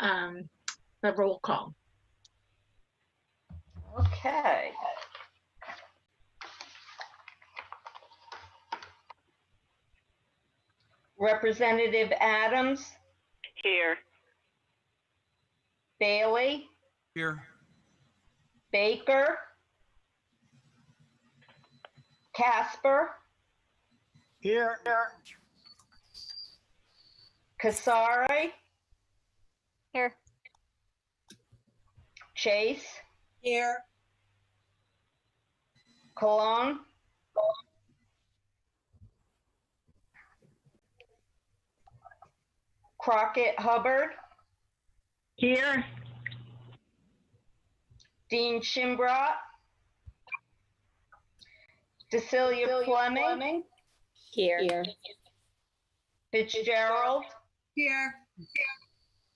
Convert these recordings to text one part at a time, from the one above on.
the roll call. Okay. Representative Adams, Here. Bailey, Here. Baker, Casper, Here. Casari, Here. Chase, Here. Cologne, Crockett Hubbard, Here. Dean Shimbrough, Cecilia Fleming, Here. Fitzgerald, Here.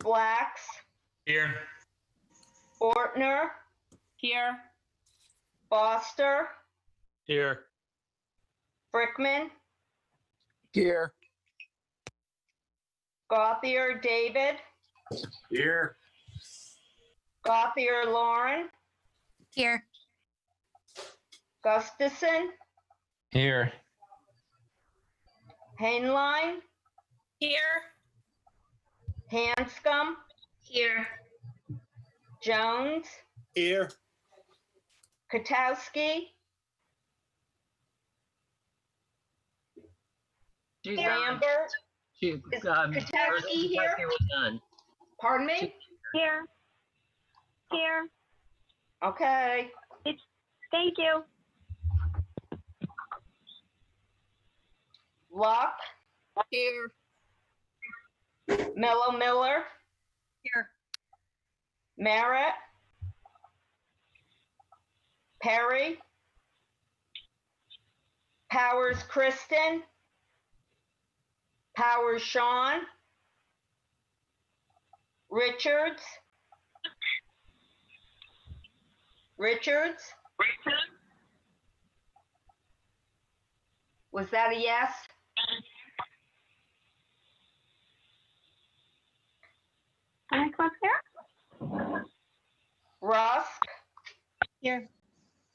Blacks, Here. Ortner, Here. Foster, Here. Brickman, Here. Gauthier David, Here. Gauthier Lauren, Here. Gustafson, Here. Hainline, Here. Hanscom, Here. Jones, Here. Katowski, She's done. Lambert, She's Is done. Katowski here? Done. Pardon me? Here. Here. Okay. Thank you. Luck, Here. Mello Miller, Here. Merritt, Perry, Powers Kristen, Powers Sean, Richards, was that a yes? Can I come up here? Rusk, Here.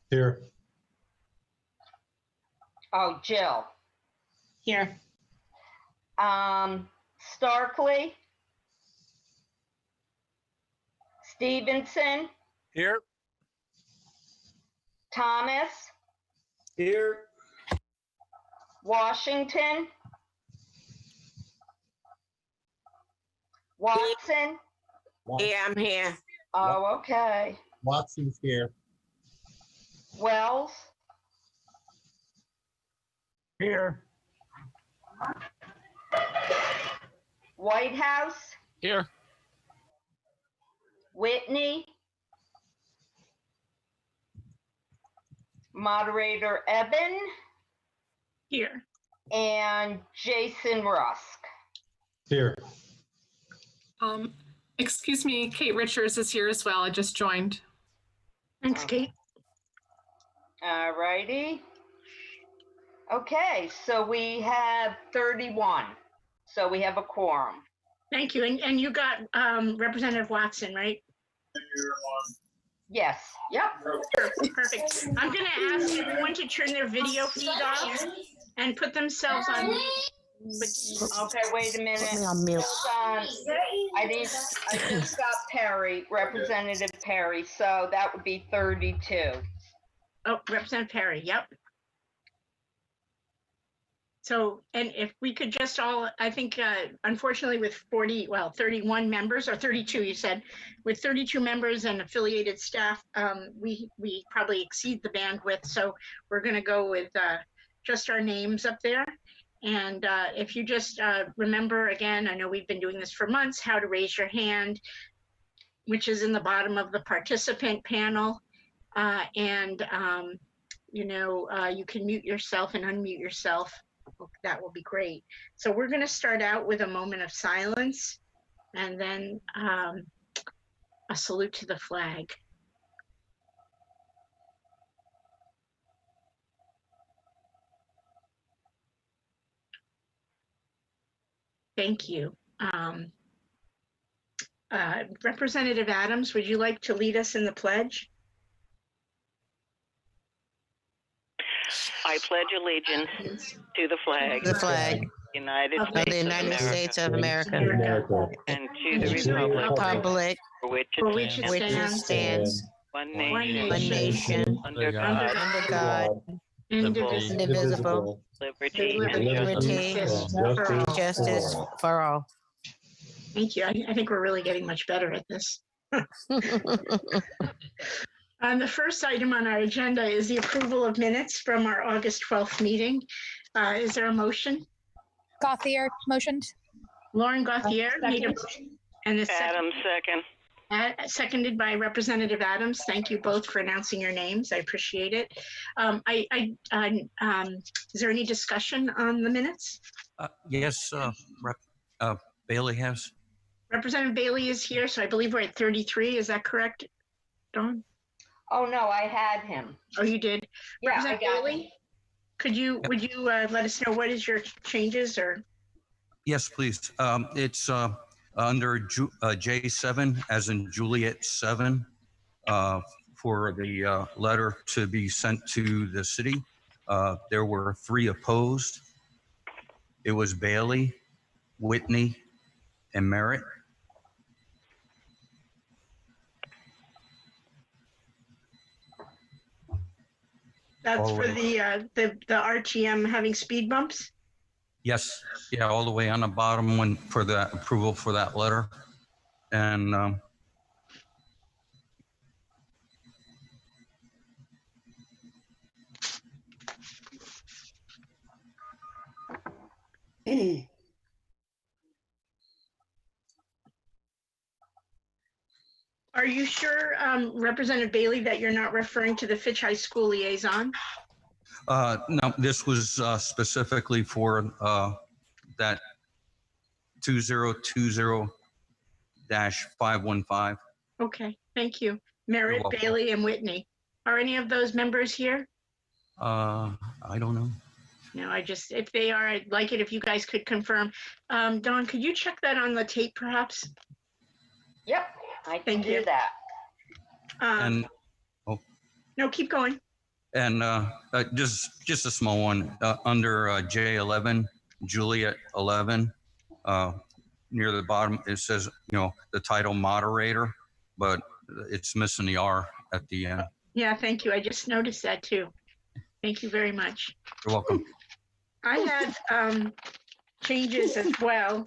Here. oh, Jill. Here. Starkley, Stevenson, Here. Thomas, Here. Washington, Watson. Yeah, I'm here. Oh, okay. Watson's here. Wells, Here. Whitehouse, Here. Whitney, Moderator Eben, Here. and Jason Rusk. Here. Excuse me, Kate Richards is here as well. I just joined. Thanks, Kate. All righty. Okay, so we have 31. So we have a quorum. Thank you. And you got Representative Watson, right? Yes, yep. Perfect. I'm going to ask everyone to turn their video feed off and put themselves on mute. Okay, wait a minute. Put me on mute. Hold on. I just got Perry, Representative Perry, so that would be 32. Oh, Representative Perry, yep. So, and if we could just all, I think, unfortunately with 31 members, or 32, you said, with 32 members and affiliated staff, we probably exceed the bandwidth. So we're going to go with just our names up there. And if you just remember, again, I know we've been doing this for months, how to raise your hand, which is in the bottom of the participant panel. You can mute yourself and unmute yourself. That will be great. So we're going to start out with a moment of silence and then a salute to the flag. Thank you. Representative Adams, would you like to lead us in the pledge? I pledge allegiance to the flag The flag United of of the States of United America States of America America. and to the and to the republic Republic for which for it which it which it stands, stands, stands, one one nation, one nation, under under God, under God, indivisible, indivisible, liberty and liberty, justice. liberty, justice for all. justice for all. Thank you. I think we're really getting much better at this. The first item on our agenda is the approval of minutes from our August 12th meeting. Is there a motion? Gauthier motioned. Lauren Gauthier made a Second. motion, and a Adam second. seconded by Representative Adams. Thank you both for announcing your names. I appreciate it. Is there any discussion on the minutes? Yes, Bailey has. Representative Bailey is here, so I believe we're at 33. Is that correct, Dawn? Oh, no, I had him. Oh, you did. Yeah, I Representative got him. Bailey, would you let us know what is your changes or? Yes, please. It's under J7, as in Juliet 7, for the letter to be sent to the city. There were 3 opposed. It was Bailey, Whitney, and Merritt. That's All for right. the RTM having speed bumps? Yes, yeah, all the way on the bottom one for that approval for that letter. And Are you sure, Representative Bailey, that you're not referring to the Fitch High School liaison? no, this was specifically for that 2020-515. Okay, thank you. Merritt, welcome. Bailey, and Whitney. Are any of those members here? I don't know. No, if they are, I'd like it if you guys could confirm. Dawn, could you check that on the tape perhaps? Yep, I can Thank do you. that. And No, keep going. and just a small one under J11, Juliet 11, near the bottom it says the title moderator, but it's missing the R at the end. Yeah, thank you. I just noticed that too. Thank you very much. You're welcome. I had changes as well,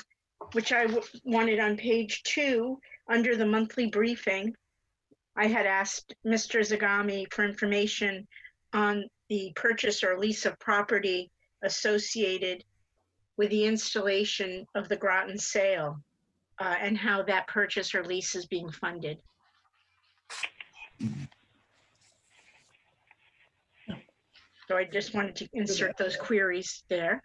which I wanted on page 2 under the monthly briefing. I had asked Mr. Zagami for information on the purchase or lease of property associated with the installation of the Groton sale and how that purchase or lease is being funded. So I just wanted to insert those queries there.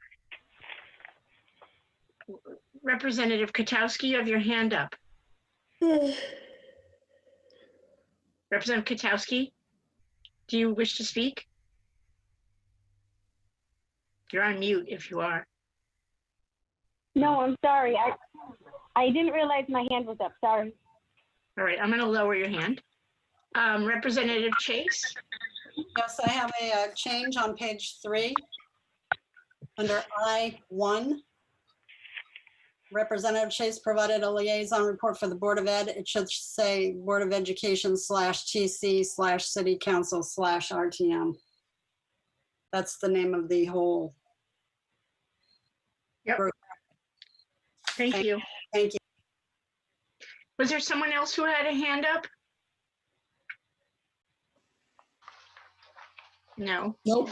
Representative Katowski, you have your hand up. Representative Katowski, do you wish to speak? You're on mute if you are. No, I'm sorry. I didn't realize my hand was up. Sorry. All right, I'm going to lower your hand. Representative Chase? Yes, I have a change on page 3 under I-1. Representative Chase provided a liaison report for the Board of Ed. It should say Board of Education /TC/City Council /RTM. That's the name of the whole. Yep. group. Thank you. Thank you. Was there someone else who had a hand up? No. Nope.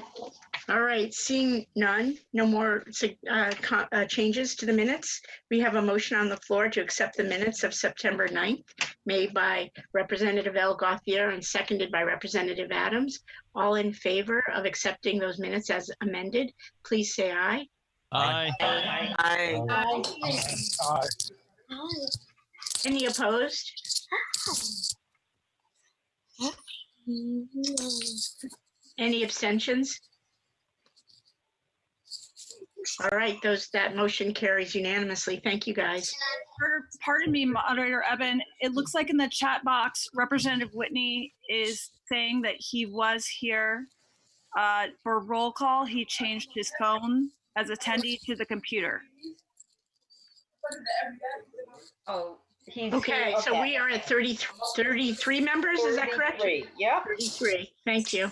All right, seeing none, no more changes to the minutes. We have a motion on the floor to accept the minutes of September 9th, made by Representative L. Gauthier and seconded by Representative Adams. All in favor of accepting those minutes as amended, please say aye. Aye. Aye. Any opposed? Any abstentions? All right, that motion carries unanimously. Thank you, guys. Pardon me, Moderator Evan. It looks like in the chat box, Representative Whitney is saying that he was here for roll call. He changed his phone as attendee to the computer. Oh, he's Okay, here. so we are at 33 members, is that correct? 33, yep. 33, thank you.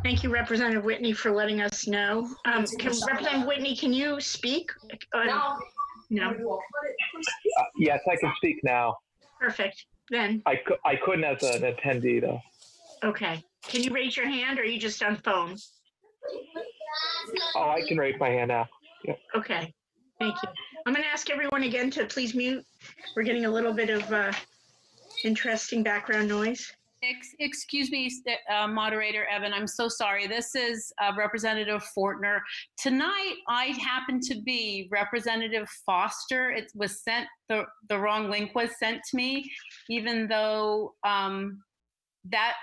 Thank you, Representative Whitney, for letting us know. Representative Whitney, can you speak? No. Yes, I can speak now. Perfect, then. I couldn't as an attendee, though. Okay, can you raise your hand or are you just on phone? Oh, I can raise my hand now. Yeah. Okay, thank you. I'm going to ask everyone again to please mute. We're getting a little bit of interesting background noise. Excuse me, Moderator Evan, I'm so sorry. This is Representative Fortner. Tonight, I happen to be Representative Foster. It was sent, the wrong link was sent to me, even though that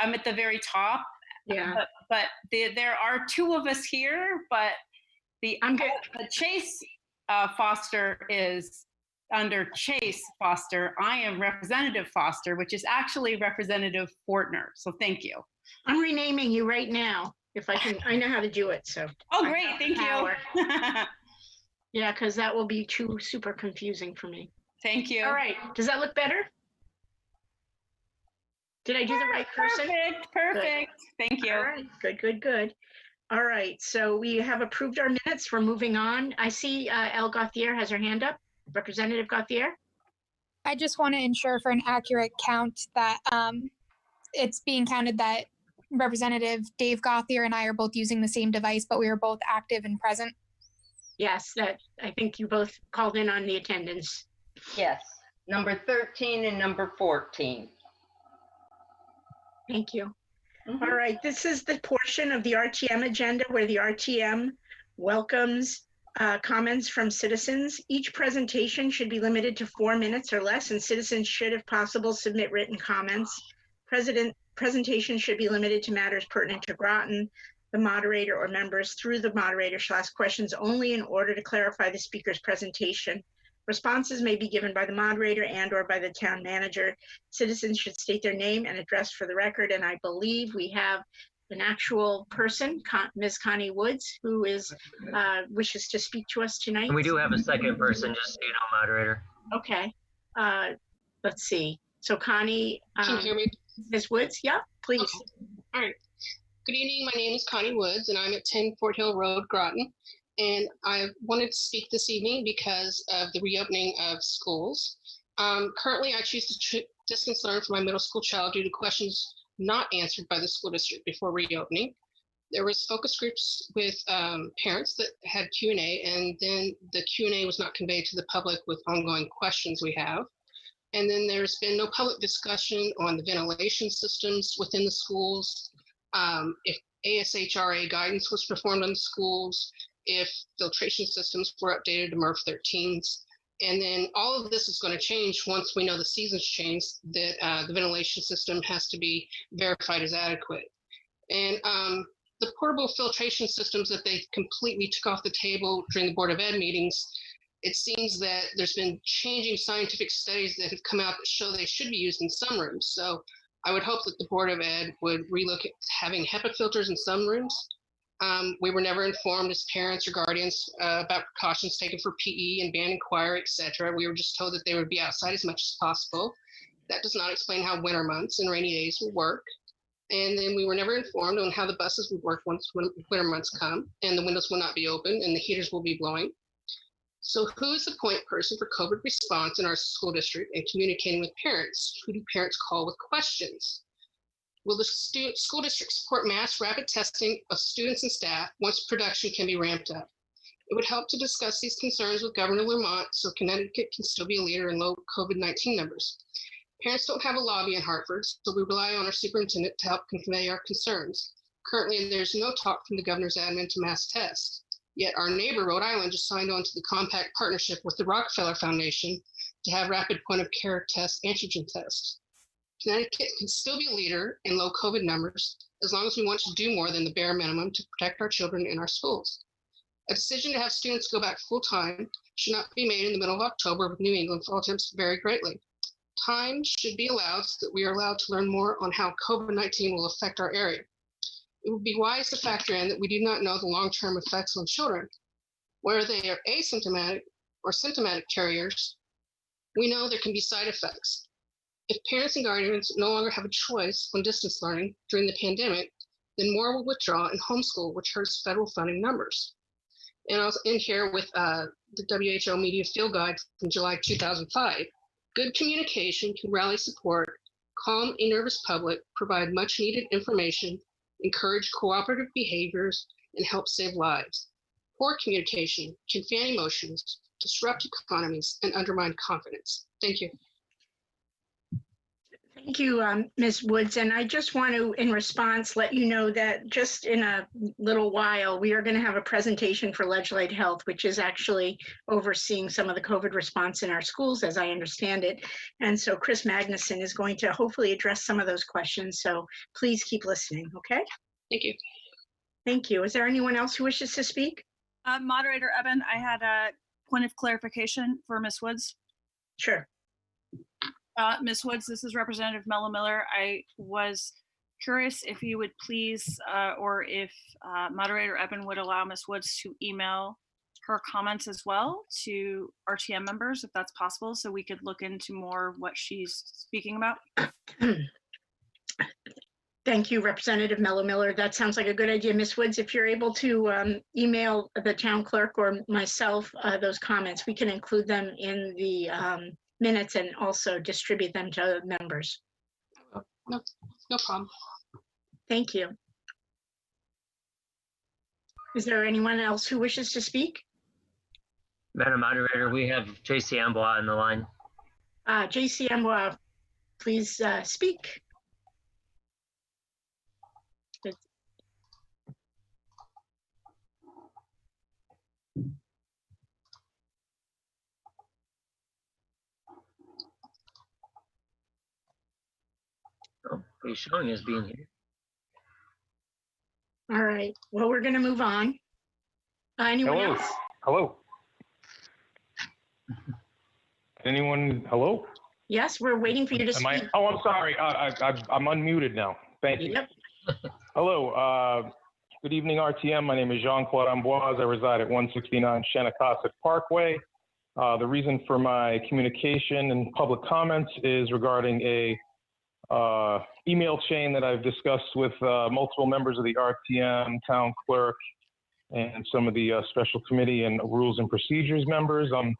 I'm at the very top. Yeah. But there are two of us here, but the Chase Foster is under Chase Foster. I am Representative Foster, which is actually Representative Fortner. So thank you. I'm renaming you right now. If I can, I know how to do it. So. Oh, great. Thank you. Yeah, because that will be super confusing for me. Thank you. All right. Does that look better? Did I do the right person? Perfect. Good. Thank you. All right. Good. All right. So we have approved our minutes. We're moving on. I see Elle Gauthier has her hand up. Representative Gauthier? I just want to ensure for an accurate count that it's being counted that Representative Dave Gauthier and I are both using the same device, but we are both active and present. Yes, I think you both called in on the attendance. Yes, number 13 and number 14. Thank you. All right, this is the portion of the RTM agenda where the RTM welcomes comments from citizens. Each presentation should be limited to 4 minutes or less, and citizens should, if possible, submit written comments. Presentation should be limited to matters pertinent to Groton. The moderator or members through the moderator shall ask questions only in order to clarify the speaker's presentation. Responses may be given by the moderator and/or by the town manager. Citizens should state their name and address for the record, and I believe we have an actual person, Ms. Connie Woods, who wishes to speak to us tonight. And we do have a second person, just so you know, moderator. Okay. Let's see. So Connie. Can you hear me? Ms. Woods, yeah, please. Okay. All right. Good evening. My name is Connie Woods, and I'm at 10 Fort Hill Road, Groton. And I wanted to speak this evening because of the reopening of schools. Currently, I choose to distance learn for my middle school child due to questions not answered by the school district before reopening. There was focus groups with parents that had Q&A, and then the Q&A was not conveyed to the public with ongoing questions we have. And then there's been no public discussion on the ventilation systems within the schools, if ASHRA guidance was performed on the schools, if filtration systems were updated to MERV 13s. And then all of this is going to change once we know the season's changed, that the ventilation system has to be verified as adequate. And the portable filtration systems that they completely took off the table during the Board of Ed meetings, it seems that there's been changing scientific studies that have come out that show they should be used in some rooms. So I would hope that the Board of Ed would relook at having HEPA filters in some rooms. We were never informed as parents or guardians about precautions taken for PE and band and choir, etc. We were just told that they would be outside as much as possible. That does not explain how winter months and rainy days will work. And then we were never informed on how the buses would work once winter months come and the windows will not be open and the heaters will be blowing. So who is the point person for COVID response in our school district and communicating with parents? Who do parents call with questions? Will the school district support mass rapid testing of students and staff once production can be ramped up? It would help to discuss these concerns with Governor Lamont so Connecticut can still be a leader in low COVID-19 numbers. Parents don't have a lobby in Hartford, so we rely on our superintendent to help convey our concerns. Currently, there's no talk from the governor's admin to mass test. Yet our neighbor, Rhode Island, just signed on to the compact partnership with the Rockefeller Foundation to have rapid point of care test antigen tests. Connecticut can still be a leader in low COVID numbers as long as we want to do more than the bare minimum to protect our children in our schools. A decision to have students go back full time should not be made in the middle of October with New England fall temps vary greatly. Time should be allowed so that we are allowed to learn more on how COVID-19 will affect our area. It would be wise to factor in that we do not know the long-term effects on children. Whether they are asymptomatic or symptomatic carriers, we know there can be side effects. If parents and guardians no longer have a choice on distance learning during the pandemic, then more will withdraw and homeschool, which hurts federal funding numbers. And I'll end here with the WHO Media Field Guide from July 2005. Good communication can rally support, calm a nervous public, provide much needed information, encourage cooperative behaviors, and help save lives. Poor communication can fan emotions, disrupt economies, and undermine confidence. Thank you. Thank you, Ms. Woods. And I just want to, in response, let you know that just in a little while, we are going to have a presentation for Legislate Health, which is actually overseeing some of the COVID response in our schools, as I understand it. And so Kris Magnussen is going to hopefully address some of those questions. So please keep listening, okay? Thank you. Thank you. Is there anyone else who wishes to speak? Moderator Eben, I had a point of clarification for Ms. Woods. Sure. Ms. Woods, this is Representative Mello Miller. I was curious if you would please, or if Moderator Eben would allow Ms. Woods to email her comments as well to RTM members, if that's possible, so we could look into more what she's speaking about. Thank you, Representative Mello Miller. That sounds like a good idea. Ms. Woods, if you're able to email the town clerk or myself those comments, we can include them in the minutes and also distribute them to members. No problem. Thank you. Is there anyone else who wishes to speak? Madam Moderator, we have J.C. Ambois on the line. J.C. Ambois, please speak. Oh, he's showing as being here. All right. Well, we're going to move on. Anyone Hello. else? Hello. Anyone? Hello. Yes, we're waiting for you to speak. Oh, I'm sorry. I'm unmuted now. Thank you. Yep. Hello. Good evening, RTM. My name is Jean-Claude Amboise. I reside at 169 Shannicosset Parkway. The reason for my communication and public comments is regarding a email chain that I've discussed with multiple members of the RTM, town clerk, and some of the special committee and rules and procedures members. I'm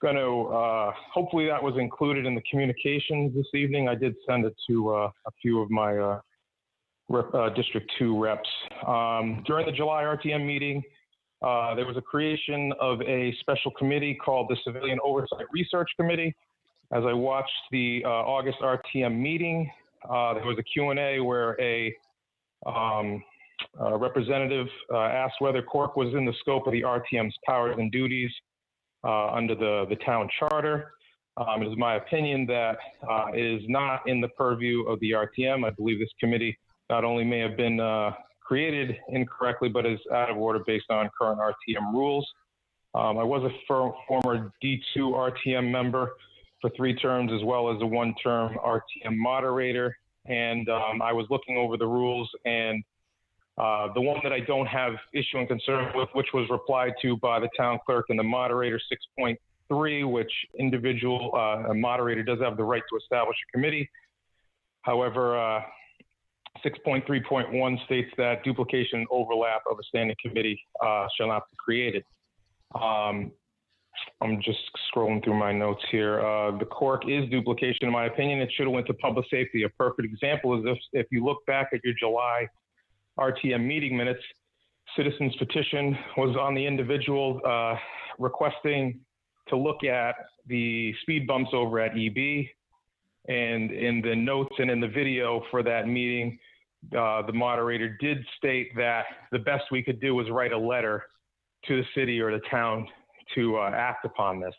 going to, hopefully that was included in the communications this evening. I did send it to a few of my District 2 reps. During the July RTM meeting, there was a creation of a special committee called the Civilian Oversight Research Committee. As I watched the August RTM meeting, there was a Q&A where a representative asked whether Cork was in the scope of the RTM's powers and duties under the town charter. It is my opinion that it is not in the purview of the RTM. I believe this committee not only may have been created incorrectly, but is out of order based on current RTM rules. I was a former D2 RTM member for 3 terms, as well as a 1-term RTM moderator. And I was looking over the rules, and the one that I don't have issue and concern with, which was replied to by the town clerk and the moderator, 6.3, which a moderator does have the right to establish a committee. However, 6.3.1 states that duplication and overlap of a standing committee shall not be created. I'm just scrolling through my notes here. The Cork is duplication, in my opinion. It should have went to public safety. A perfect example is if you look back at your July RTM meeting minutes, citizens petition was on the individual requesting to look at the speed bumps over at EB. And in the notes and in the video for that meeting, the moderator did state that the best we could do was write a letter to the city or the town to act upon this.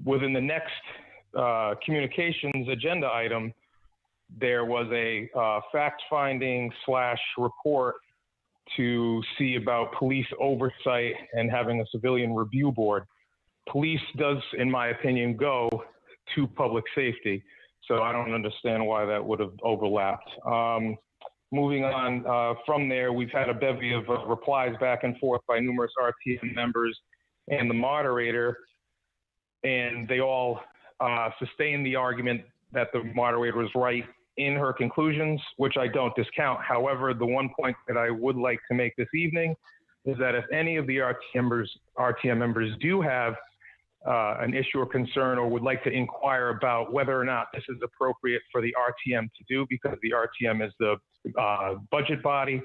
Within the next communications agenda item, there was a fact-finding / report to see about police oversight and having a civilian review board. Police does, in my opinion, go to public safety. So I don't understand why that would have overlapped. Moving on from there, we've had a bevy of replies back and forth by numerous RTM members and the moderator, and they all sustain the argument that the moderator was right in her conclusions, which I don't discount. However, the one point that I would like to make this evening is that if any of the RTM members do have an issue or concern or would like to inquire about whether or not this is appropriate for the RTM to do, because the RTM is the budget body,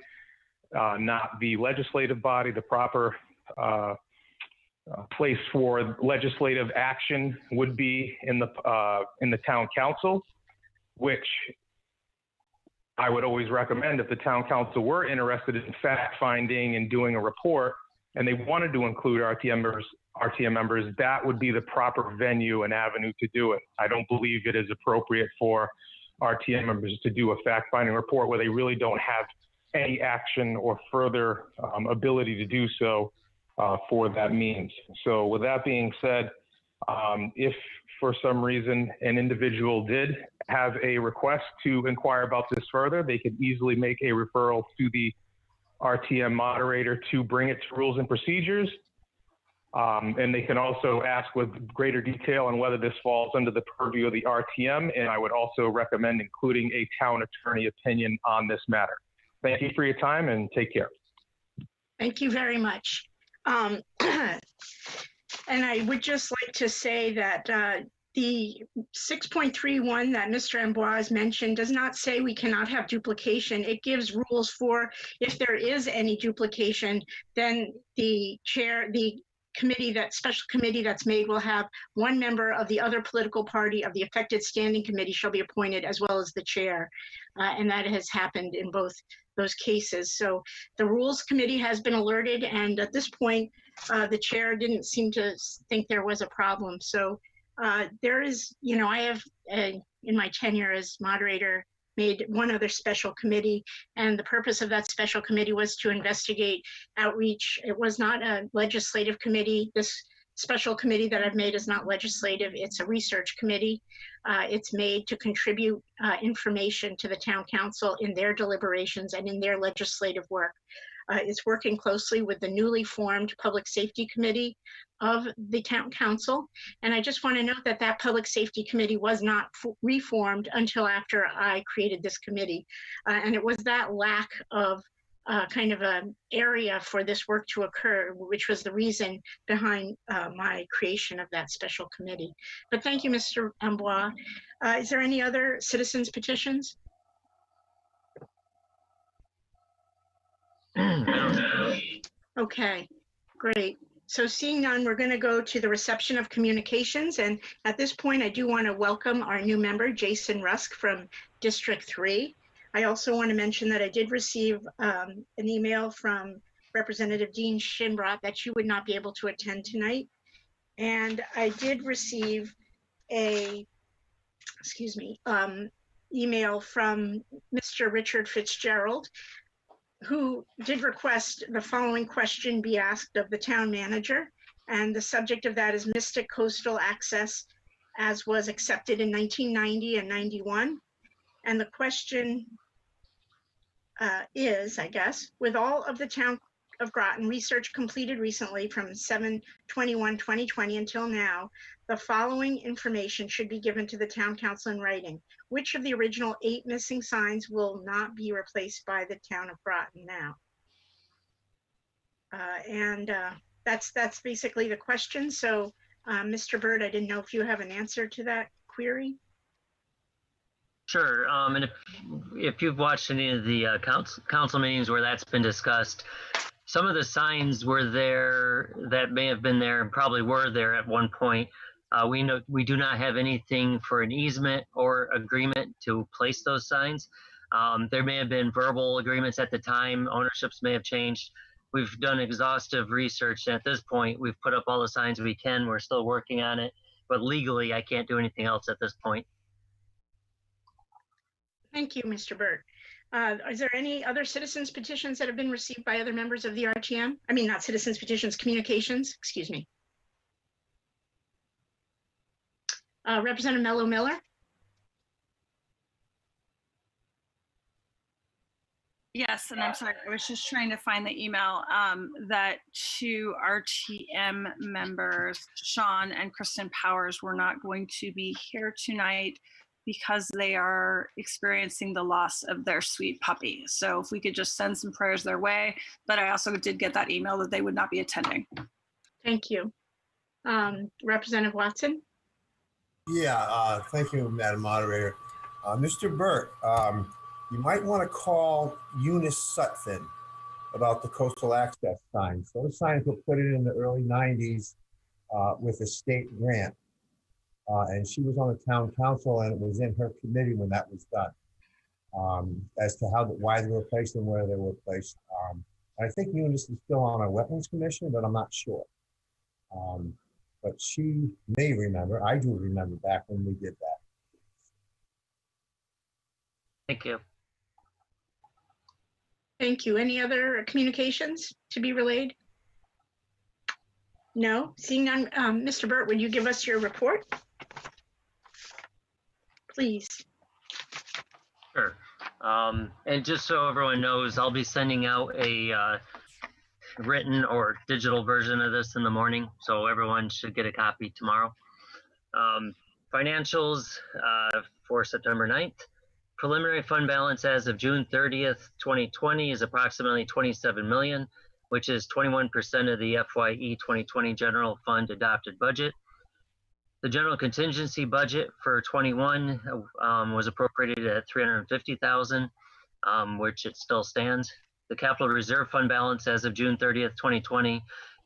not the legislative body, the proper place for legislative action would be in the town council, which I would always recommend if the town council were interested in fact finding and doing a report and they wanted to include RTM members, that would be the proper venue and avenue to do it. I don't believe it is appropriate for RTM members to do a fact finding report where they really don't have any action or further ability to do so for that means. So with that being said, if for some reason an individual did have a request to inquire about this further, they could easily make a referral to the RTM moderator to bring it to rules and procedures. And they can also ask with greater detail on whether this falls under the purview of the RTM. And I would also recommend including a town attorney opinion on this matter. Thank you for your time and take care. Thank you very much. And I would just like to say that the 6.31 that Mr. Amboise mentioned does not say we cannot have duplication. It gives rules for if there is any duplication, then the chair, the committee, that special committee that's made will have one member of the other political party of the affected standing committee shall be appointed, as well as the chair. And that has happened in both those cases. So the rules committee has been alerted, and at this point, the chair didn't seem to think there was a problem. So there is, you know, I have, in my tenure as moderator, made one other special committee, and the purpose of that special committee was to investigate outreach. It was not a legislative committee. This special committee that I've made is not legislative. It's a research committee. It's made to contribute information to the town council in their deliberations and in their legislative work. It's working closely with the newly formed Public Safety Committee of the Town Council. And I just want to note that that Public Safety Committee was not reformed until after I created this committee. And it was that lack of kind of an area for this work to occur, which was the reason behind my creation of that special committee. But thank you, Mr. Amboise. Is there any other citizens' petitions? Okay, great. So seeing none, we're going to go to the reception of communications. And at this point, I do want to welcome our new member, Jason Rusk from District 3. I also want to mention that I did receive an email from Representative Dean Shinbrot that you would not be able to attend tonight. And I did receive a, email from Mr. Richard Fitzgerald, who did request the following question be asked of the town manager. And the subject of that is Mystic Coastal Access, as was accepted in 1990 and 91. And the question is, I guess, with all of the town of Groton research completed recently from 7/21/2020 until now, the following information should be given to the town council in writing. Which of the original 8 missing signs will not be replaced by the town of Groton now? That's basically the question. So Mr. Bird, I didn't know if you have an answer to that query. Sure. And if you've watched any of the council meetings where that's been discussed, some of the signs were there that may have been there and probably were there at one point. We do not have anything for an easement or agreement to place those signs. There may have been verbal agreements at the time. Ownerships may have changed. We've done exhaustive research. And at this point, we've put up all the signs we can. We're still working on it. But legally, I can't do anything else at this point. Thank you, Mr. Burt. Is there any other citizens petitions that have been received by other members of the RTM? I mean, not citizens petitions, communications, excuse me. Representative Mello Miller? Yes, and I'm sorry, I was just trying to find the email that two RTM members, Sean and Kristen Powers, were not going to be here tonight because they are experiencing the loss of their sweet puppy. So if we could just send some prayers their way, but I also did get that email that they would not be attending. Thank you. Representative Watson? Yeah, thank you, Madam Moderator. Mr. Burt, you might want to call Eunice Sutphin about the coastal access signs. Those signs were put in the early 90s with a state grant. And she was on the town council, and it was in her committee when that was done, as to why they were placed and where they were placed. I think Eunice is still on our wetlands commission, but I'm not sure. But she may remember. I do remember back when we did that. Thank you. Thank you. Any other communications to be relayed? No? Seeing none, Mr. Burt, would you give us your report? Please. Sure. And just so everyone knows, I'll be sending out a written or digital version of this in the morning, so everyone should get a copy tomorrow. Financials for September 9th. Preliminary fund balance as of June 30th, 2020 is approximately 27 million, which is 21% of the FYE 2020 general fund adopted budget. The general contingency budget for 21 was appropriated at 350,000, which it still stands. The capital reserve fund balance as of June 30th, 2020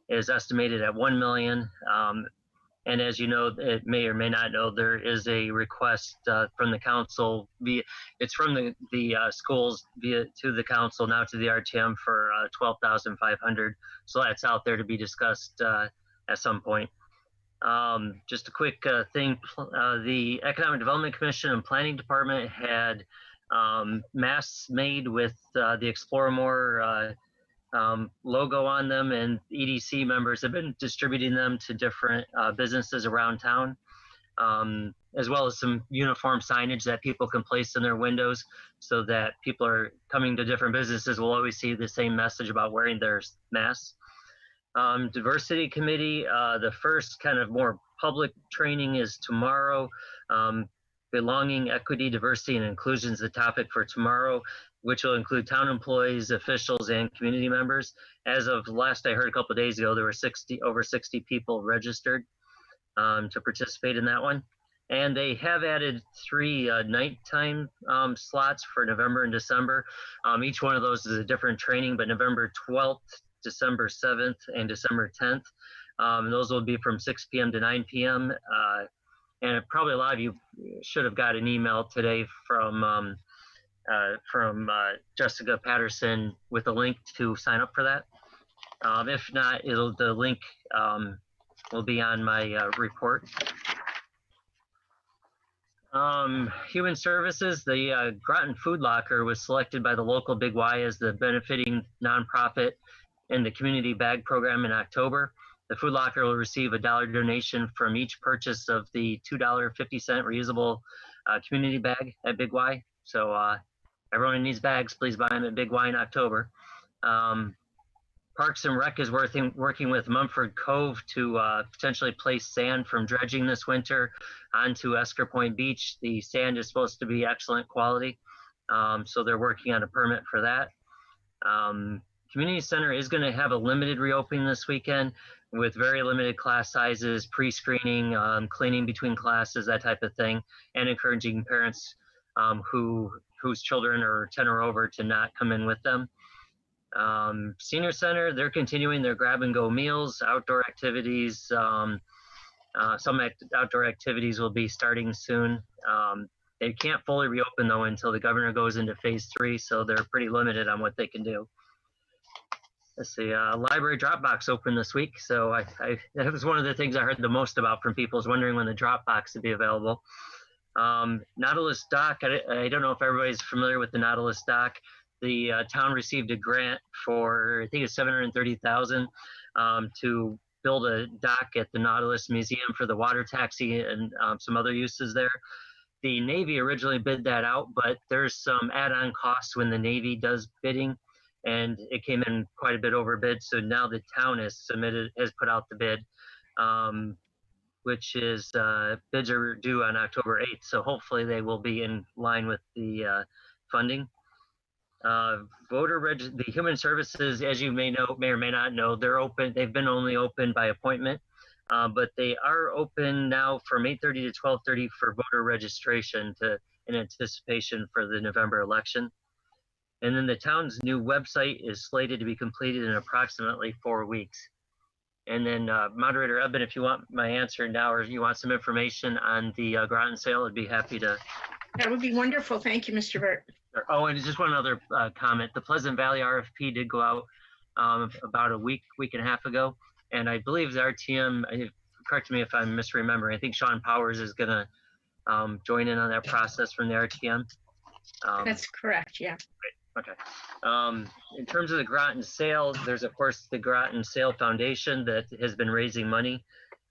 is estimated at 1 million. And as you know, it may or may not know, there is a request from the council it's from the schools to the council, now to the RTM for 12,500. So that's out there to be discussed at some point. Just a quick thing, the Economic Development Commission and Planning Department had masks made with the Explore More logo on them, and EDC members have been distributing them to different businesses around town, as well as some uniform signage that people can place in their windows so that people are coming to different businesses will always see the same message about wearing their masks. Diversity Committee, the first kind of more public training is tomorrow. Belonging, Equity, Diversity, and Inclusion is the topic for tomorrow, which will include town employees, officials, and community members. As of last I heard a couple of days ago, there were over 60 people registered to participate in that one. And they have added 3 nighttime slots for November and December. Each one of those is a different training, but November 12th, December 7th, and December 10th. Those will be from 6 p.m. to 9 p.m. And probably a lot of you should have got an email today from Jessica Patterson with a link to sign up for that. If not, the link will be on my report. Human Services, the Groton Food Locker was selected by the local Big Y as the benefiting nonprofit in the community bag program in October. The Food Locker will receive a $1 donation from each purchase of the $2.50 reusable community bag at Big Y. So everyone who needs bags, please buy them at Big Y in October. Parks and Rec is working with Mumford Cove to potentially place sand from dredging this winter onto Esker Point Beach. The sand is supposed to be excellent quality, so they're working on a permit for that. Community Center is going to have a limited reopening this weekend with very limited class sizes, pre-screening, cleaning between classes, that type of thing, and encouraging parents whose children are 10 or over to not come in with them. Senior Center, they're continuing their grab-and-go meals, outdoor activities. Some outdoor activities will be starting soon. They can't fully reopen, though, until the governor goes into phase 3, so they're pretty limited on what they can do. Let's see, library Dropbox opened this week, so that was one of the things I heard the most about from people, is wondering when the Dropbox would be available. Nautilus Dock, I don't know if everybody's familiar with the Nautilus Dock. The town received a grant for, I think it's $730,000 to build a dock at the Nautilus Museum for the water taxi and some other uses there. The Navy originally bid that out, but there's some add-on costs when the Navy does bidding, and it came in quite a bit over bid. So now the town has put out the bid, which is bids are due on October 8th. So hopefully they will be in line with the funding. The Human Services, as you may or may not know, they're open. They've been only open by appointment, but they are open now from 8:30 to 12:30 for voter registration in anticipation for the November election. And then the town's new website is slated to be completed in approximately 4 weeks. And then Moderator Eben, if you want my answer now, or you want some information on the Groton sale, I'd be happy to. That would be wonderful. Thank you, Mr. Burt. Oh, and just one other comment. The Pleasant Valley RFP did go out about a week and a half ago. And I believe the RTM, correct me if I'm misremembering, I think Sean Powers is going to join in on that process from the RTM. That's correct, yeah. Okay. In terms of the Groton sale, there's of course the Groton Sale Foundation that has been raising money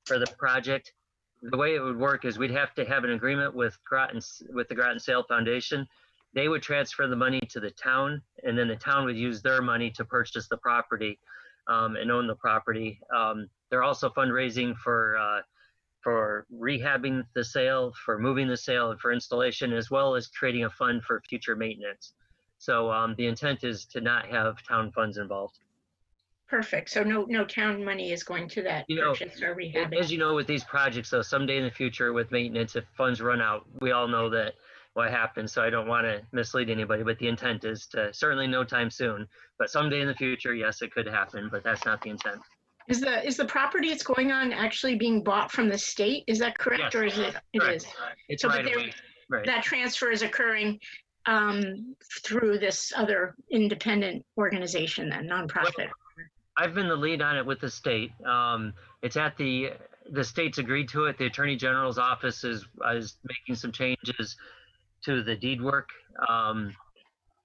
for the project. The way it would work is we'd have to have an agreement with the Groton Sale Foundation. They would transfer the money to the town, and then the town would use their money to purchase the property and own the property. They're also fundraising for rehabbing the sale, for moving the sale, and for installation, as well as creating a fund for future maintenance. So the intent is to not have town funds involved. Perfect. So no town money is going to that purchase or rehabbing. As you know, with these projects, though, someday in the future with maintenance, if funds run out, we all know that what happens. So I don't want to mislead anybody, but the intent is to certainly no time soon, but someday in the future, yes, it could happen, but that's not the intent. Is the property it's going on actually being bought from the state? Is that correct? Yes. Or is it? It Correct. is. It's So, right but away. Right. that transfer is occurring through this other independent organization, then nonprofit. I've been the lead on it with the state. It's at the state's agreed to it. The Attorney General's office is making some changes to the deed work, and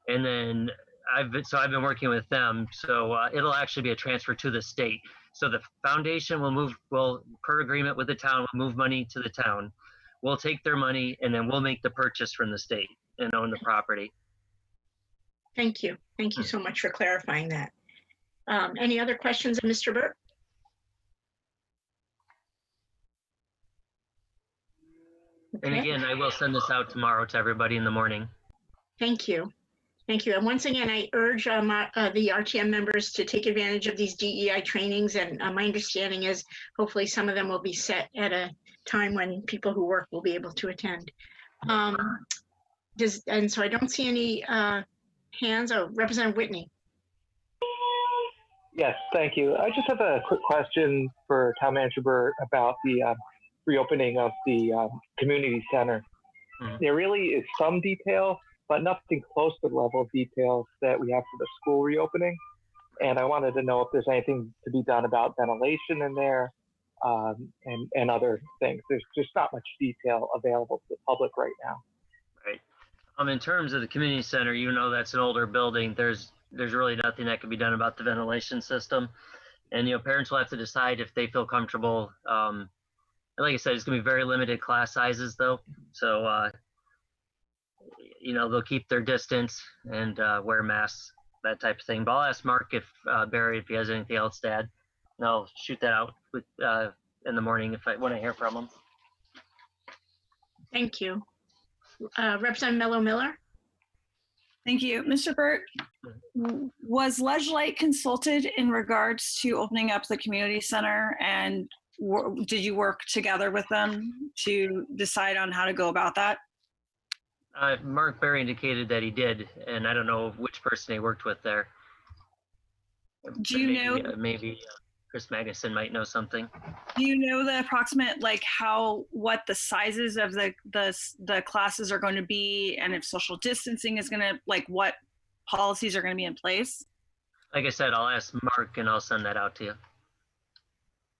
then I've been working with them. So it'll actually be a transfer to the state. So the foundation will per agreement with the town, will move money to the town. We'll take their money, and then we'll make the purchase from the state and own the property. Thank you. Thank you so much for clarifying that. Any other questions of Mr. Burt? And again, I will send this out tomorrow to everybody in the morning. Thank you. Thank you. And once again, I urge the RTM members to take advantage of these DEI trainings. And my understanding is hopefully some of them will be set at a time when people who work will be able to attend. And so I don't see any hands. Oh, Representative Whitney. Yes, thank you. I just have a quick question for Town Manager Burt about the reopening of the community center. There really is some detail, but nothing close to the level of detail that we have for the school reopening. And I wanted to know if there's anything to be done about ventilation in there and other things. There's just not much detail available to the public right now. Right. In terms of the community center, you know that's an older building. There's really nothing that can be done about the ventilation system. And, parents will have to decide if they feel comfortable. Like I said, it's going to be very limited class sizes, though. So, they'll keep their distance and wear masks, that type of thing. But I'll ask Mark Barry, if he has anything else to add. And I'll shoot that out in the morning when I hear from him. Thank you. Representative Mello Miller. Thank you. Mr. Burt, was Ledgelight consulted in regards to opening up the community center, and did you work together with them to decide on how to go about that? Mark Barry indicated that he did, and I don't know which person he worked with there. Do you know? Maybe Kris Magnussen might know something. Do you know the approximate, what the sizes of the classes are going to be, and if social distancing is going to, what policies are going to be in place? Like I said, I'll ask Mark and I'll send that out to you.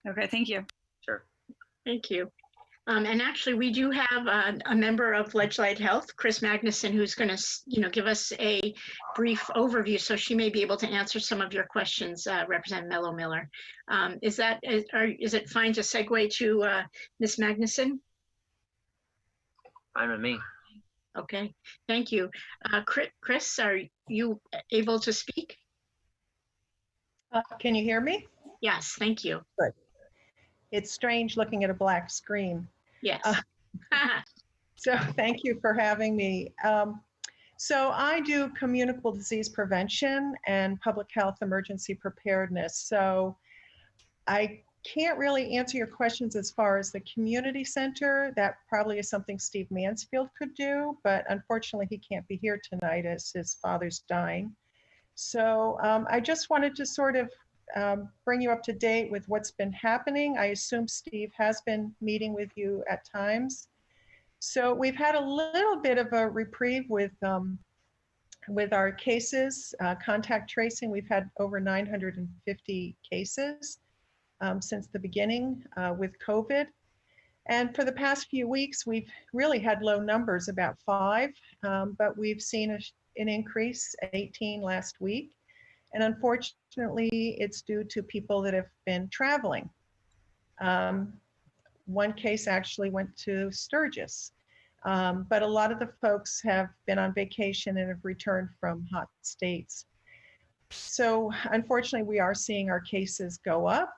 Okay, thank you. Sure. Thank you. And actually, we do have a member of Ledgelight Health, Kris Magnussen, who's going to, give us a brief overview. So she may be able to answer some of your questions, Representative Mello Miller. Is it fine to segue to Ms. Magnussen? Fine with me. Okay, thank you. Kris, are you able to speak? Can you hear me? Yes, thank you. Good. It's strange looking at a black screen. Yes. So thank you for having me. So I do communicable disease prevention and public health emergency preparedness. So I can't really answer your questions as far as the community center. That probably is something Steve Mansfield could do, but unfortunately he can't be here tonight as his father's dying. So I just wanted to sort of bring you up to date with what's been happening. I assume Steve has been meeting with you at times. So we've had a little bit of a reprieve with our cases, contact tracing. We've had over 950 cases since the beginning with COVID. And for the past few weeks, we've really had low numbers, about 5, but we've seen an increase, 18 last week. And unfortunately, it's due to people that have been traveling. One case actually went to Sturgis, but a lot of the folks have been on vacation and have returned from hot states. So unfortunately, we are seeing our cases go up.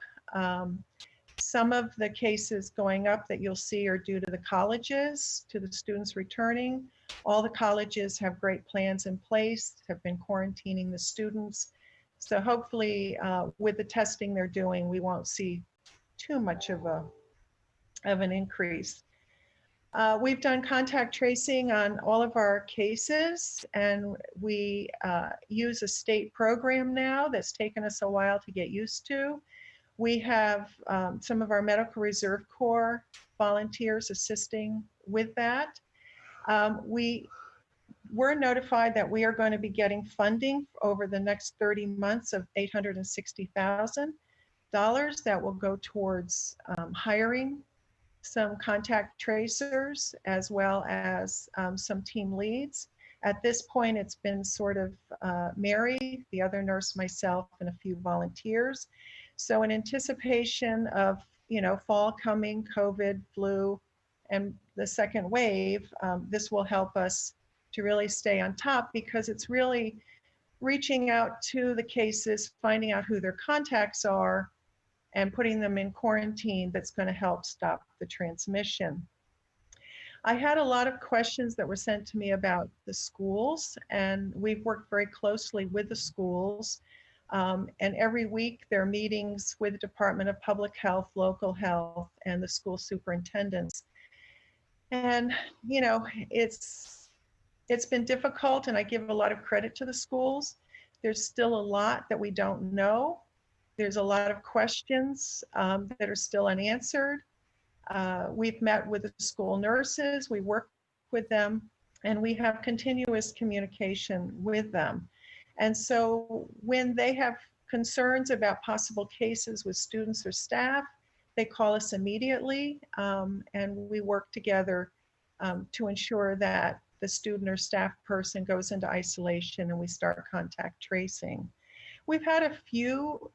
Some of the cases going up that you'll see are due to the colleges, to the students returning. All the colleges have great plans in place, have been quarantining the students. So hopefully with the testing they're doing, we won't see too much of an increase. We've done contact tracing on all of our cases, and we use a state program now that's taken us a while to get used to. We have some of our Medical Reserve Corps volunteers assisting with that. We're notified that we are going to be getting funding over the next 30 months of $860,000 that will go towards hiring some contact tracers as well as some team leads. At this point, it's been sort of Mary, the other nurse, myself, and a few volunteers. So in anticipation of, fall coming, COVID, flu, and the second wave, this will help us to really stay on top, because it's really reaching out to the cases, finding out who their contacts are, and putting them in quarantine that's going to help stop the transmission. I had a lot of questions that were sent to me about the schools, and we've worked very closely with the schools. And every week there are meetings with the Department of Public Health, local health, and the school superintendents. And, it's been difficult, and I give a lot of credit to the schools. There's still a lot that we don't know. There's a lot of questions that are still unanswered. We've met with the school nurses, we work with them, and we have continuous communication with them. And so when they have concerns about possible cases with students or staff, they call us immediately, and we work together to ensure that the student or staff person goes into isolation and we start contact tracing. We've had a few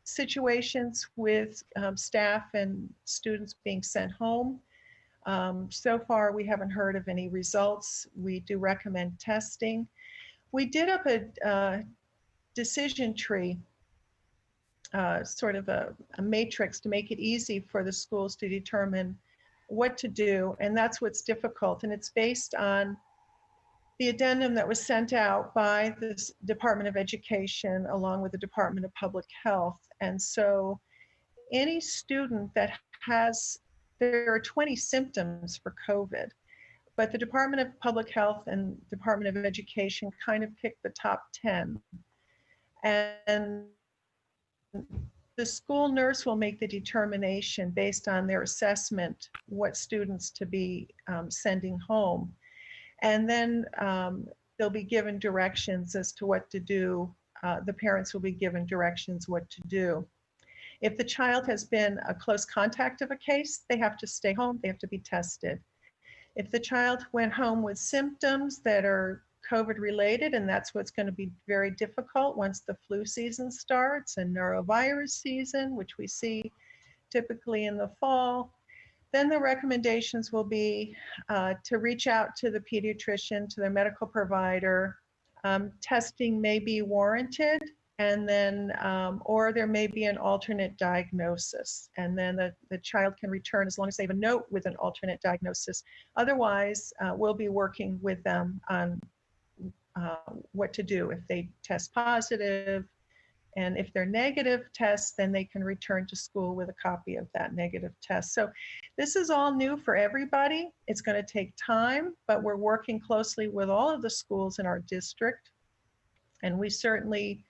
situations with staff and students being sent home. So far, we haven't heard of any results. We do recommend testing. We did up a decision tree, sort of a matrix to make it easy for the schools to determine what to do, and that's what's difficult. And it's based on the addendum that was sent out by the Department of Education along with the Department of Public Health. And so any student that there are 20 symptoms for COVID, but the Department of Public Health and Department of Education kind of picked the top 10. And the school nurse will make the determination based on their assessment what students to be sending home. And then they'll be given directions as to what to do. The parents will be given directions what to do. If the child has been a close contact of a case, they have to stay home, they have to be tested. If the child went home with symptoms that are COVID related, and that's what's going to be very difficult once the flu season starts and norovirus season, which we see typically in the fall, then the recommendations will be to reach out to the pediatrician, to their medical provider. Testing may be warranted, and then, or there may be an alternate diagnosis, and then the child can return as long as they have a note with an alternate diagnosis. Otherwise, we'll be working with them on what to do if they test positive. And if they're negative tests, then they can return to school with a copy of that negative test. So this is all new for everybody. It's going to take time, but we're working closely with all of the schools in our district. And we certainly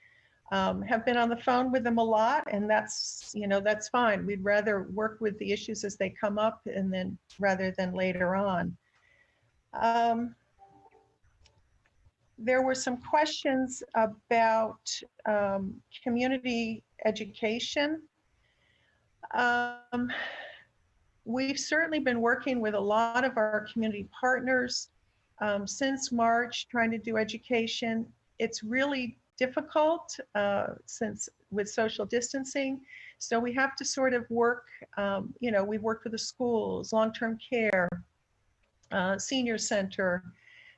have been on the phone with them a lot, and that's fine. We'd rather work with the issues as they come up and then rather than later on. There were some questions about community education. We've certainly been working with a lot of our community partners since March, trying to do education. It's really difficult since with social distancing. So we have to sort of work, we've worked with the schools, long-term care, senior center.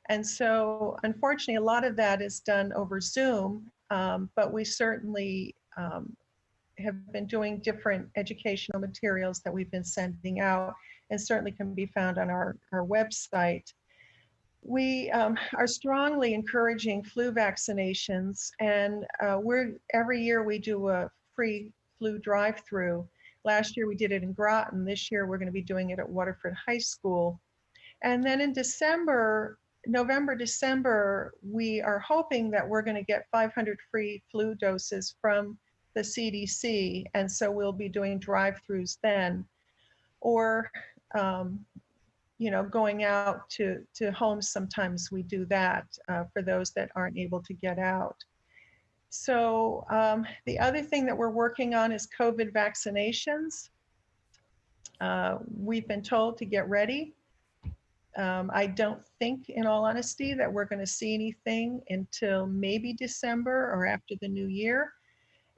And so unfortunately, a lot of that is done over Zoom, but we certainly have been doing different educational materials that we've been sending out and certainly can be found on our website. We are strongly encouraging flu vaccinations, and every year we do a free flu drive-through. Last year we did it in Groton. This year we're going to be doing it at Waterford High School. And then in November, December, we are hoping that we're going to get 500 free flu doses from the CDC. And so we'll be doing drive-throughs then, or, going out to homes. Sometimes we do that for those that aren't able to get out. So the other thing that we're working on is COVID vaccinations. We've been told to get ready. I don't think, in all honesty, that we're going to see anything until maybe December or after the new year.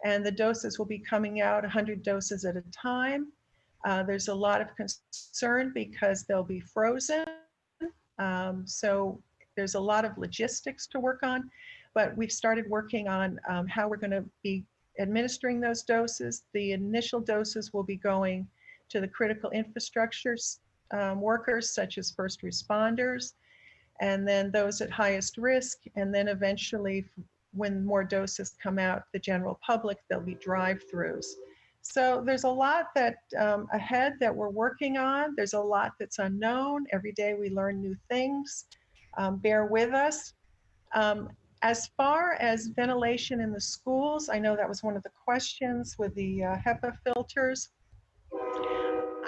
And the doses will be coming out 100 doses at a time. There's a lot of concern because they'll be frozen. So there's a lot of logistics to work on, but we've started working on how we're going to be administering those doses. The initial doses will be going to the critical infrastructures workers such as first responders, and then those at highest risk, and then eventually when more doses come out, the general public, there'll be drive-throughs. So there's a lot that ahead that we're working on. There's a lot that's unknown. Every day we learn new things. Bear with us. As far as ventilation in the schools, I know that was one of the questions with the HEPA filters.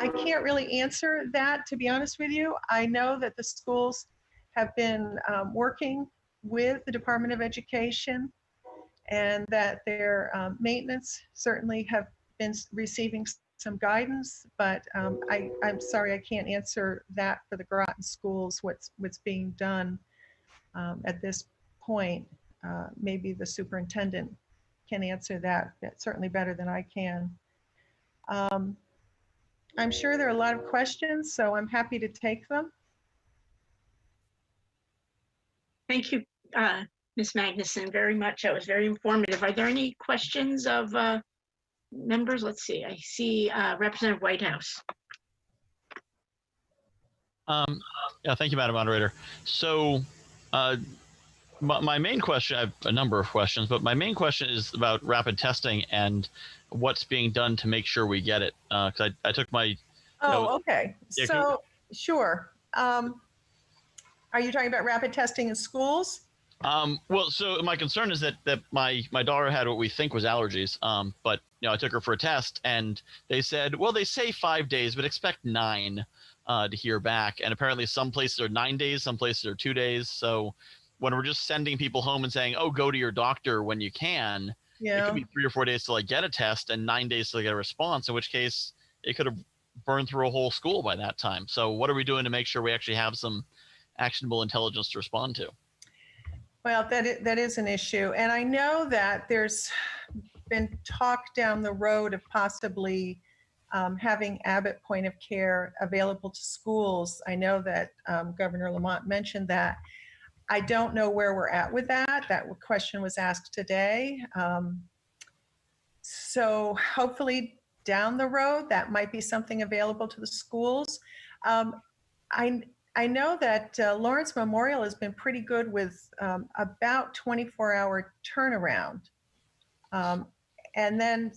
I can't really answer that, to be honest with you. I know that the schools have been working with the Department of Education, and that their maintenance certainly have been receiving some guidance, but I'm sorry, I can't answer that for the Groton schools, what's being done at this point. Maybe the superintendent can answer that certainly better than I can. I'm sure there are a lot of questions, so I'm happy to take them. Thank you, Ms. Magnussen, very much. That was very informative. Are there any questions of members? Let's see. I see Representative Whitehouse. Yeah, thank you, Madam Moderator. So my main question, I have a number of questions, but my main question is about rapid testing and what's being done to make sure we get it. Because I took my... okay. Yeah, so, sure. Are you talking about rapid testing in schools? Well, so my concern is that my daughter had what we think was allergies, but I took her for a test, and they said, well, they say 5 days, but expect 9 to hear back. And apparently some places are 9 days, some places are 2 days. So when we're just sending people home and saying, oh, go to your doctor when you can, it could be 3 or 4 days to like get a test and 9 days to get a response, in which case it could have burned through a whole school by that time. So what are we doing to make sure we actually have some actionable intelligence to respond to? Well, that is an issue. And I know that there's been talk down the road of possibly having Abbott point of care available to schools. I know that Governor Lamont mentioned that. I don't know where we're at with that. That question was asked today. So hopefully down the road, that might be something available to the schools. I know that Lawrence Memorial has been pretty good with about 24-hour turnaround. And then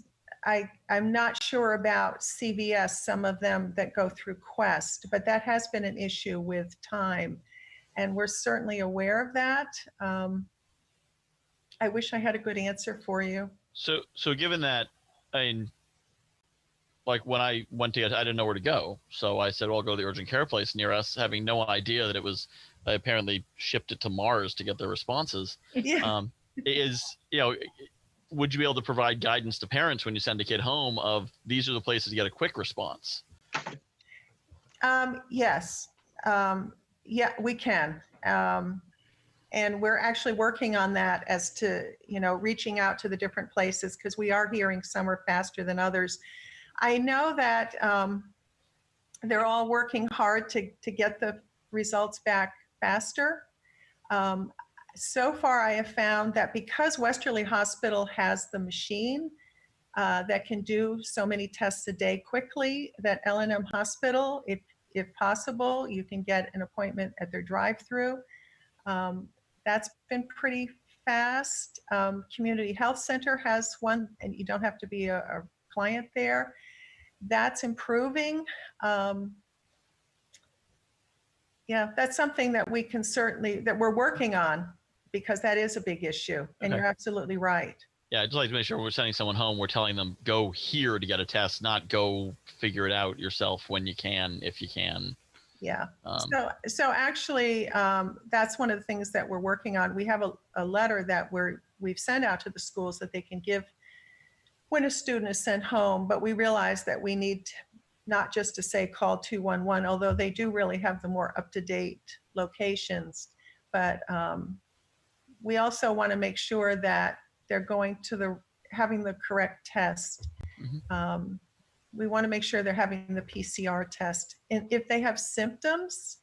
I'm not sure about CVS, some of them that go through Quest, but that has been an issue with time. And we're certainly aware of that. I wish I had a good answer for you. So given that, I mean, like when I went to get, I didn't know where to go. So I said, well, I'll go to the urgent care place near us, having no idea that it was, I apparently shipped it to Mars to get their responses. Yeah. Would you be able to provide guidance to parents when you send a kid home of these are the places to get a quick response? Yes. Yeah, we can. And we're actually working on that as to, reaching out to the different places, because we are hearing some are faster than others. I know that they're all working hard to get the results back faster. So far, I have found that because Westerly Hospital has the machine that can do so many tests a day quickly, that L&M Hospital, if possible, you can get an appointment at their drive-through. That's been pretty fast. Community Health Center has one, and you don't have to be a client there. That's improving. Yeah, that's something that we can that we're working on, because that is a big issue. And Okay. You're absolutely right. Yeah, I'd just like to make sure we're sending someone home, we're telling them go here to get a test, not go figure it out yourself when you can, if you can. Yeah. So actually, that's one of the things that we're working on. We have a letter that we've sent out to the schools that they can give when a student is sent home, but we realize that we need not just to say call 211, although they do really have the more up-to-date locations, but we also want to make sure that they're going to having the correct test. Mm-hmm. We want to make sure they're having the PCR test. And if they have symptoms,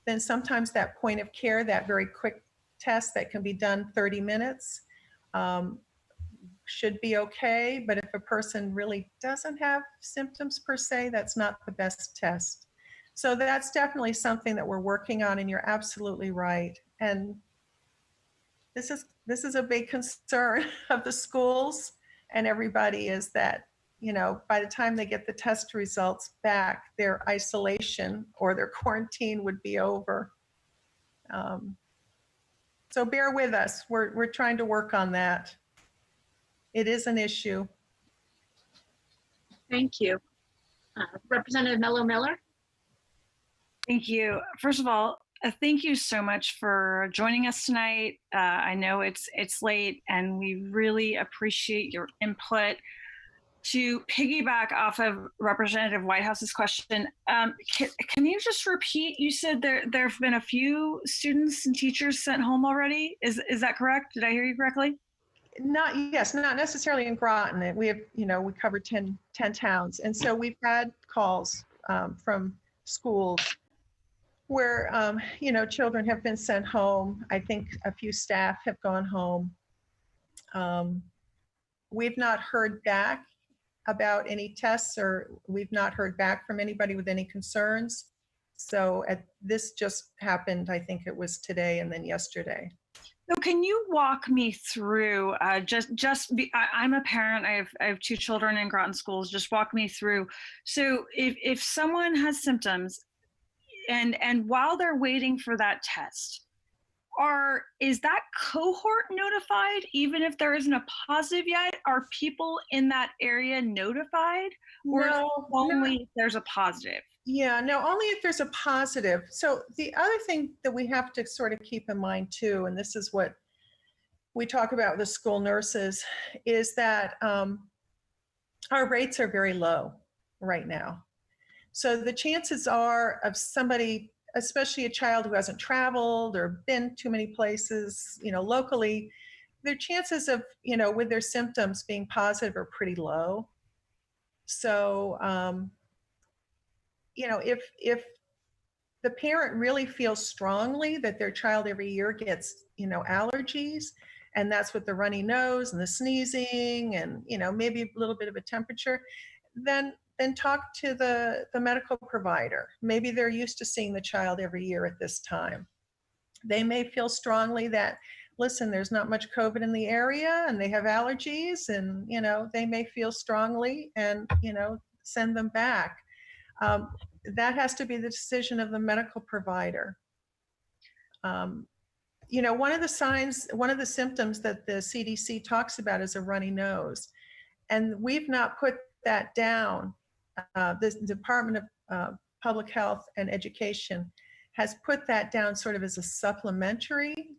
then sometimes that point of care, that very quick test that can be done 30 minutes, should be okay. But if a person really doesn't have symptoms per se, that's not the best test. So that's definitely something that we're working on, and you're absolutely right. And this is a big concern of the schools and everybody, is that, by the time they get the test results back, their isolation or their quarantine would be over. So bear with us. We're trying to work on that. It is an issue. Thank you. Representative Mello Miller. Thank you. First of all, thank you so much for joining us tonight. I know it's late, and we really appreciate your input. To piggyback off of Representative Whitehouse's question, can you just repeat? You said there have been a few students and teachers sent home already. Is that correct? Did I hear you correctly? Not necessarily in Groton. We have, we cover 10 towns. And so we've had calls from schools where, children have been sent home. I think a few staff have gone home. We've not heard back about any tests, or we've not heard back from anybody with any concerns. So this just happened, I think it was today and then yesterday. So can you walk me through, I'm a parent, I have 2 children in Groton schools, just walk me through. So if someone has symptoms and while they're waiting for that test, is that cohort notified even if there isn't a positive yet? Are people in that area notified? Or only if there's a positive? Yeah, no, only if there's a positive. So the other thing that we have to sort of keep in mind too, and this is what we talk about the school nurses is that our rates are very low right now. So the chances are of somebody, especially a child who hasn't traveled or been too many places, locally, their chances of, with their symptoms being positive are pretty low. So, if the parent really feels strongly that their child every year gets, allergies, and that's what the runny nose and the sneezing and, maybe a little bit of a temperature, then talk to the medical provider. Maybe they're used to seeing the child every year at this time. They may feel strongly that, listen, there's not much COVID in the area and they have allergies, and, they may feel strongly and, send them back. That has to be the decision of the medical provider. One of the signs, one of the symptoms that the CDC talks about is a runny nose. And we've not put that down. The Department of Public Health and Education has put that down sort of as a supplementary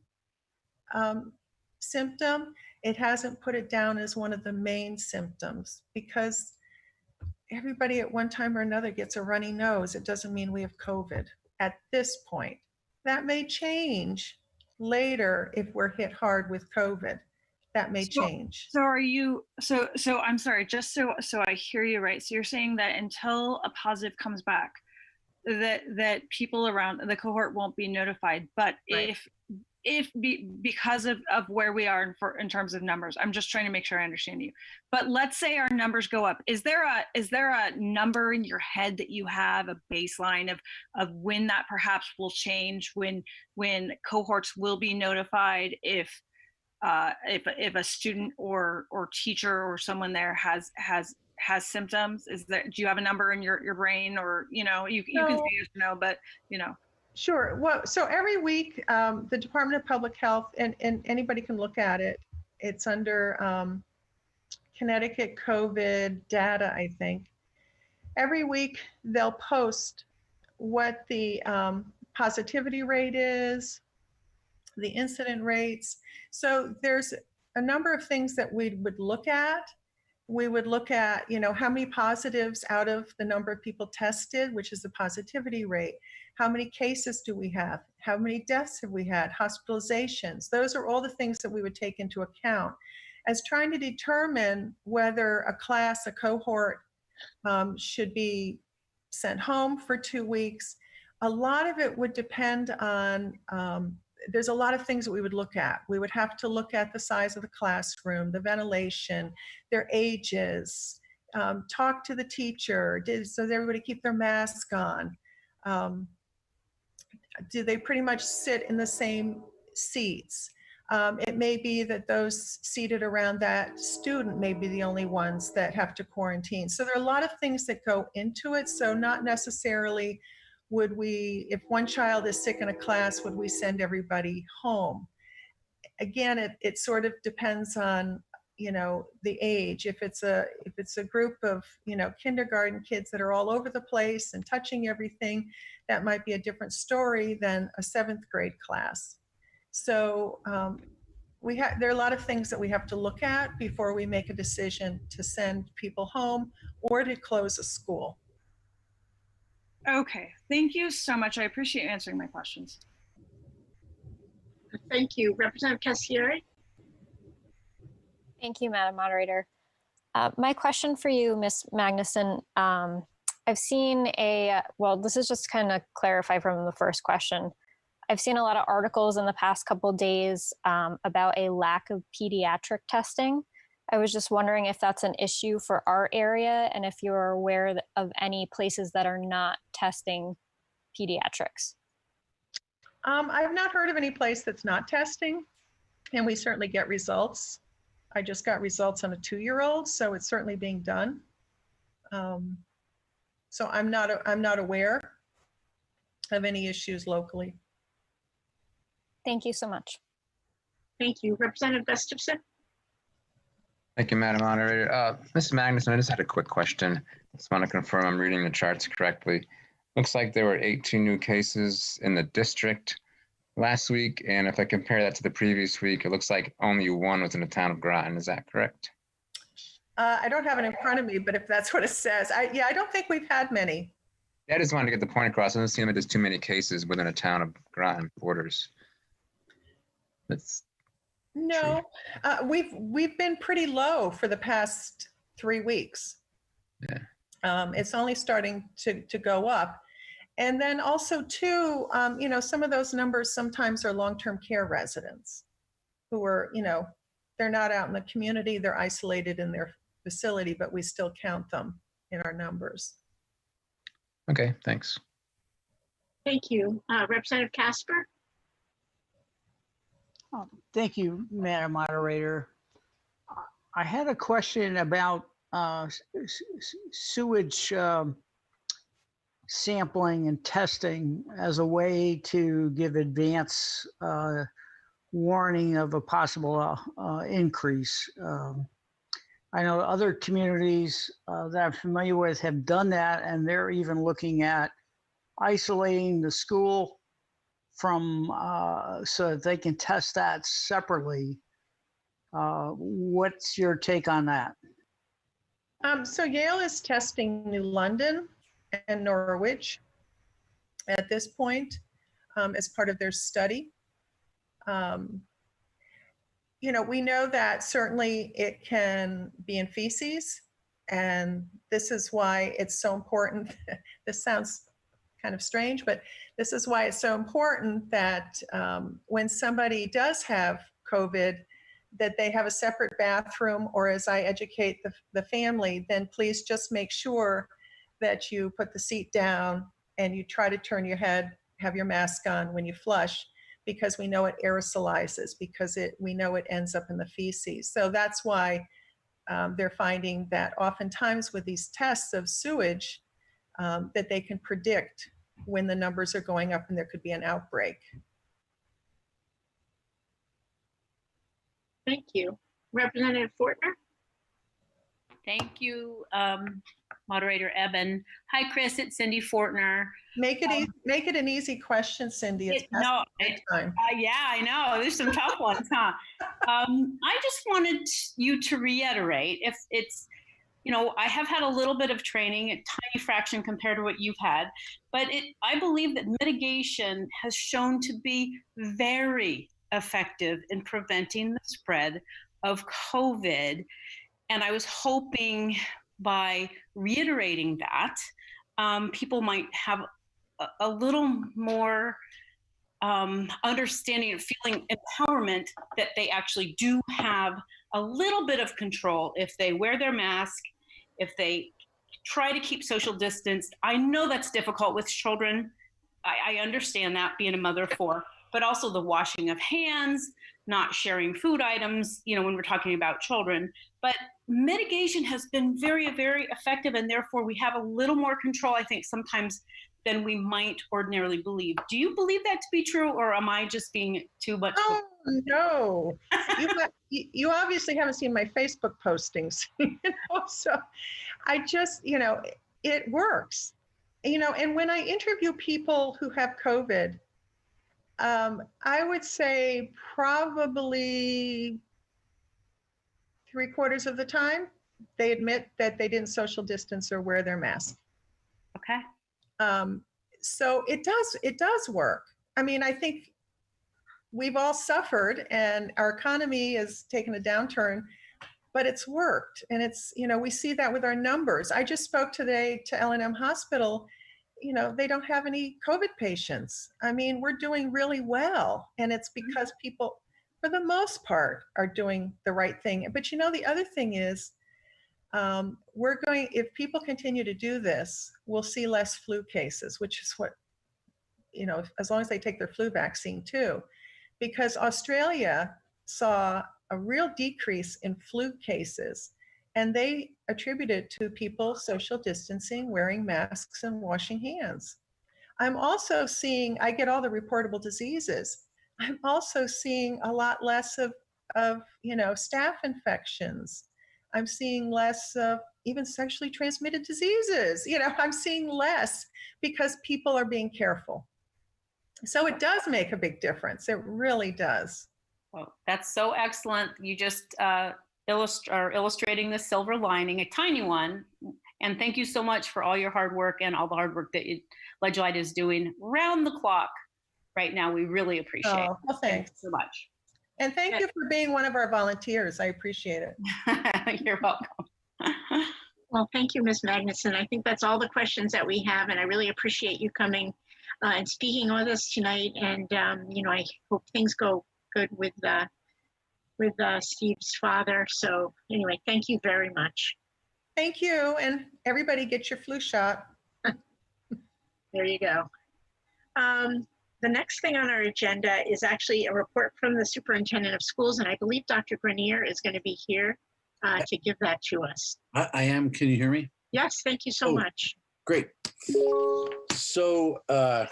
symptom. It hasn't put it down as one of the main symptoms, because everybody at one time or another gets a runny nose. It doesn't mean we have COVID at this point. That may change later if we're hit hard with COVID. That may change. So are you, so I'm sorry, just so I hear you right. So you're saying that until a positive comes back, that people around the cohort won't be notified. But right. Because of where we are in terms of numbers, I'm just trying to make sure I understand you. But let's say our numbers go up. Is there a number in your head that you have, a baseline of when that perhaps will change, when cohorts will be notified if a student or teacher or someone there has symptoms? Do you have a number in your brain, or you can say yes or no, but Sure. Well, so every week, the Department of Public Health, and anybody can look at it. It's under Connecticut COVID data, I think. Every week, they'll post what the positivity rate is, the incident rates. So there's a number of things that we would look at. We would look at, how many positives out of the number of people tested, which is the positivity rate. How many cases do we have? How many deaths have we had? Hospitalizations? Those are all the things that we would take into account as trying to determine whether a class, a cohort should be sent home for 2 weeks. A lot of it would depend on, there's a lot of things that we would look at. We would have to look at the size of the classroom, the ventilation, their ages, talk to the teacher. Does everybody keep their mask on? Do they pretty much sit in the same seats? It may be that those seated around that student may be the only ones that have to quarantine. So there are a lot of things that go into it. So not necessarily would we, if one child is sick in a class, would we send everybody home? Again, it sort of depends on, the age. If it's a group of, kindergarten kids that are all over the place and touching everything, that might be a different story than a 7th grade class. So there are a lot of things that we have to look at before we make a decision to send people home or to close a school. Okay, thank you so much. I appreciate you answering my questions. Thank you. Representative Cassiere? Thank you, Madam Moderator. My question for you, Ms. Magnussen, I've seen this is just kind of clarify from the first question. I've seen a lot of articles in the past couple of days about a lack of pediatric testing. I was just wondering if that's an issue for our area and if you're aware of any places that are not testing pediatrics. I've not heard of any place that's not testing, and we certainly get results. I just got results on a 2-year-old, so it's certainly being done. So I'm not aware of any issues locally. Thank you so much. Thank you. Representative Gustafson? Thank you, Madam Moderator. Ms. Magnussen, I just had a quick question. Just want to confirm I'm reading the charts correctly. Looks like there were 18 new cases in the district. last week, and if I compare that to the previous week, it looks like only one was in the town of Groton. Is that correct? I don't have it in front of me, but if that's what it says, I don't think we've had many. Yeah, I just wanted to get the point across. It doesn't seem like there's too many cases within a town of Groton borders. That's No, we've been pretty low for the past 3 weeks. Yeah. It's only starting to go up. And then also too, some of those numbers sometimes are long-term care residents who are, they're not out in the community, they're isolated in their facility, but we still count them in our numbers. Okay, thanks. Thank you. Representative Casper? Thank you, Madam Moderator. I had a question about sewage sampling and testing as a way to give advance warning of a possible increase. I know other communities that I'm familiar with have done that, and they're even looking at isolating the school from so that they can test that separately. What's your take on that? So Yale is testing New London and Norwich at this point as part of their study. We know that certainly it can be in feces, and this is why it's so important. This sounds kind of strange, but this is why it's so important that when somebody does have COVID, that they have a separate bathroom, or as I educate the family, then please just make sure that you put the seat down and you try to turn your head, have your mask on when you flush, because we know it aerosolizes, because we know it ends up in the feces. So that's why they're finding that oftentimes with these tests of sewage, that they can predict when the numbers are going up and there could be an outbreak. Thank you. Representative Fortner? Thank you, Moderator Eben. Hi, Kris. It's Cindy Fortner. Make it an easy question, Cindy. It's past time. Yeah, I know. There's some tough ones, huh? I just wanted you to reiterate, if it's, I have had a little bit of training, a tiny fraction compared to what you've had, but I believe that mitigation has shown to be very effective in preventing the spread of COVID. And I was hoping by reiterating that, people might have a little more understanding and feeling empowerment that they actually do have a little bit of control if they wear their mask, if they try to keep social distance. I know that's difficult with children. I understand that, being a mother of 4, but also the washing of hands, not sharing food items, when we're talking about children. But mitigation has been very, very effective, and therefore we have a little more control, I think, sometimes than we might ordinarily believe. Do you believe that to be true, or am I just being too much? Oh, no. You obviously haven't seen my Facebook postings, so I just, it works. And when I interview people who have COVID, I would say probably 3/4 of the time, they admit that they didn't social distance or wear their mask. Okay. So it does work. I mean, I think we've all suffered and our economy has taken a downturn, but it's worked. And it's, we see that with our numbers. I just spoke today to L&M Hospital. They don't have any COVID patients. I mean, we're doing really well. And it's because people, for the most part, are doing the right thing. But the other thing is, if people continue to do this, we'll see less flu cases, which is what, as long as they take their flu vaccine too, because Australia saw a real decrease in flu cases, and they attribute it to people social distancing, wearing masks, and washing hands. I'm also seeing, I get all the reportable diseases. I'm also seeing a lot less of staph infections. I'm seeing less of even sexually transmitted diseases. I'm seeing less because people are being careful. So it does make a big difference. It really does. Well, that's so excellent. You just are illustrating the silver lining, a tiny one. And thank you so much for all your hard work and all the hard work that Ledgelight is doing round the clock right now. We really appreciate it. Well, thanks so much. And thank you for being one of our volunteers. I appreciate it. You're welcome. Well, thank you, Ms. Magnuson. I think that's all the questions that we have, and I really appreciate you coming and speaking with us tonight. And I hope things go good with Steve's father. So anyway, thank you very much. Thank you, and everybody get your flu shot. There you go. The next thing on our agenda is actually a report from the superintendent of schools, and I believe Dr. Grenier is going to be here to give that to us. I am. Can you hear me? Yes, thank you so much. Great. So I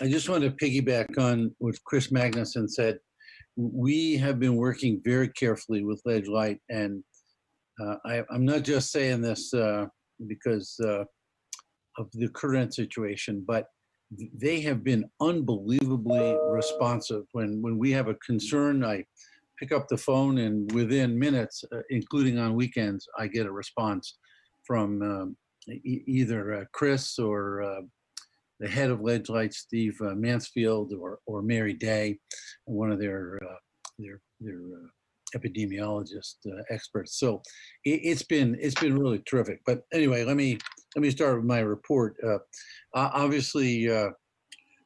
just wanted to piggyback on what Kris Magnussen said. We have been working very carefully with Ledgelight, and I'm not just saying this because of the current situation, but they have been unbelievably responsive. When we have a concern, I pick up the phone, and within minutes, including on weekends, I get a response from either Kris or the head of Ledgelight, Steve Mansfield, or Mary Day, one of their epidemiologist experts. So it's been really terrific. But anyway, let me start with my report. Obviously,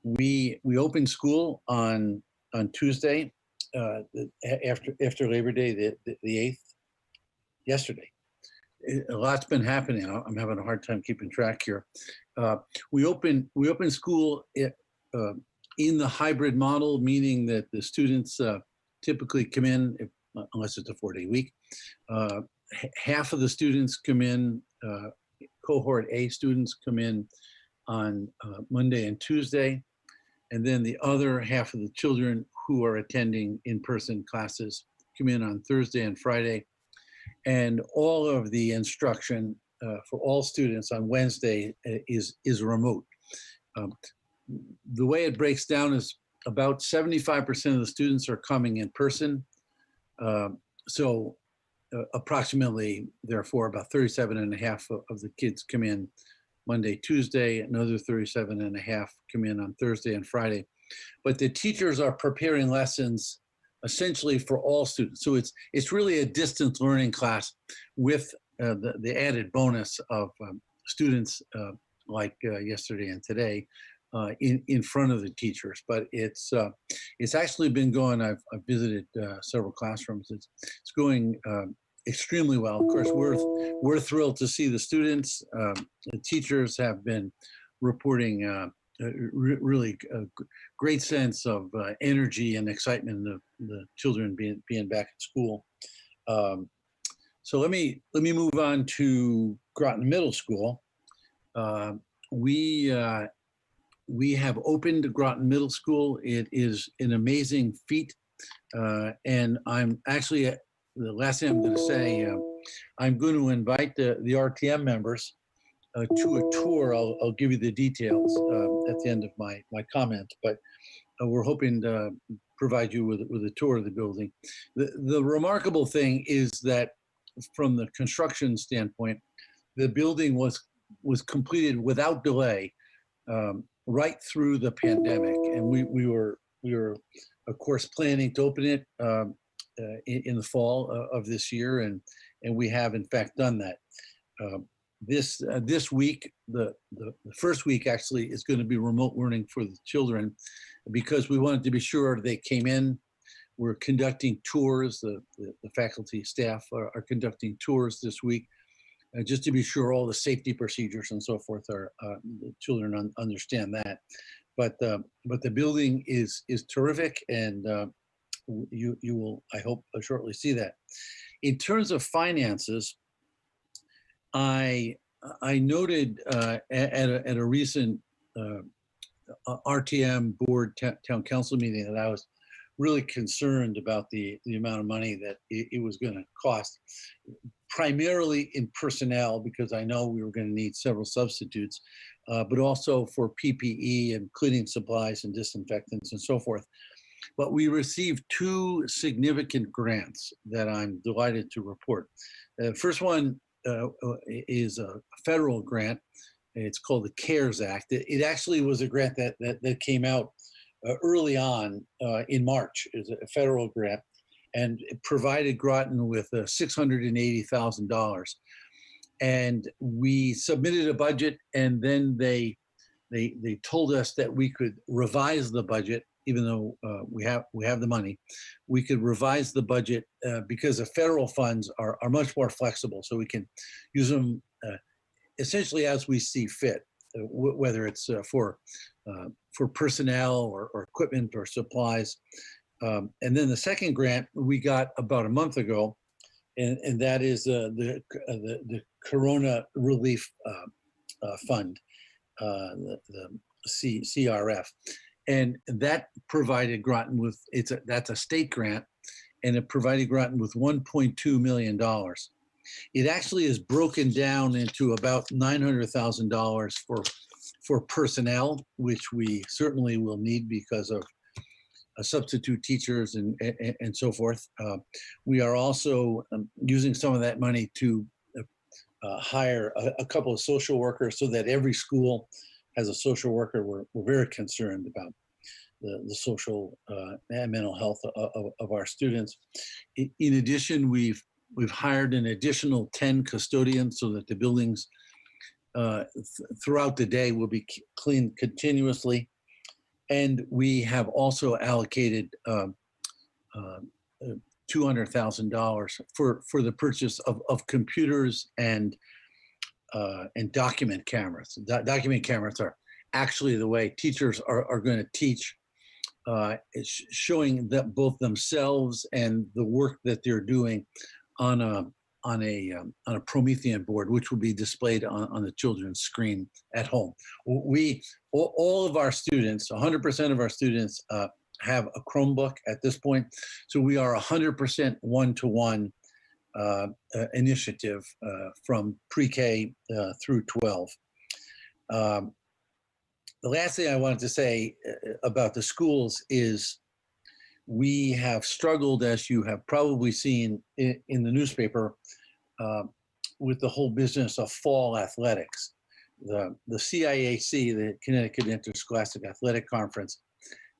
we opened school on Tuesday after Labor Day, the 8th, yesterday. A lot's been happening. I'm having a hard time keeping track here. We opened school in the hybrid model, meaning that the students typically come in, unless it's a 4-day week. Half of the students come in, cohort A students come in on Monday and Tuesday, and then the other half of the children who are attending in-person classes come in on Thursday and Friday. And all of the instruction for all students on Wednesday is remote. The way it breaks down is about 75% of the students are coming in person. So approximately, therefore, about 37.5 of the kids come in Monday, Tuesday, another 37.5 come in on Thursday and Friday. But the teachers are preparing lessons essentially for all students. So it's really a distance learning class with the added bonus of students like yesterday and today in front of the teachers. But it's actually been going. I've visited several classrooms. It's going extremely well. Of course, we're thrilled to see the students. The teachers have been reporting really great sense of energy and excitement of the children being back at school. So let me move on to Groton Middle School. We have opened Groton Middle School. It is an amazing feat, and I'm actually the last thing I'm going to say. I'm going to invite the RTM members to a tour. I'll give you the details at the end of my comments, but we're hoping to provide you with a tour of the building. The remarkable thing is that from the construction standpoint, the building was completed without delay right through the pandemic, and we were of course planning to open it in the fall of this year, and we have in fact done that. This week, the first week actually is going to be remote learning for the children, because we wanted to be sure they came in. We're conducting tours. The faculty staff are conducting tours this week, just to be sure all the safety procedures and so forth are the children understand that. But the building is terrific, and you will, I hope, shortly see that. In terms of finances, I noted at a recent RTM board town council meeting that I was really concerned about the amount of money that it was going to cost, primarily in personnel, because I know we were going to need several substitutes, but also for PPE and cleaning supplies and disinfectants and so forth. But we received two significant grants that I'm delighted to report. The first one is a federal grant. It's called the CARES Act. It actually was a grant that came out early on in March. It's a federal grant, and it provided Groton with $680,000. And we submitted a budget, and then they told us that we could revise the budget, even though we have the money. We could revise the budget because the federal funds are much more flexible, so we can use them essentially as we see fit, whether it's for personnel or equipment or supplies. And then the second grant we got about a month ago, and that is the Corona Relief Fund, the CRF, and that provided Groton with that's a state grant, and it provided Groton with $1.2 million. It actually is broken down into about $900,000 for personnel, which we certainly will need because of substitute teachers and so forth. We are also using some of that money to hire a couple of social workers so that every school has a social worker. We're very concerned about the social and mental health of our students. In addition, we've hired an additional 10 custodians so that the buildings throughout the day will be cleaned continuously. And we have also allocated $200,000 for the purchase of computers and document cameras. Document cameras are actually the way teachers are going to teach, showing that both themselves and the work that they're doing on a Promethean board, which will be displayed on the children's screen at home. All of our students, 100% of our students have a Chromebook at this point. So we are 100% one-to-one initiative from pre-K through 12. The last thing I wanted to say about the schools is we have struggled, as you have probably seen in the newspaper, with the whole business of fall athletics. The CIAC, the Connecticut Interscholastic Athletic Conference,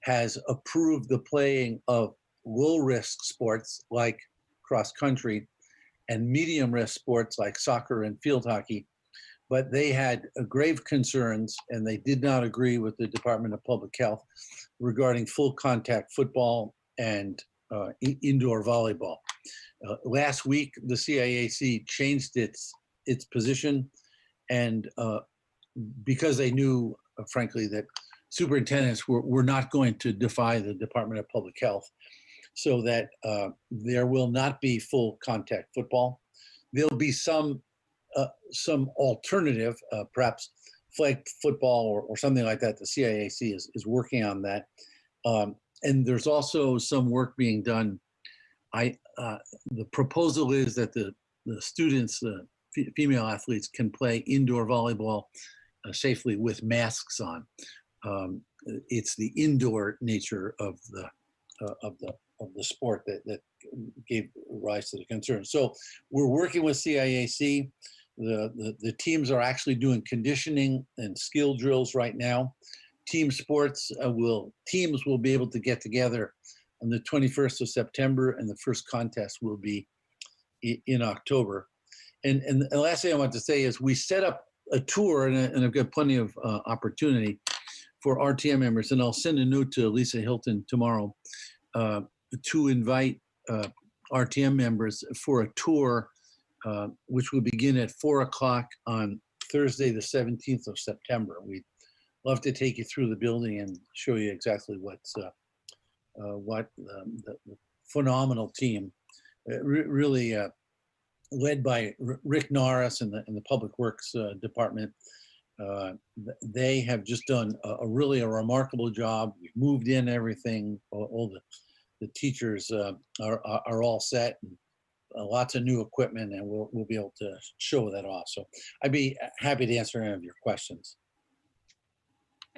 has approved the playing of low-risk sports like cross-country and medium-risk sports like soccer and field hockey, but they had grave concerns and they did not agree with the Department of Public Health regarding full contact football and indoor volleyball. Last week, the CIAC changed its position, and because they knew, frankly, that superintendents were not going to defy the Department of Public Health, so that there will not be full contact football. There'll be some alternative, perhaps flag football or something like that. The CIAC is working on that. And there's also some work being done. The proposal is that the students, female athletes, can play indoor volleyball safely with masks on. It's the indoor nature of the sport that gave rise to the concern. So we're working with CIAC. The teams are actually doing conditioning and skill drills right now. Team sports teams will be able to get together on the 21st of September, and the first contest will be in October. And the last thing I want to say is we set up a tour, and I've got plenty of opportunity for RTM members, and I'll send a note to Lisa Hilton tomorrow to invite RTM members for a tour, which will begin at 4 o'clock on Thursday, the 17th of September. We'd love to take you through the building and show you exactly what the phenomenal team, really led by Rick Norris and the Public Works Department. They have just done a remarkable job. We've moved in everything. All the teachers are all set, and lots of new equipment, and we'll be able to show that off. So I'd be happy to answer any of your questions.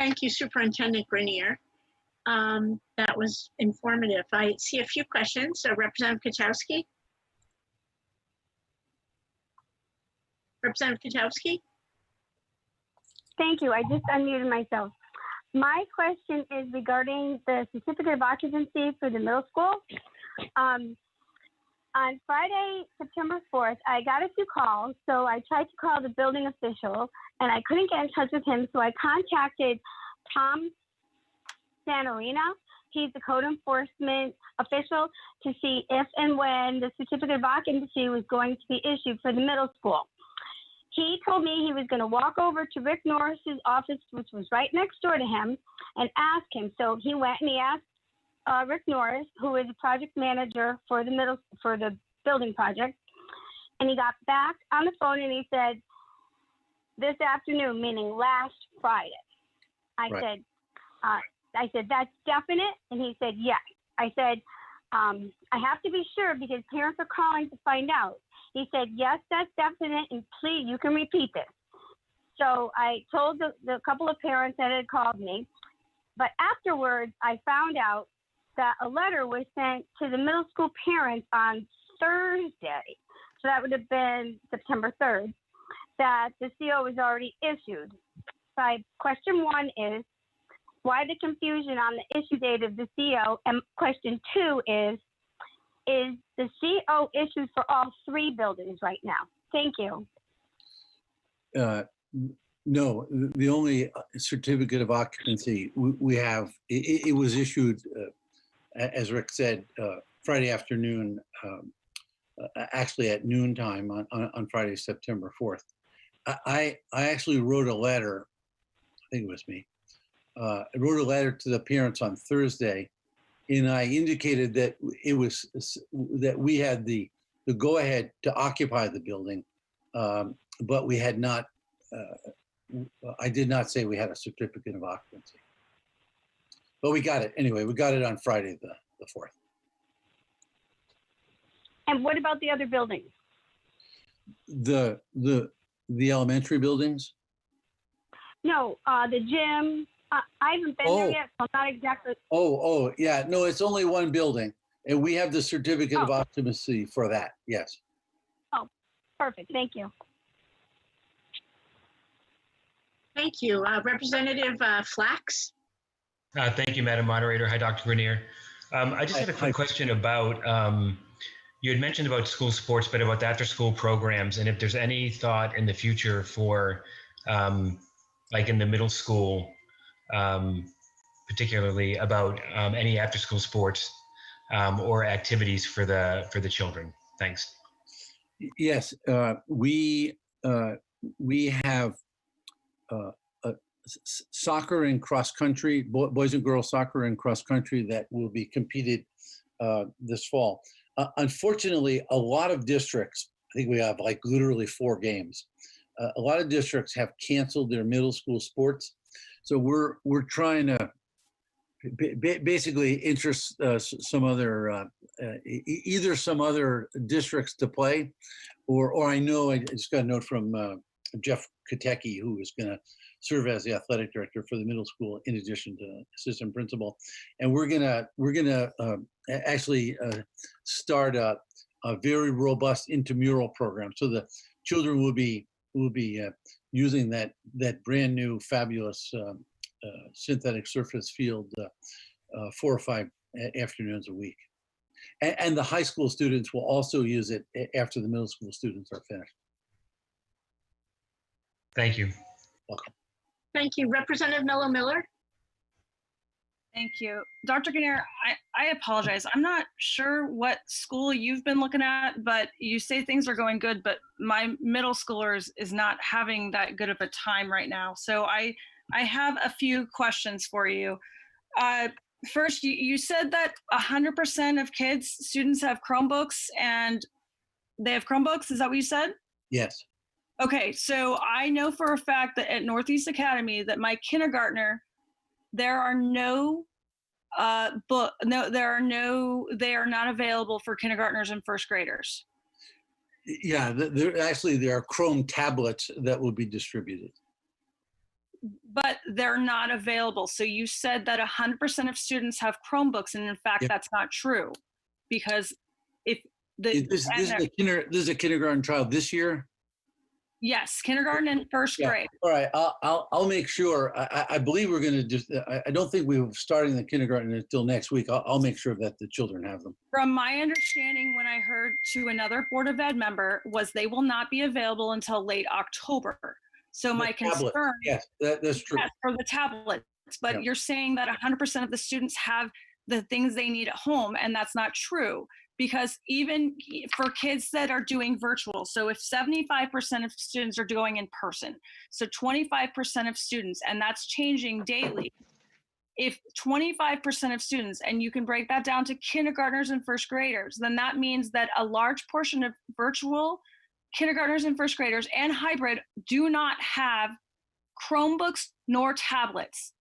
Thank you, Superintendent Grenier. That was informative. I see a few questions. Representative Kachowski. Representative Kachowski. Thank you. I just unmuted myself. My question is regarding the certificate of occupancy for the middle school. On Friday, September 4th, I got a few calls, so I tried to call the building official, and I couldn't get in touch with him, so I contacted Tom Santorina. He's the code enforcement official, to see if and when the certificate of occupancy was going to be issued for the middle school. He told me he was going to walk over to Rick Norris's office, which was right next door to him, and ask him. So he went and he asked Rick Norris, who is a project manager for the building project, and he got back on the phone and he said, this afternoon, meaning last Friday. I said, that's definite? And he said, yes. I said, I have to be sure because parents are calling to find out. He said, yes, that's definite, and please, you can repeat this. So I told the couple of parents that had called me, but afterwards, I found out that a letter was sent to the middle school parents on Thursday, so that would have been September 3rd, that the CO was already issued. So question one is, why the confusion on the issue date of the CO? And question two is the CO issued for all three buildings right now? Thank you. No, the only certificate of occupancy we have, it was issued, as Rick said, Friday afternoon, actually at noontime on Friday, September 4th. I actually wrote a letter, I think it was me, I wrote a letter to the parents on Thursday, and I indicated that that we had the go-ahead to occupy the building, but we had not, I did not say we had a certificate of occupancy. But we got it anyway. We got it on Friday, the 4th. And what about the other buildings? The elementary buildings? No, the gym. I haven't been there yet, so I'm not exactly. Oh, yeah. No, it's only one building, and we have the certificate of occupancy for that. Yes. Oh, perfect. Thank you. Thank you. Representative Flax. Thank you, Madam Moderator. Hi, Dr. Grenier. I just had a quick question about, you had mentioned about school sports, but about the after-school programs, and if there's any thought in the future for, like in the middle school, particularly about any after-school sports or activities for the children. Thanks. Yes, we have soccer and cross country, boys and girls soccer and cross country that will be competed this fall. Unfortunately, a lot of districts, I think we have like literally 4 games. A lot of districts have canceled their middle school sports. So we're trying to basically interest some other, either some other districts to play, or I know I just got a note from Jeff Katecki, who is going to serve as the athletic director for the middle school in addition to assistant principal, and we're gonna actually start a very robust intramural program. So the children will be using that brand new fabulous synthetic surface field 4 or 5 afternoons a week, and the high school students will also use it after the middle school students are finished. Thank you. Welcome. Thank you. Representative Miller. Thank you. Dr. Grenier, I apologize. I'm not sure what school you've been looking at, but you say things are going good, but my middle schooler is not having that good of a time right now. So I have a few questions for you. First, you said that 100% of students have Chromebooks, and they have Chromebooks. Is that what you said? Yes. Okay, so I know for a fact that at Northeast Academy that my kindergartner, they are not available for kindergartners and first graders. Yeah, there are Chrome tablets that will be distributed. but they're not available. So you said that 100% of students have Chromebooks, and in fact, Yeah. that's not true, because if This is a kindergarten child this year? yes, kindergarten and first Yeah. grade. All right, I'll make sure. I believe we're going to just, I don't think we're starting the kindergarten until next week. I'll make sure that the children have them. From my understanding, when I heard to another Board of Ed member, was they will not be available until late October. So my Tablet. concern. Yes, that's true. Yes, for the tablets, but Yeah. you're saying that 100% of the students have the things they need at home, and that's not true. Because even for kids that are doing virtual, so if 75% of students are going in person, so 25% of students, and that's changing daily. If 25% of students, and you can break that down to kindergartners and first graders, then that means that a large portion of virtual kindergartners and first graders and hybrid do not have Chromebooks nor tablets.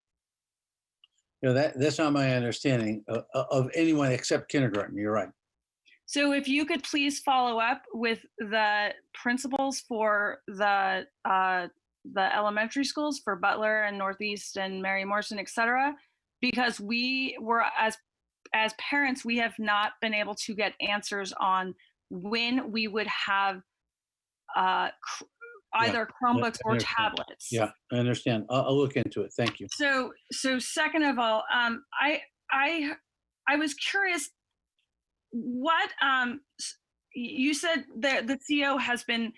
That's not my understanding of anyone except kindergarten. You're right. So if you could please follow up with the principals for the elementary schools for Butler and Northeast and Mary Morrison, et cetera, because we were, as parents, we have not been able to get answers on when we would have either Chromebooks or tablets. Yeah, I understand. I'll look into it. Thank you. So second of all, I was curious, what you said that the CO has been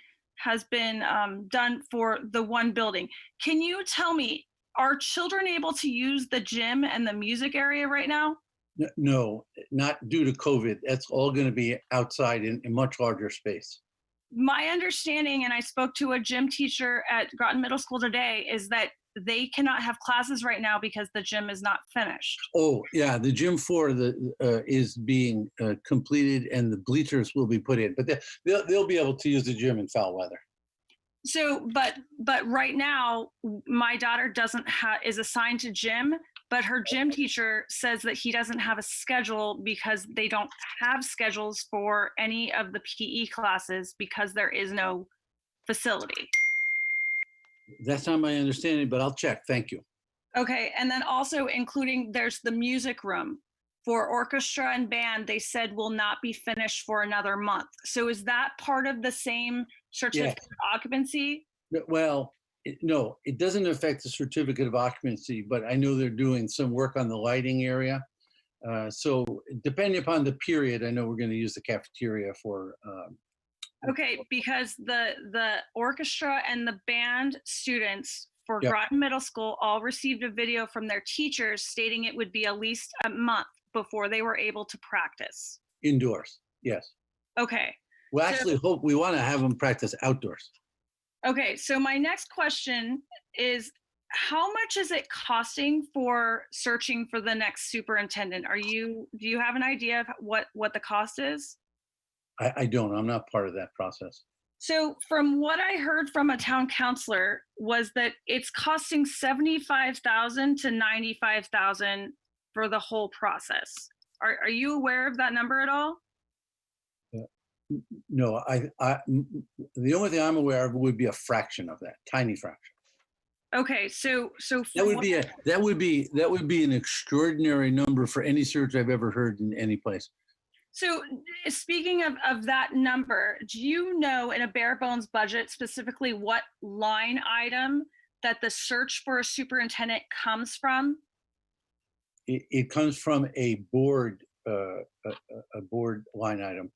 done for the one building. Can you tell me, are children able to use the gym and the music area right now? No, not due to COVID. That's all going to be outside in much larger space. My understanding, and I spoke to a gym teacher at Groton Middle School today, is that they cannot have classes right now because the gym is not finished. Oh, yeah, the gym floor is being completed and the bleachers will be put in, but they'll be able to use the gym in foul weather. So, but right now, my daughter is assigned to gym, but her gym teacher says that he doesn't have a schedule because they don't have schedules for any of the PE classes because there is no facility. That's not my understanding, but I'll check. Thank you. Okay, and then also including, there's the music room for orchestra and band, they said will not be finished for another month. So is that part of the same certificate of occupancy? Well, no, it doesn't affect the certificate of occupancy, but I know they're doing some work on the lighting area. So depending upon the period, I know we're going to use the cafeteria for. Okay, because the orchestra and the band students for Yep. Groton Middle School all received a video from their teachers stating it would be at least a month before they were able to practice. Indoors, yes. Okay. We so- actually hope we want to have them practice outdoors. Okay, so my next question is, how much is it costing for searching for the next superintendent? Do you have an idea of what the cost is? I don't. I'm not part of that process. So from what I heard from a town councilor was that it's costing $75,000 to $95,000 for the whole process. Are you aware of that number at all? No, the only thing I'm aware of would be a fraction of that, tiny fraction. Okay, so That would be an extraordinary number for any search I've ever heard in any place. So speaking of that number, do you know in a bare bones budget specifically what line item that the search for a superintendent comes from? It comes from a board line item.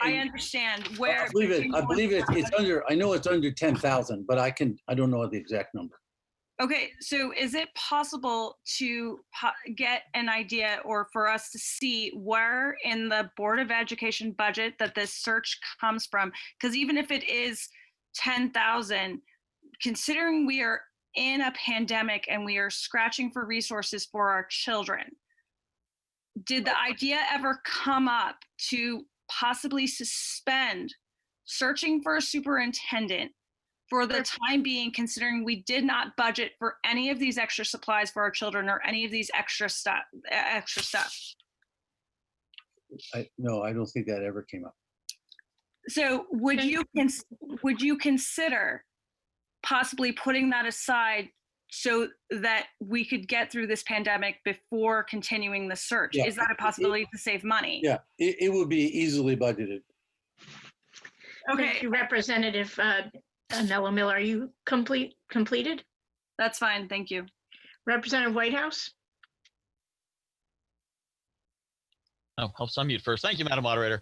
I understand where. I believe it's under. I know it's under 10,000, but I don't know the exact number. Okay, so is it possible to get an idea or for us to see where in the Board of Education budget that this search comes from? Because even if it is 10,000, considering we are in a pandemic and we are scratching for resources for our children, did the idea ever come up to possibly suspend searching for a superintendent for the time being, considering we did not budget for any of these extra supplies for our children or any of these extra stuff? No, I don't think that ever came up. So would you consider possibly putting that aside so that we could get through this pandemic before continuing the search. Yeah. Is that a possibility to save money? Yeah, it would be easily budgeted. Thank you, Representative Mello Miller. Are you completed? That's fine. Thank you. Representative Whitehouse? Oh, helps unmute first. Thank you, Madam Moderator.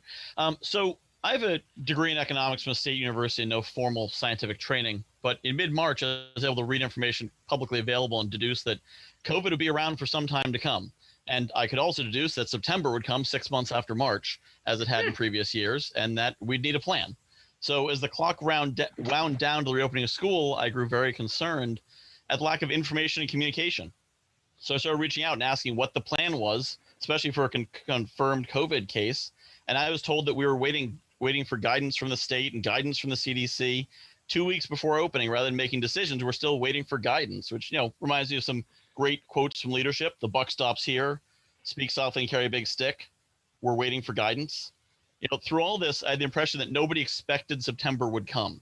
So I have a degree in economics from a state university and no formal scientific training, but in mid-March, I was able to read information publicly available and deduce that COVID would be around for some time to come. And I could also deduce that September would come 6 months after March, as it had in previous years, and that we'd need a plan. So as the clock wound down to the reopening of school, I grew very concerned at the lack of information and communication. So I started reaching out and asking what the plan was, especially for a confirmed COVID case. And I was told that we were waiting for guidance from the state and guidance from the CDC 2 weeks before opening. Rather than making decisions, we're still waiting for guidance, which, reminds me of some great quotes from leadership. The buck stops here, speak softly and carry a big stick. We're waiting for guidance. Through all this, I had the impression that nobody expected September would come.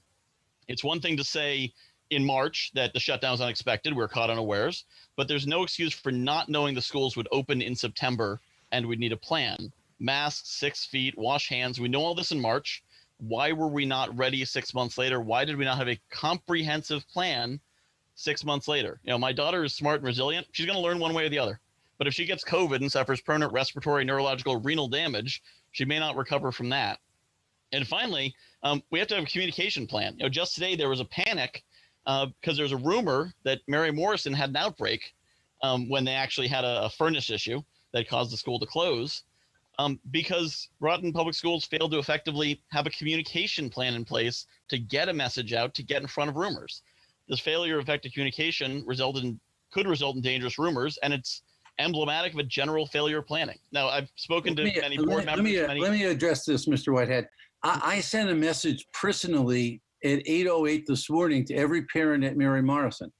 It's one thing to say in March that the shutdown was unexpected, we were caught unawares, but there's no excuse for not knowing the schools would open in September and we'd need a plan. Masks, 6 feet, wash hands. We know all this in March. Why were we not ready 6 months later? Why did we not have a comprehensive plan 6 months later? My daughter is smart and resilient. She's going to learn one way or the other. But if she gets COVID and suffers permanent respiratory, neurological, renal damage, she may not recover from that. And finally, we have to have a communication plan. Just today there was a panic because there's a rumor that Mary Morrison had an outbreak when they actually had a furnace issue that caused the school to close because Groton Public Schools failed to effectively have a communication plan in place to get a message out, to get in front of rumors. This failure of effective communication could result in dangerous rumors, and it's emblematic of a general failure of planning. Now, I've spoken to many board members. Let me address this, Mr. Whitehead. I sent a message personally at 8:08 this morning to every parent at Mary Morrison.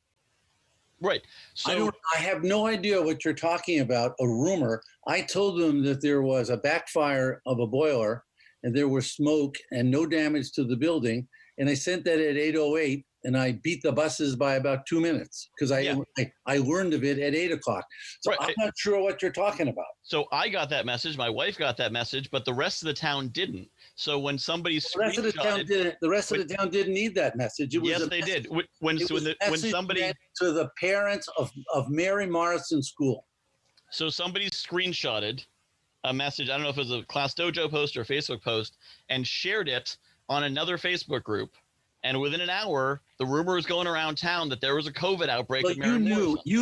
Right. So I have no idea what you're talking about, a rumor. I told them that there was a backfire of a boiler and there was smoke and no damage to the building. And I sent that at 8:08 and I beat the buses by about 2 minutes because I learned of it at 8 o'clock. So I'm not sure what you're talking about. So I got that message. My wife got that message, but the rest of the town didn't. So when somebody the rest of the town didn't need that message. Yes, they did. When somebody to the parents of Mary Morrison School. So somebody screenshotted a message. I don't know if it was a Class Dojo post or a Facebook post, and shared it on another Facebook group. And within an hour, the rumor was going around town that there was a COVID outbreak. But you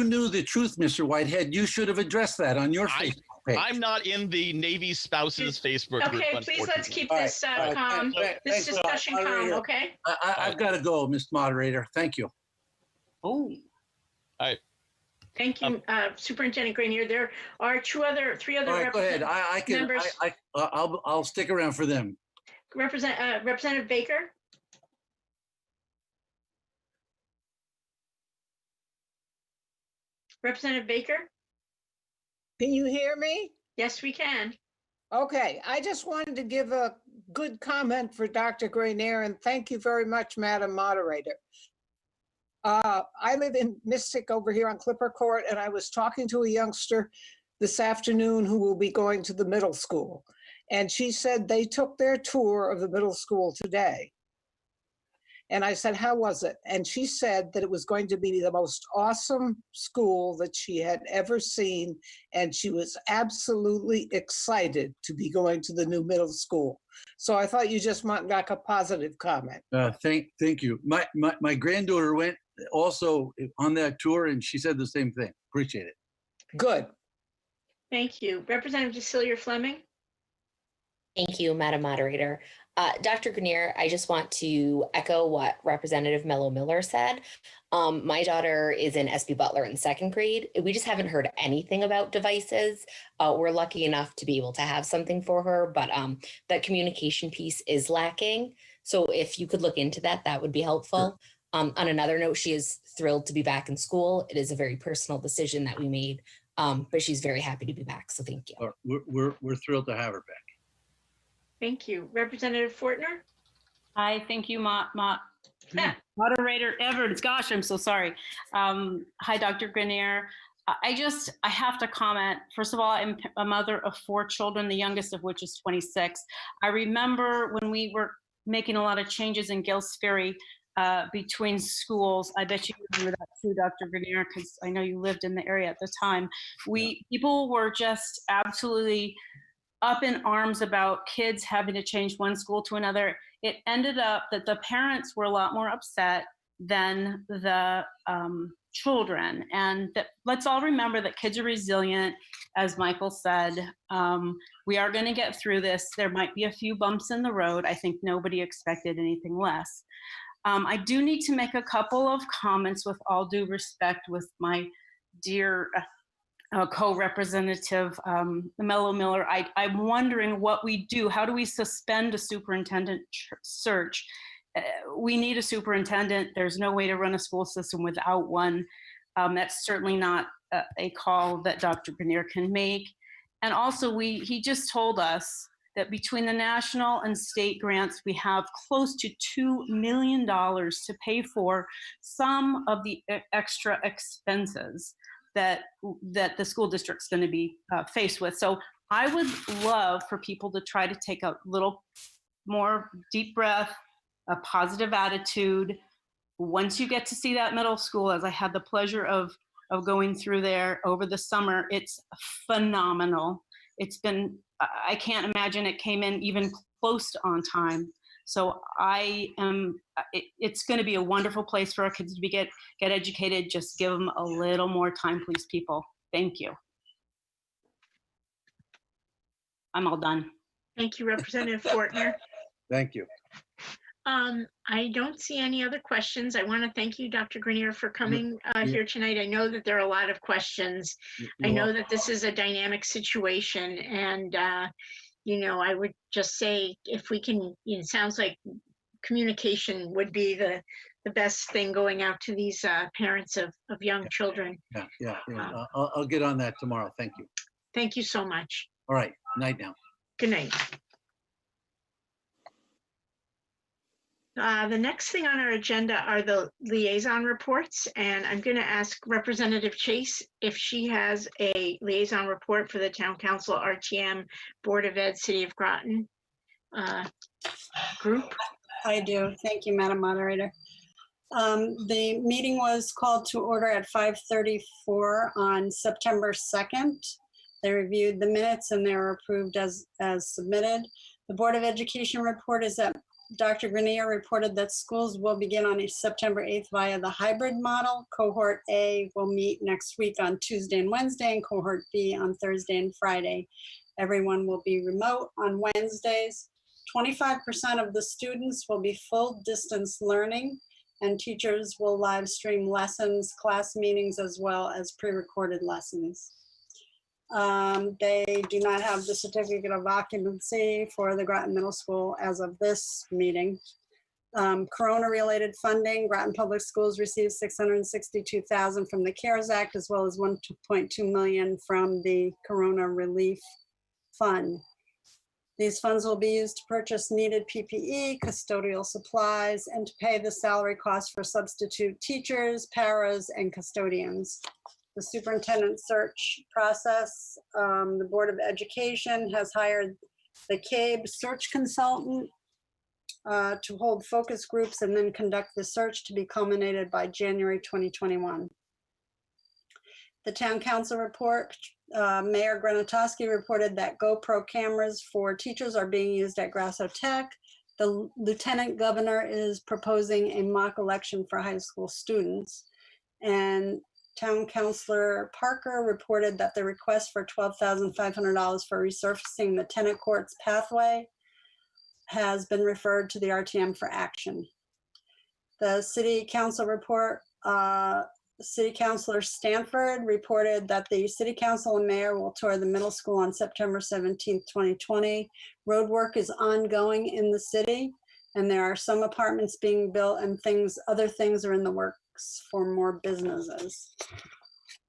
knew the truth, Mr. Whitehead. You should have addressed that on your Facebook page. I'm not in the Navy spouses Facebook group. Okay, please let's keep this calm. This discussion calm, okay? I've got to go, Mr. Moderator. Thank you. Oh. All right. Thank you, Superintendent Grenier. There are three other go ahead. members. I'll stick around for them. Representative Baker. Representative Baker? Can you hear me? Yes, we can. Okay, I just wanted to give a good comment for Dr. Grenier, and thank you very much, Madam Moderator. I live in Mystic over here on Clipper Court, and I was talking to a youngster this afternoon who will be going to the middle school. And she said they took their tour of the middle school today. And I said, how was it? And she said that it was going to be the most awesome school that she had ever seen. And she was absolutely excited to be going to the new middle school. So I thought you just might make a positive comment. Thank you. My granddaughter went also on that tour and she said the same thing. Appreciate it. Good. Thank you. Representative Cecilia Fleming. Thank you, Madam Moderator. Dr. Grenier, I just want to echo what Representative Mello Miller said. My daughter is in SB Butler in 2nd grade. We just haven't heard anything about devices. We're lucky enough to be able to have something for her, but that communication piece is lacking. So if you could look into that, that would be helpful. Sure. On another note, she is thrilled to be back in school. It is a very personal decision that we made, but she's very happy to be back. So thank you. We're thrilled to have her back. Thank you. Representative Fortner? Hi, thank you, Moderator Evans, gosh, I'm so sorry. Hi, Dr. Grenier. I have to comment. First of all, I'm a mother of 4 children, the youngest of which is 26. I remember when we were making a lot of changes in Gills Ferry between schools. I bet you remember that too, Dr. Grenier, because I know you lived in the area at the time. People were just absolutely up in arms about kids having to change one school to another. It ended up that the parents were a lot more upset than the children. And let's all remember that kids are resilient, as Michael said. We are going to get through this. There might be a few bumps in the road. I think nobody expected anything less. I do need to make a couple of comments with all due respect with my dear co-representative Mello Miller. I'm wondering what we do. How do we suspend a superintendent search? We need a superintendent. There's no way to run a school system without one. That's certainly not a call that Dr. Grenier can make. And also, he just told us that between the national and state grants, we have close to $2 million to pay for some of the extra expenses that the school district's going to be faced with. So I would love for people to try to take a little more deep breath, a positive attitude. Once you get to see that middle school, as I had the pleasure of going through there over the summer, it's phenomenal. It's been, I can't imagine it came in even close to on time. So it's going to be a wonderful place for our kids to get educated. Just give them a little more time, please, people. Thank you. I'm all done. Thank you, Representative Fortner. Thank you. I don't see any other questions. I want to thank you, Dr. Grenier, for coming here tonight. I know that there are a lot of questions. I know that this is a dynamic situation, and I would just say if we can, it sounds like communication would be the best thing going out to these parents of young children. Yeah. I'll get on that tomorrow. Thank you. Thank you so much. All right. Night now. Good night. The next thing on our agenda are the liaison reports, and I'm going to ask Representative Chase if she has a liaison report for the Town Council RTM Board of Ed City of Groton group. I do. Thank you, Madam Moderator. The meeting was called to order at 5:34 on September 2nd. They reviewed the minutes and they were approved as submitted. The Board of Education report is that Dr. Grenier reported that schools will begin on September 8th via the hybrid model. Cohort A will meet next week on Tuesday and Wednesday, and Cohort B on Thursday and Friday. Everyone will be remote on Wednesdays. 25% of the students will be full distance learning, and teachers will live stream lessons, class meetings, as well as pre-recorded lessons. They do not have the certificate of occupancy for the Groton Middle School as of this meeting. Corona-related funding, Groton Public Schools received $662,000 from the CARES Act, as well as $1.2 million from the Corona Relief Fund. These funds will be used to purchase needed PPE, custodial supplies, and to pay the salary costs for substitute teachers, paras, and custodians. The superintendent search process, the Board of Education has hired the CABE search consultant to hold focus groups and then conduct the search to be culminated by January 2021. The Town Council report, Mayor Granatowski reported that GoPro cameras for teachers are being used at Grasso Tech. The Lieutenant Governor is proposing a mock election for high school students. And Town Councilor Parker reported that the request for $12,500 for resurfacing the tennis courts pathway has been referred to the RTM for action. The City Council report, City Councilor Stanford reported that the City Council and Mayor will tour the middle school on September 17th, 2020. Road work is ongoing in the city, and there are some apartments being built and other things are in the works for more businesses.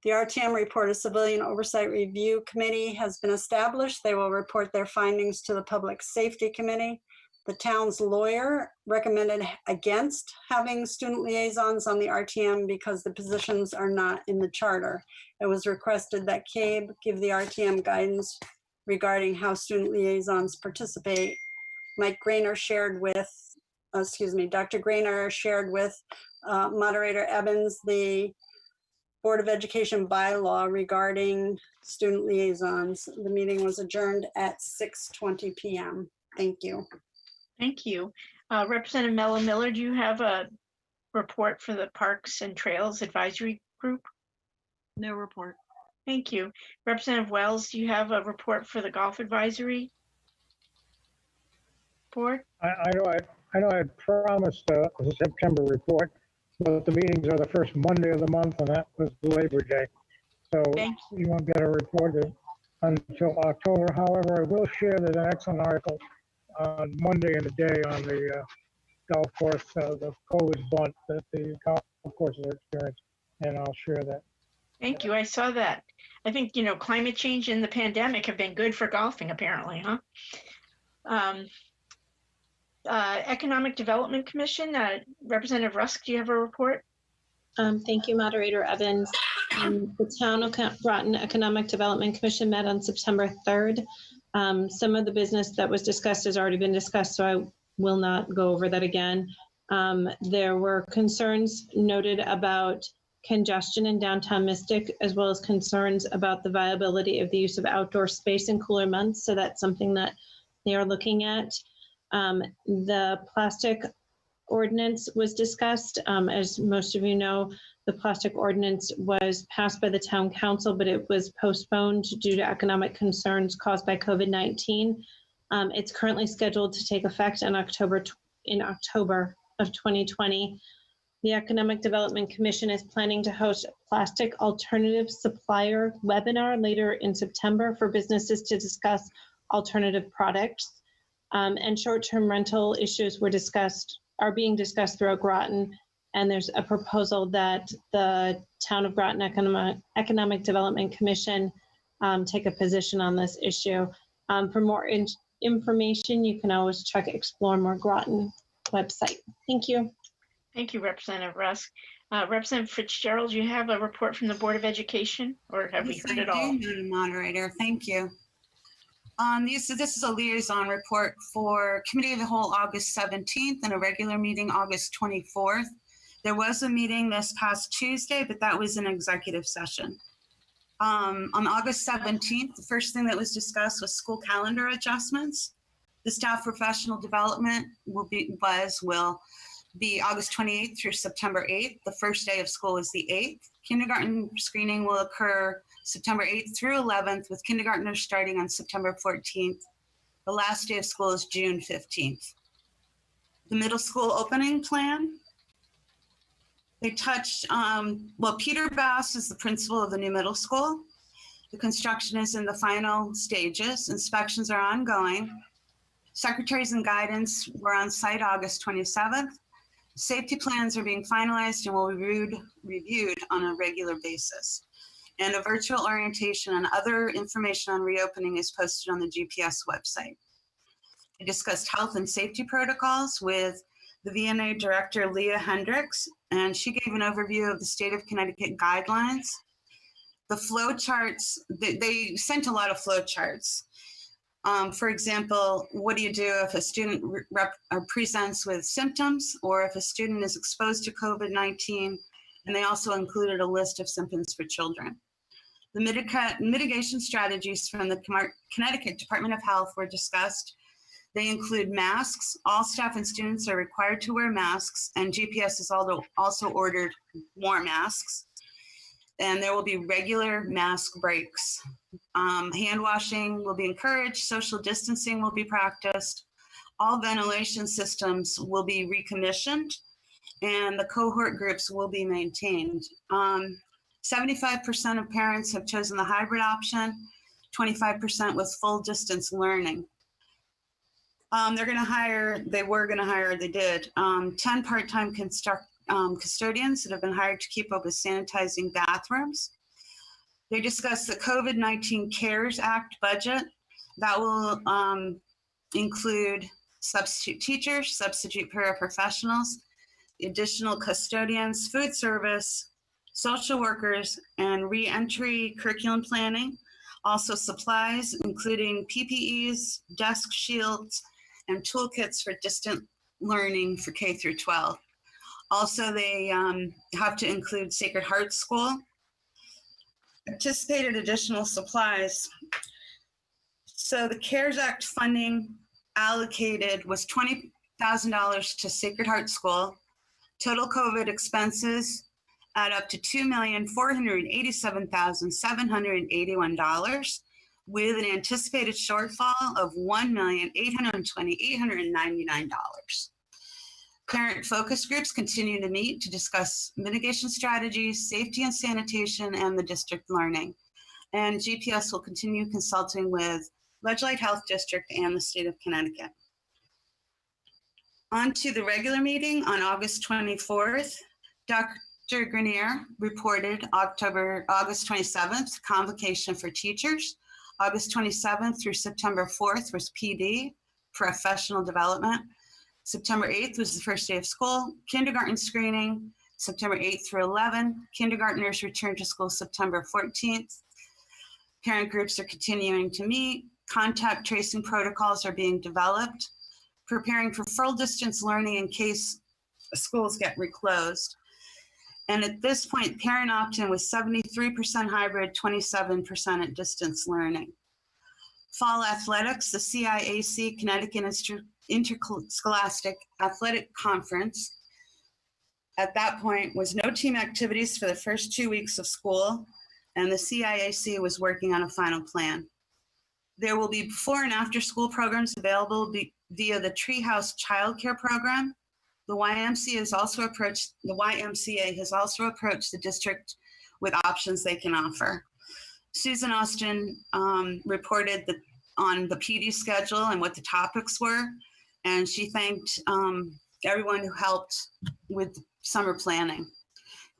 The RTM report, a Civilian Oversight Review Committee has been established. They will report their findings to the Public Safety Committee. The town's lawyer recommended against having student liaisons on the RTM because the positions are not in the charter. It was requested that CABE give the RTM guidance regarding how student liaisons participate. Dr. Grainer shared with Moderator Evans the Board of Education bylaw regarding student liaisons. The meeting was adjourned at 6:20 p.m. Thank you. Thank you. Representative Mello Miller, do you have a report for the Parks and Trails Advisory Group? No report. Thank you. Representative Wells, do you have a report for the Golf Advisory Board? I know I promised a September report, but the meetings are the first Monday of the month, and that was Labor Day. So you won't get a report until October. However, I will share there's an excellent article on Monday and the day on the golf course, the COVID bunt that the golf courses are experiencing, and I'll share that. Thank you. I saw that. I think, climate change and the pandemic have been good for golfing, apparently, huh? Economic Development Commission, Representative Rusk, do you have a report? Thank you, Moderator Evans. The Town of Groton Economic Development Commission met on September 3rd. Some of the business that was discussed has already been discussed, so I will not go over that again. There were concerns noted about congestion in downtown Mystic, as well as concerns about the viability of the use of outdoor space in cooler months. So that's something that they are looking at. The plastic ordinance was discussed. As most of you know, the plastic ordinance was passed by the town council, but it was postponed due to economic concerns caused by COVID-19. It's currently scheduled to take effect in October of 2020. The Economic Development Commission is planning to host a plastic alternative supplier webinar later in September for businesses to discuss alternative products. And short-term rental issues are being discussed throughout Groton. And there's a proposal that the Town of Groton Economic Development Commission take a position on this issue. For more information, you can always check Explore More Groton website. Thank you. Thank you, Representative Rusk. Representative Fitzgerald, do you have a report from the Board of Education, or have we heard it all? Yes, I do, Madam Moderator. Thank you. This is a liaison report for Committee of the Whole August 17th and a regular meeting August 24th. There was a meeting this past Tuesday, but that was an executive session. On August 17th, the first thing that was discussed was school calendar adjustments. The staff professional development will be August 28th through September 8th. The first day of school is the 8th. Kindergarten screening will occur September 8th through 11th, with kindergartners starting on September 14th. The last day of school is June 15th. The middle school opening plan. They touched, Peter Bass is the principal of the new middle school. The construction is in the final stages. Inspections are ongoing. Secretaries and guidance were on site August 27th. Safety plans are being finalized and will be reviewed on a regular basis. And a virtual orientation and other information on reopening is posted on the GPS website. I discussed health and safety protocols with the VNA Director, Leah Hendricks, and she gave an overview of the state of Connecticut guidelines. The flow charts, they sent a lot of flow charts. For example, what do you do if a student presents with symptoms, or if a student is exposed to COVID-19? And they also included a list of symptoms for children. The mitigation strategies from the Connecticut Department of Health were discussed. They include masks. All staff and students are required to wear masks, and GPS has also ordered more masks. And there will be regular mask breaks. Hand washing will be encouraged. Social distancing will be practiced. All ventilation systems will be recommissioned, and the cohort groups will be maintained. 75% of parents have chosen the hybrid option, 25% with full distance learning. They did 10 part-time custodians that have been hired to keep up with sanitizing bathrooms. They discussed the COVID-19 CARES Act budget. That will include substitute teachers, substitute paraprofessionals, additional custodians, food service, social workers, and reentry curriculum planning. Also supplies, including PPEs, desk shields, and toolkits for distant learning for K through 12. Also, they have to include Sacred Heart School. Anticipated additional supplies. So the CARES Act funding allocated was $20,000 to Sacred Heart School. Total COVID expenses add up to $2,487,781, with an anticipated shortfall of $1,820,899. Parent focus groups continue to meet to discuss mitigation strategies, safety and sanitation, and the district learning. And GPS will continue consulting with Ledgelight Health District and the state of Connecticut. On to the regular meeting on August 24th. Dr. Grenier reported August 27th, convocation for teachers. August 27th through September 4th was PD, professional development. September 8th was the first day of school, kindergarten screening. September 8th through 11, kindergartners return to school September 14th. Parent groups are continuing to meet. Contact tracing protocols are being developed. Preparing for full distance learning in case schools get reclosed. And at this point, parent opt-in was 73% hybrid, 27% at distance learning. Fall athletics, the CIAC, Connecticut Interscholastic Athletic Conference, at that point was no team activities for the first 2 weeks of school, and the CIAC was working on a final plan. There will be before and after school programs available via the Treehouse Childcare Program. The YMCA has also approached the district with options they can offer. Susan Austin reported on the PD schedule and what the topics were, and she thanked everyone who helped with summer planning.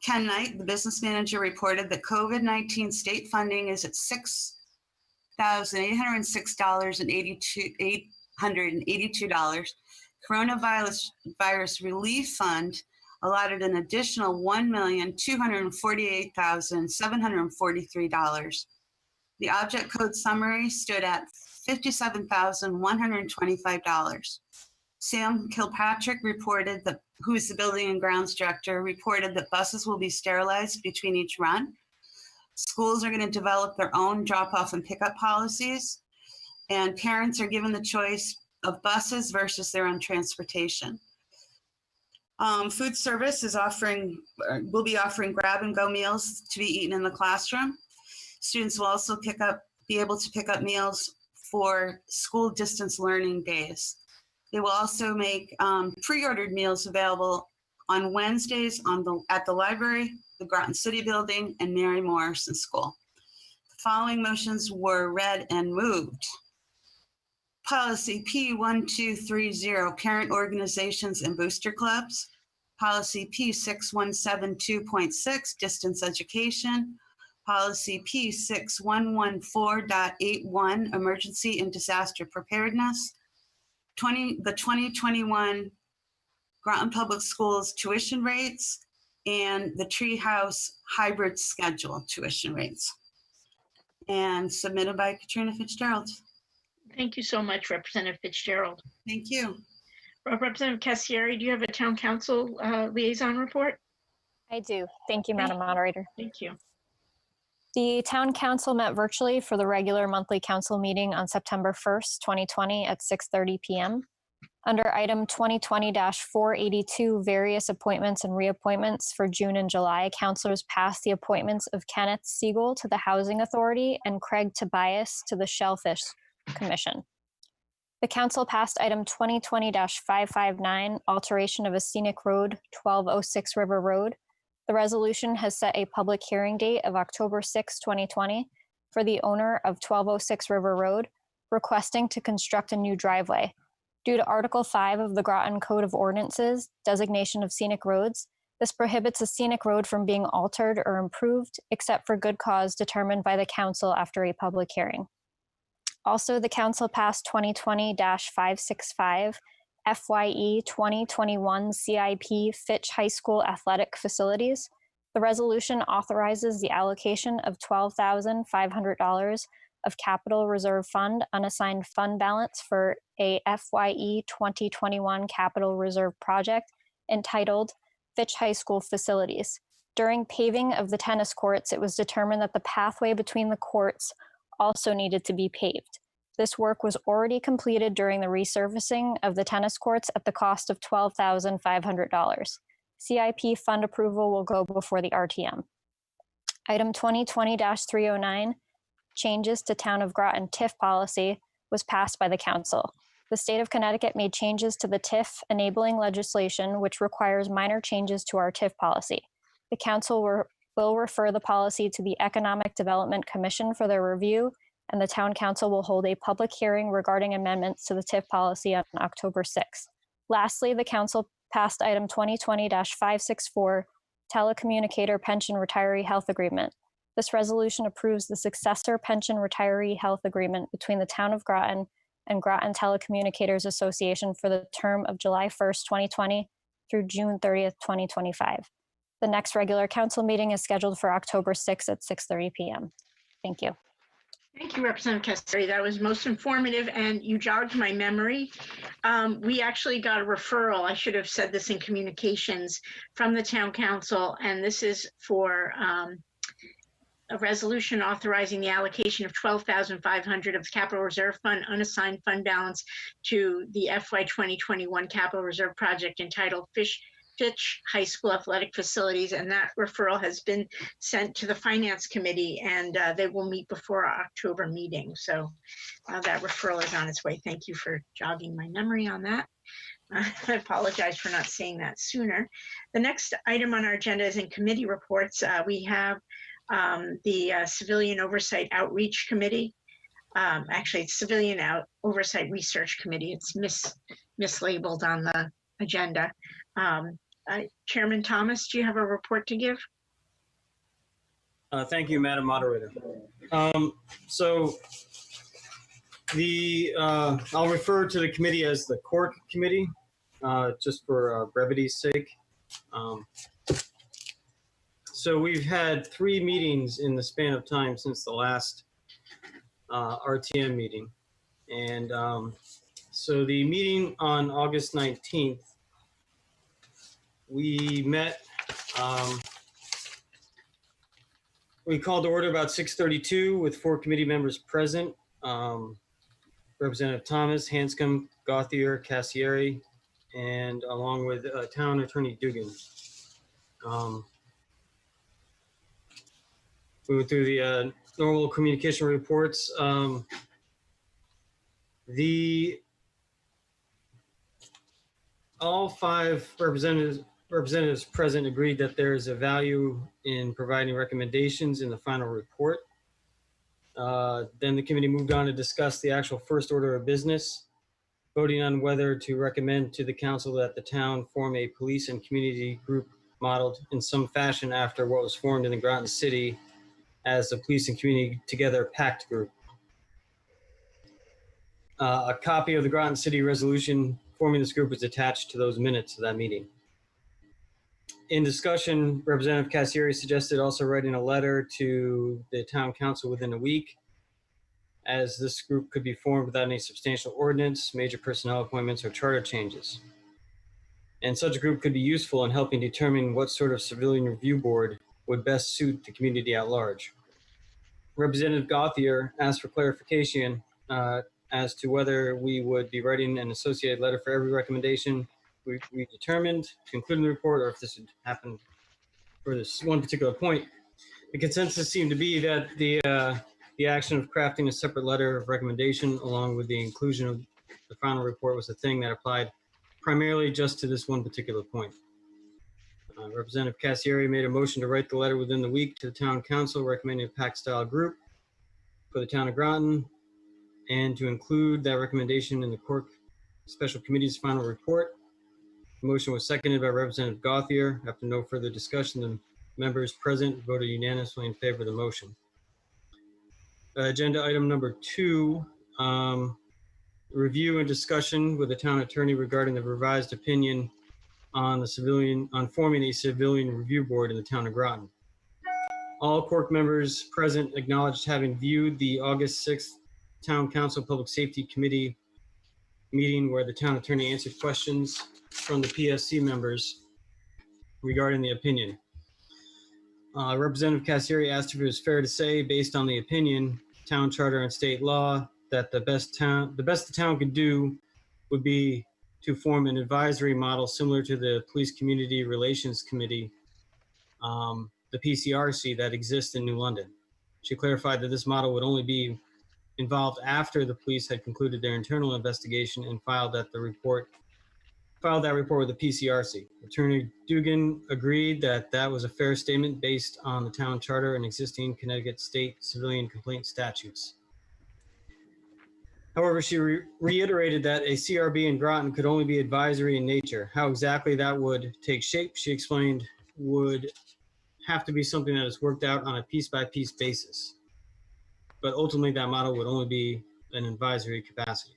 Ken Knight, the business manager, reported that COVID-19 state funding is at $6,806.82. Coronavirus Relief Fund allotted an additional $1,248,743. The object code summary stood at $57,125. Sam Kilpatrick reported that, who is the building and grounds director, reported that buses will be sterilized between each run. Schools are going to develop their own drop-off and pickup policies, and parents are given the choice of buses versus their own transportation. Food service will be offering grab-and-go meals to be eaten in the classroom. Students will also be able to pick up meals for school distance learning days. They will also make pre-ordered meals available on Wednesdays at the library, the Groton City Building, and Mary Morrison School. The following motions were read and moved. Policy P1230, parent organizations and booster clubs. Policy P6172.6, distance education. Policy P6114.81, emergency and disaster preparedness. The 2021 Groton Public Schools tuition rates, and the Treehouse hybrid schedule tuition rates. And submitted by Katrina Fitzgerald. Thank you so much, Representative Fitzgerald. Thank you. Representative Cassieri, do you have a town council liaison report? I do. Thank you, Madam Moderator. Thank you. The Town Council met virtually for the regular monthly council meeting on September 1st, 2020 at 6:30 p.m. Under item 2020-482, various appointments and reappointments for June and July, councilors passed the appointments of Kenneth Siegel to the Housing Authority and Craig Tobias to the Shellfish Commission. The council passed item 2020-559, alteration of a scenic road, 1206 River Road. The resolution has set a public hearing date of October 6, 2020 for the owner of 1206 River Road, requesting to construct a new driveway. Due to Article 5 of the Groton Code of Ordinances, designation of scenic roads, this prohibits a scenic road from being altered or improved, except for good cause determined by the council after a public hearing. Also, the council passed 2020-565, FYE 2021 CIP Fitch High School Athletic Facilities. The resolution authorizes the allocation of $12,500 of Capital Reserve Fund unassigned fund balance for a FYE 2021 Capital Reserve project entitled Fitch High School Facilities. During paving of the tennis courts, it was determined that the pathway between the courts also needed to be paved. This work was already completed during the resurfacing of the tennis courts at the cost of $12,500. CIP fund approval will go before the RTM. Item 2020-309, changes to Town of Groton TIF policy, was passed by the council. The state of Connecticut made changes to the TIF enabling legislation, which requires minor changes to our TIF policy. The council will refer the policy to the Economic Development Commission for their review, and the town council will hold a public hearing regarding amendments to the TIF policy on October 6th. Lastly, the council passed item 2020-564, telecommunicator pension retiree health agreement. This resolution approves the successor pension retiree health agreement between the town of Groton and Groton Telecommunicators Association for the term of July 1st, 2020 through June 30th, 2025. The next regular council meeting is scheduled for October 6th at 6:30 p.m. Thank you. Thank you, Representative Cassari. That was most informative, and you jogged my memory. We actually got a referral, I should have said this in communications, from the town council, and this is for a resolution authorizing the allocation of $12,500 of the Capital Reserve Fund unassigned fund balance to the FY 2021 Capital Reserve project entitled Fitch High School Athletic Facilities, and that referral has been sent to the Finance Committee, and they will meet before our October meeting. So that referral is on its way. Thank you for jogging my memory on that. I apologize for not saying that sooner. The next item on our agenda is in committee reports. We have the Civilian Oversight Outreach Committee. Actually, it's Civilian Oversight Research Committee. It's mislabeled on the agenda. Chairman Thomas, do you have a report to give? Thank you, Madam Moderator. So I'll refer to the committee as the Cork Committee, just for brevity's sake. So we've had 3 meetings in the span of time since the last RTM meeting. And so the meeting on August 19th, we met, we called to order about 6:32 with 4 committee members present. Representative Thomas, Hanscom, Gauthier, Cassieri, and along with Town Attorney Dugan. We went through the normal communication reports. All 5 representatives present agreed that there is a value in providing recommendations in the final report. Then the committee moved on to discuss the actual first order of business, voting on whether to recommend to the council that the town form a police and community group modeled in some fashion after what was formed in the Groton City as the Police and Community Together Pact Group. A copy of the Groton City resolution forming this group is attached to those minutes of that meeting. In discussion, Representative Cassieri suggested also writing a letter to the town council within a week, as this group could be formed without any substantial ordinance, major personnel appointments, or charter changes. And such a group could be useful in helping determine what sort of civilian review board would best suit the community at large. Representative Gauthier asked for clarification as to whether we would be writing an associated letter for every recommendation we determined to include in the report, or if this would happen for this one particular point. The consensus seemed to be that the action of crafting a separate letter of recommendation along with the inclusion of the final report was a thing that applied primarily just to this one particular point. Representative Cassieri made a motion to write the letter within the week to the town council recommending a pact-style group for the town of Groton, and to include that recommendation in the Cork Special Committee's final report. The motion was seconded by Representative Gauthier. After no further discussion, the members present voted unanimously in favor of the motion. Agenda item number 2 review and discussion with the town attorney regarding the revised opinion on forming a civilian review board in the town of Groton. All court members present acknowledged having viewed the August 6th Town Council Public Safety Committee meeting where the town attorney answered questions from the PSC members regarding the opinion. Representative Cassieri asked if it was fair to say, based on the opinion, town charter and state law, that the best the town could do would be to form an advisory model similar to the Police Community Relations Committee, the PCRC that exists in New London. She clarified that this model would only be involved after the police had concluded their internal investigation and filed that report with the PCRC. Attorney Dugan agreed that that was a fair statement based on the town charter and existing Connecticut state civilian complaint statutes. However, she reiterated that a CRB in Groton could only be advisory in nature. How exactly that would take shape, she explained, would have to be something that is worked out on a piece-by-piece basis. But ultimately, that model would only be an advisory capacity.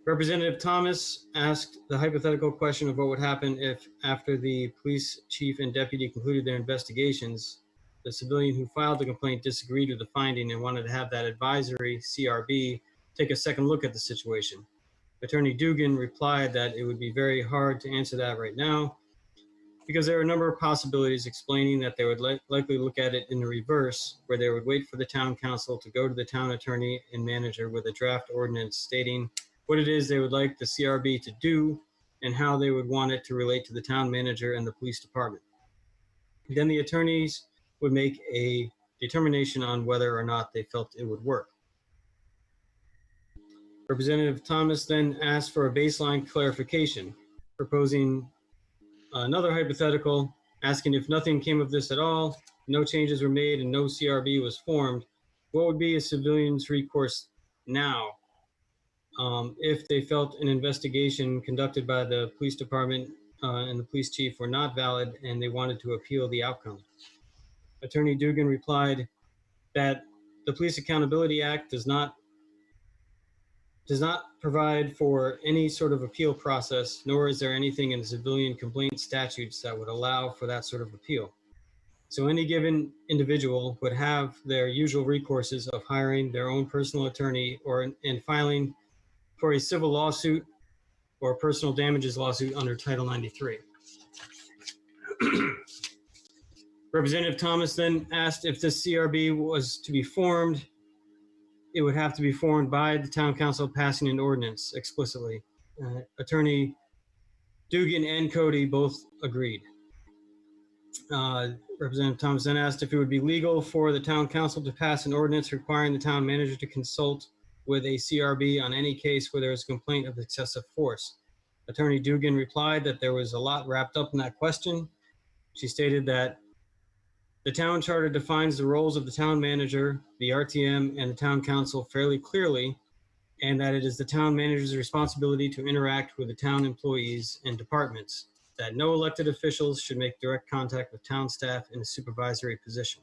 Representative Thomas asked the hypothetical question of what would happen if, after the police chief and deputy concluded their investigations, the civilian who filed the complaint disagreed with the finding and wanted to have that advisory CRB take a second look at the situation. Attorney Dugan replied that it would be very hard to answer that right now because there are a number of possibilities, explaining that they would likely look at it in the reverse, where they would wait for the town council to go to the town attorney and manager with a draft ordinance stating what it is they would like the CRB to do and how they would want it to relate to the town manager and the police department. Then the attorneys would make a determination on whether or not they felt it would work. Representative Thomas then asked for a baseline clarification, proposing another hypothetical, asking if nothing came of this at all, no changes were made, and no CRB was formed, what would be a civilian's recourse now if they felt an investigation conducted by the police department and the police chief were not valid and they wanted to appeal the outcome? Attorney Dugan replied that the Police Accountability Act does not provide for any sort of appeal process, nor is there anything in the civilian complaint statutes that would allow for that sort of appeal. So any given individual would have their usual recourses of hiring their own personal attorney and filing for a civil lawsuit or personal damages lawsuit under Title 93. Representative Thomas then asked if this CRB was to be formed, it would have to be formed by the town council passing an ordinance explicitly. Attorney Dugan and Cody both agreed. Representative Thomas then asked if it would be legal for the town council to pass an ordinance requiring the town manager to consult with a CRB on any case where there is a complaint of excessive force. Attorney Dugan replied that there was a lot wrapped up in that question. She stated that the town charter defines the roles of the town manager, the RTM, and the town council fairly clearly, and that it is the town manager's responsibility to interact with the town employees and departments, that no elected officials should make direct contact with town staff in a supervisory position.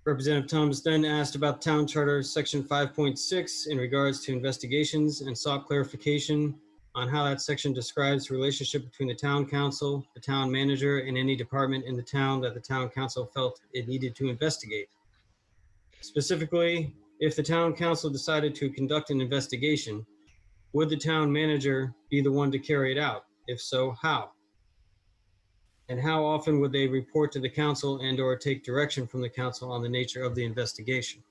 Representative Thomas then asked about Town Charter Section 5.6 in regards to investigations and sought clarification on how that section describes the relationship between the town council, the town manager, and any department in the town that the town council felt it needed to investigate. Specifically, if the town council decided to conduct an investigation, would the town manager be the one to carry it out? If so, how? And how often would they report to the council and/or take direction from the council on the nature of the investigation?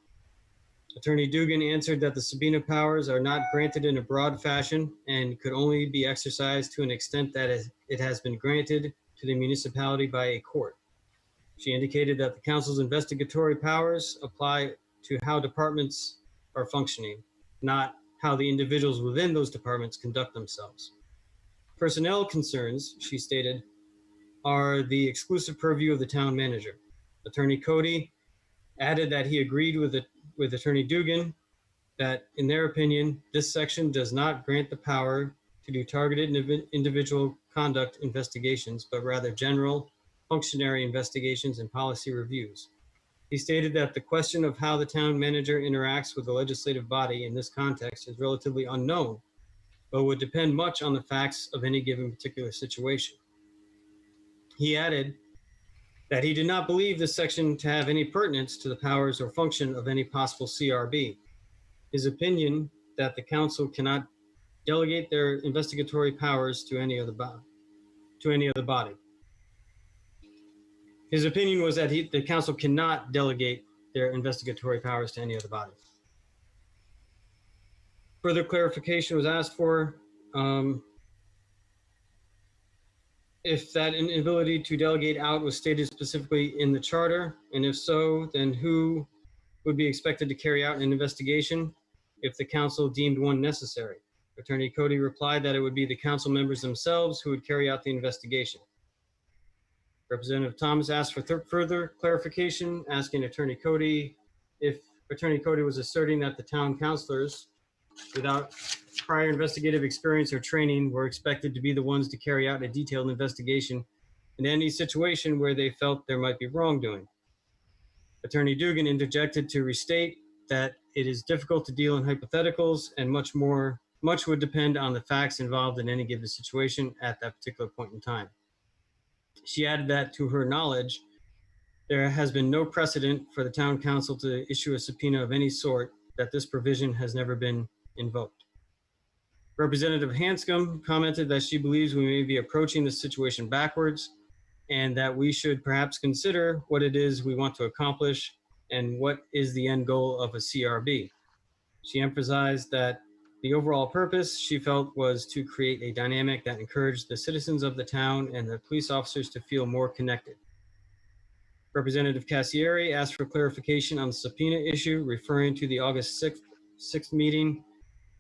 Attorney Dugan answered that the subpoena powers are not granted in a broad fashion and could only be exercised to an extent that it has been granted to the municipality by a court. She indicated that the council's investigatory powers apply to how departments are functioning, not how the individuals within those departments conduct themselves. Personnel concerns, she stated, are the exclusive purview of the town manager. Attorney Cody added that he agreed with Attorney Dugan that, in their opinion, this section does not grant the power to do targeted individual conduct investigations, but rather general functionary investigations and policy reviews. He stated that the question of how the town manager interacts with the legislative body in this context is relatively unknown, but would depend much on the facts of any given particular situation. He added that he did not believe this section to have any pertinence to the powers or function of any possible CRB. His opinion that the council cannot delegate their investigatory powers to any other body. His opinion was that the council cannot delegate their investigatory powers to any other body. Further clarification was asked for. If that inability to delegate out was stated specifically in the charter, and if so, then who would be expected to carry out an investigation if the council deemed one necessary? Attorney Cody replied that it would be the council members themselves who would carry out the investigation. Representative Thomas asked for further clarification, asking Attorney Cody if Attorney Cody was asserting that the town councilors, without prior investigative experience or training, were expected to be the ones to carry out a detailed investigation in any situation where they felt there might be wrongdoing. Attorney Dugan interjected to restate that it is difficult to deal in hypotheticals and much would depend on the facts involved in any given situation at that particular point in time. She added that, to her knowledge, there has been no precedent for the town council to issue a subpoena of any sort, that this provision has never been invoked. Representative Hanscom commented that she believes we may be approaching this situation backwards and that we should perhaps consider what it is we want to accomplish and what is the end goal of a CRB. She emphasized that the overall purpose, she felt, was to create a dynamic that encouraged the citizens of the town and the police officers to feel more connected. Representative Cassieri asked for clarification on the subpoena issue, referring to the August 6th meeting.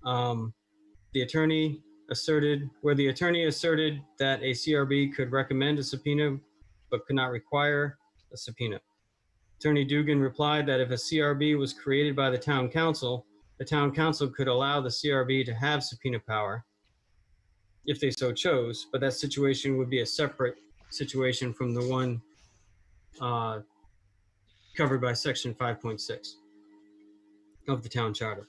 The attorney asserted that a CRB could recommend a subpoena but could not require a subpoena. Attorney Dugan replied that if a CRB was created by the town council could allow the CRB to have subpoena power if they so chose, but that situation would be a separate situation from the one covered by section 5.6 of the town charter.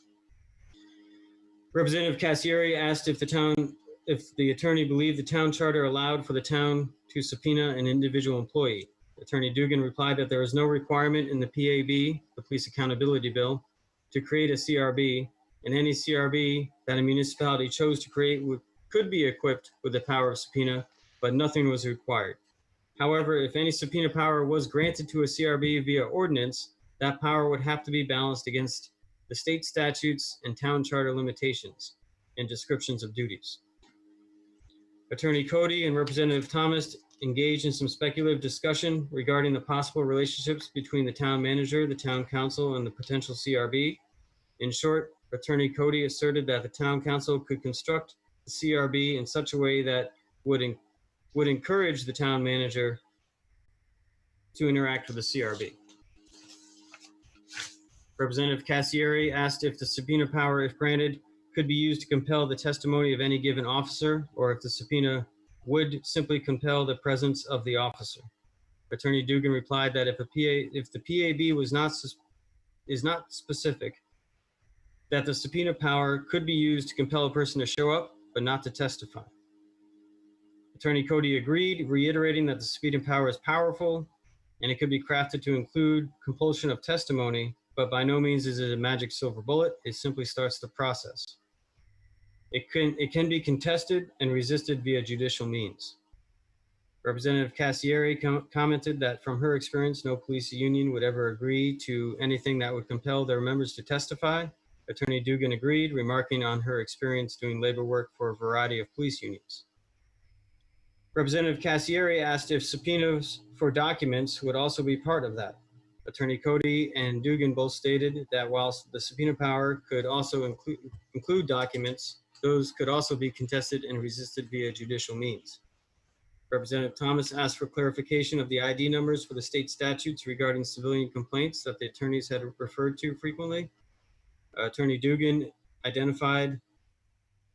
Representative Cassieri asked if the attorney believed the town charter allowed for the town to subpoena an individual employee. Attorney Dugan replied that there is no requirement in the PAB, the Police Accountability Bill, to create a CRB, and any CRB that a municipality chose to create could be equipped with the power of subpoena, but nothing was required. However, if any subpoena power was granted to a CRB via ordinance, that power would have to be balanced against the state statutes and town charter limitations and descriptions of duties. Attorney Cody and Representative Thomas engaged in some speculative discussion regarding the possible relationships between the town manager, the town council, and the potential CRB. In short, Attorney Cody asserted that the town council could construct the CRB in such a way that would encourage the town manager to interact with the CRB. Representative Cassieri asked if the subpoena power, if granted, could be used to compel the testimony of any given officer, or if the subpoena would simply compel the presence of the officer. Attorney Dugan replied that if the PAB is not specific, that the subpoena power could be used to compel a person to show up, but not to testify. Attorney Cody agreed, reiterating that the subpoena power is powerful and it could be crafted to include compulsion of testimony, but by no means is it a magic silver bullet. It simply starts the process. It can be contested and resisted via judicial means. Representative Cassieri commented that from her experience, no police union would ever agree to anything that would compel their members to testify. Attorney Dugan agreed, remarking on her experience doing labor work for a variety of police unions. Representative Cassieri asked if subpoenas for documents would also be part of that. Attorney Cody and Dugan both stated that whilst the subpoena power could also include documents, those could also be contested and resisted via judicial means. Representative Thomas asked for clarification of the ID numbers for the state statutes regarding civilian complaints that the attorneys had referred to frequently. Attorney Dugan identified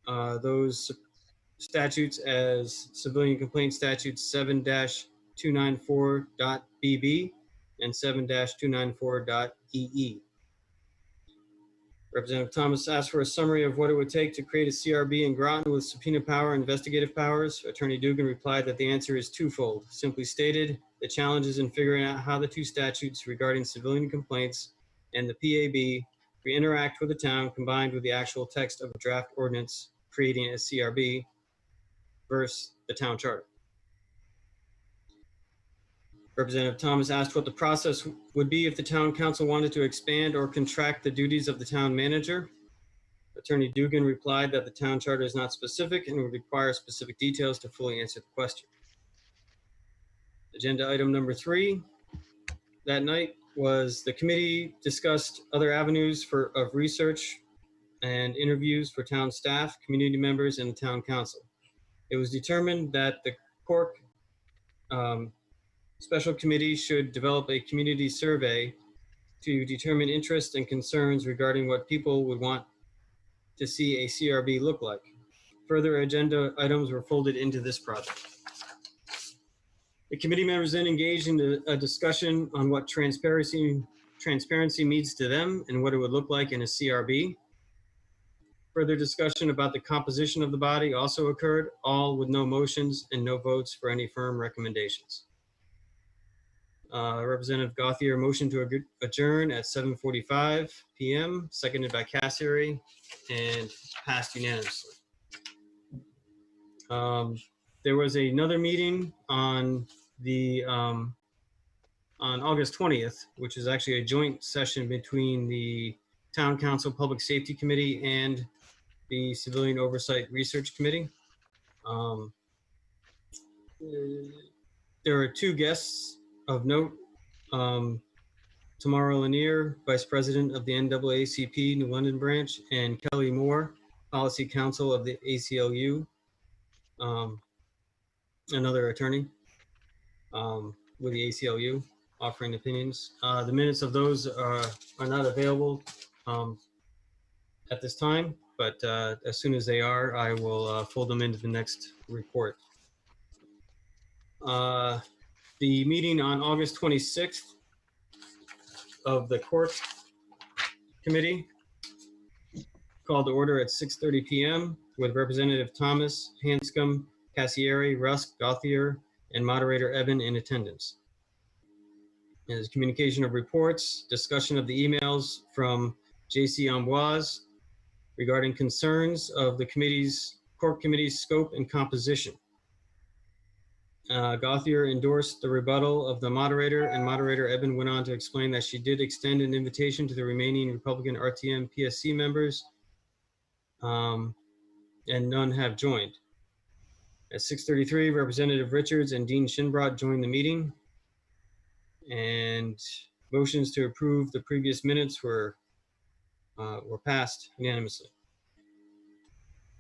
those statutes as Civilian Complaint Statute 7-294.BB and 7-294.EE. Representative Thomas asked for a summary of what it would take to create a CRB in Groton with subpoena power and investigative powers. Attorney Dugan replied that the answer is twofold. Simply stated, the challenge is in figuring out how the two statutes regarding civilian complaints and the PAB interact with the town, combined with the actual text of a draft ordinance creating a CRB versus the town charter. Representative Thomas asked what the process would be if the town council wanted to expand or contract the duties of the town manager. Attorney Dugan replied that the town charter is not specific and would require specific details to fully answer the question. Agenda item number 3 that night was the committee discussed other avenues of research and interviews for town staff, community members, and the town council. It was determined that the Cork Special Committee should develop a community survey to determine interests and concerns regarding what people would want to see a CRB look like. Further agenda items were folded into this project. The committee members then engaged in a discussion on what transparency means to them and what it would look like in a CRB. Further discussion about the composition of the body also occurred, all with no motions and no votes for any firm recommendations. Representative Gauthier motioned to adjourn at 7:45 p.m., seconded by Cassiary, and passed unanimously. There was another meeting on August 20th, which is actually a joint session between the Town Council Public Safety Committee and the Civilian Oversight Research Committee. There are 2 guests of note. Tamara Lanier, Vice President of the NAACP New London branch, and Kelly Moore, Policy Counsel of the ACLU, another attorney with the ACLU, offering opinions. The minutes of those are not available at this time, but as soon as they are, I will fold them into the next report. The meeting on August 26th of the Court Committee called to order at 6:30 p.m. with Representative Thomas, Hanscom, Cassieri, Rusk, Gauthier, and Moderator Eben in attendance. There's communication of reports, discussion of the emails from J.C. Amboise regarding concerns of the Court Committee's scope and composition. Gauthier endorsed the rebuttal of the moderator, and Moderator Eben went on to explain that she did extend an invitation to the remaining Republican RTM PSC members, and none have joined. At 6:33, Representative Richards and Dean Shinbrot joined the meeting, and motions to approve the previous minutes were passed unanimously.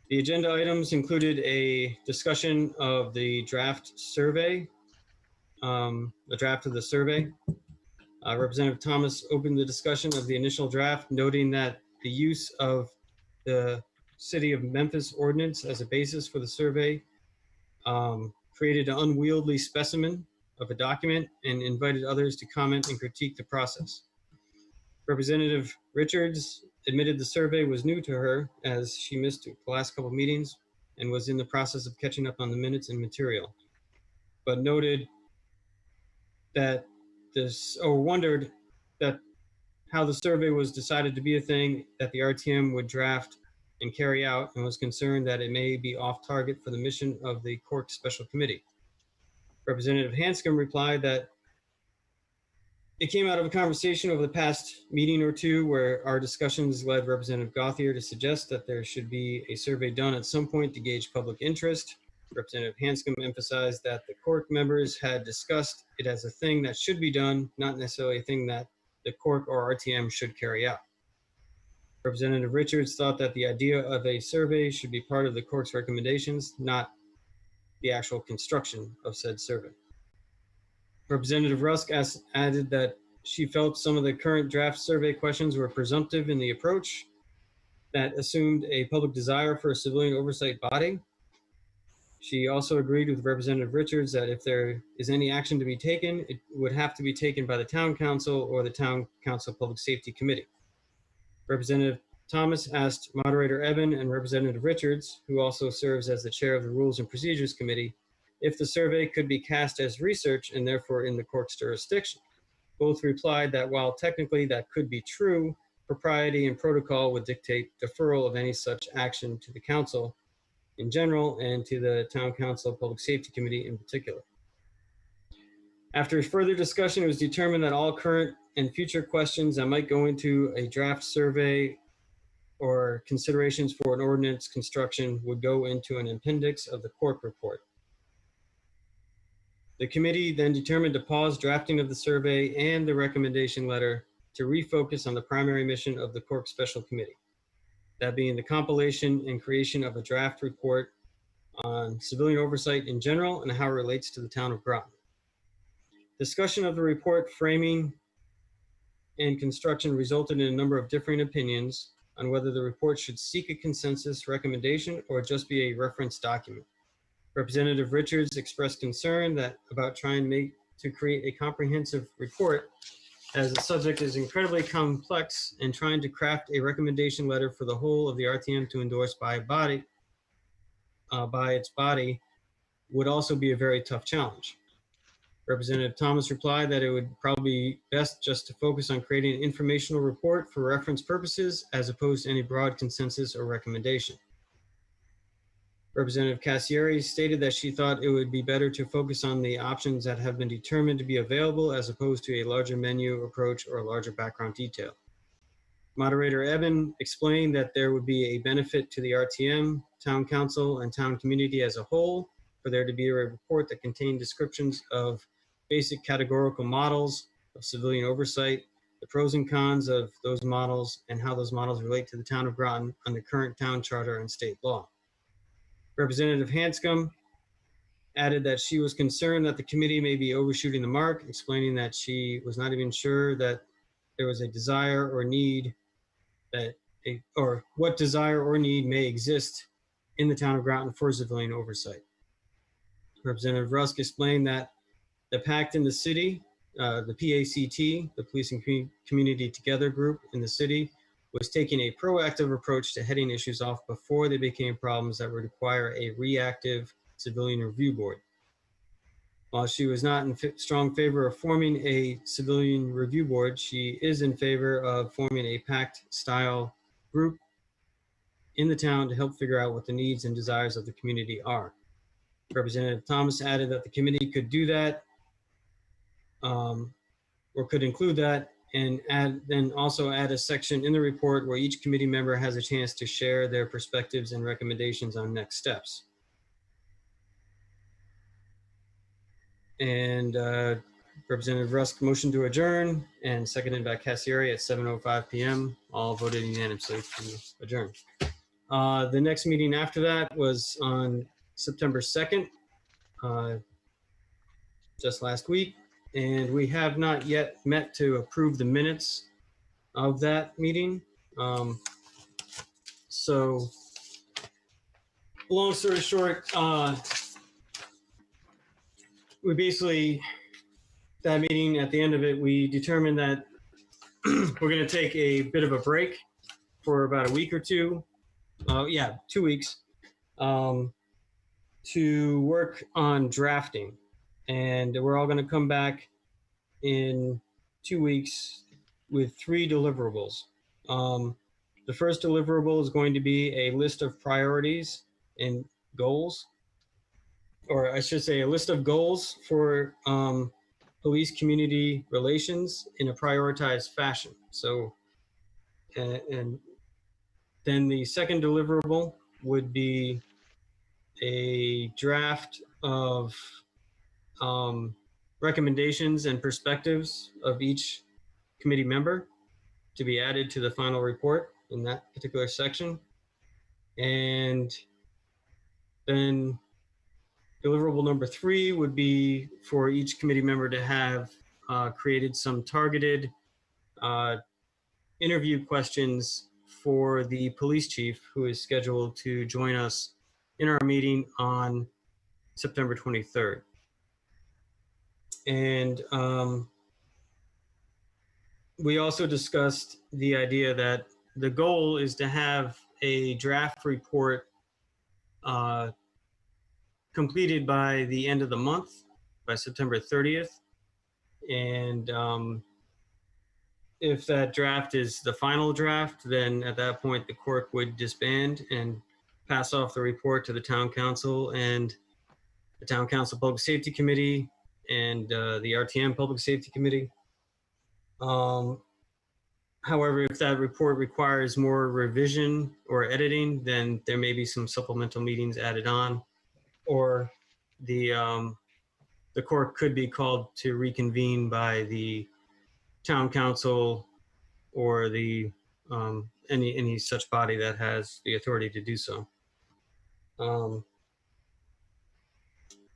The agenda items included a discussion of the draft survey, the draft of the survey. Representative Thomas opened the discussion of the initial draft, noting that the use of the City of Memphis ordinance as a basis for the survey created an unwieldy specimen of a document and invited others to comment and critique the process. Representative Richards admitted the survey was new to her as she missed the last couple of meetings and was in the process of catching up on the minutes and material, but noted that wondered that how the survey was decided to be a thing that the RTM would draft and carry out, and was concerned that it may be off target for the mission of the Cork Special Committee. Representative Hanscom replied that it came out of a conversation over the past meeting or two where our discussions led Representative Gauthier to suggest that there should be a survey done at some point to gauge public interest. Representative Hanscom emphasized that the Cork members had discussed it as a thing that should be done, not necessarily a thing that the Cork or RTM should carry out. Representative Richards thought that the idea of a survey should be part of the Cork's recommendations, not the actual construction of said survey. Representative Rusk added that she felt some of the current draft survey questions were presumptive in the approach that assumed a public desire for a civilian oversight body. She also agreed with Representative Richards that if there is any action to be taken, it would have to be taken by the Town Council or the Town Council Public Safety Committee. Representative Thomas asked Moderator Eben and Representative Richards, who also serves as the chair of the Rules and Procedures Committee, if the survey could be cast as research and therefore in the court's jurisdiction. Both replied that while technically that could be true, propriety and protocol would dictate deferral of any such action to the council in general and to the Town Council Public Safety Committee in particular. After further discussion, it was determined that all current and future questions that might go into a draft survey or considerations for an ordinance construction would go into an appendix of the court report. The committee then determined to pause drafting of the survey and the recommendation letter to refocus on the primary mission of the Cork Special Committee, that being the compilation and creation of a draft report on civilian oversight in general and how it relates to the town of Groton. Discussion of the report framing and construction resulted in a number of differing opinions on whether the report should seek a consensus recommendation or just be a reference document. Representative Richards expressed concern that about trying to create a comprehensive report as the subject is incredibly complex and trying to craft a recommendation letter for the whole of the RTM to endorse by its body would also be a very tough challenge. Representative Thomas replied that it would probably be best just to focus on creating an informational report for reference purposes as opposed to any broad consensus or recommendation. Representative Cassieri stated that she thought it would be better to focus on the options that have been determined to be available as opposed to a larger menu approach or a larger background detail. Moderator Eben explained that there would be a benefit to the RTM, Town Council, and town community as a whole for there to be a report that contained descriptions of basic categorical models of civilian oversight, the pros and cons of those models, and how those models relate to the town of Groton under current town charter and state law. Representative Hanscom added that she was concerned that the committee may be overshooting the mark, explaining that she was not even sure that there was a desire or need or what desire or need may exist in the town of Groton for civilian oversight. Representative Rusk explained that the pact in the city, the PACT, the Police and Community Together group in the city, was taking a proactive approach to heading issues off before they became problems that would require a reactive civilian review board. While she was not in strong favor of forming a civilian review board, she is in favor of forming a pact-style group in the town to help figure out what the needs and desires of the community are. Representative Thomas added that the committee could do that, or could include that, and then also add a section in the report where each committee member has a chance to share their perspectives and recommendations on next steps. And Representative Rusk motioned to adjourn and seconded by Cassieri at 7:05 p.m. All voted unanimously to adjourn. The next meeting after that was on September 2nd, just last week. And we have not yet met to approve the minutes of that meeting. So long story short, we basically, that meeting, at the end of it, we determined that we're going to take a bit of a break for about a week or two. 2 weeks to work on drafting. And we're all going to come back in 2 weeks with 3 deliverables. The first deliverable is going to be a list of priorities and goals, or I should say a list of goals for police community relations in a prioritized fashion. So, and then the second deliverable would be a draft of recommendations and perspectives of each committee member to be added to the final report in that particular section. And then deliverable number 3 would be for each committee member to have created some targeted interview questions for the police chief, who is scheduled to join us in our meeting on September 23rd. And we also discussed the idea that the goal is to have a draft report completed by the end of the month, by September 30th. And if that draft is the final draft, then at that point, the court would disband and pass off the report to the town council and the town council public safety committee and the RTM public safety committee. However, if that report requires more revision or editing, then there may be some supplemental meetings added on, or the court could be called to reconvene by the town council or the any such body that has the authority to do so.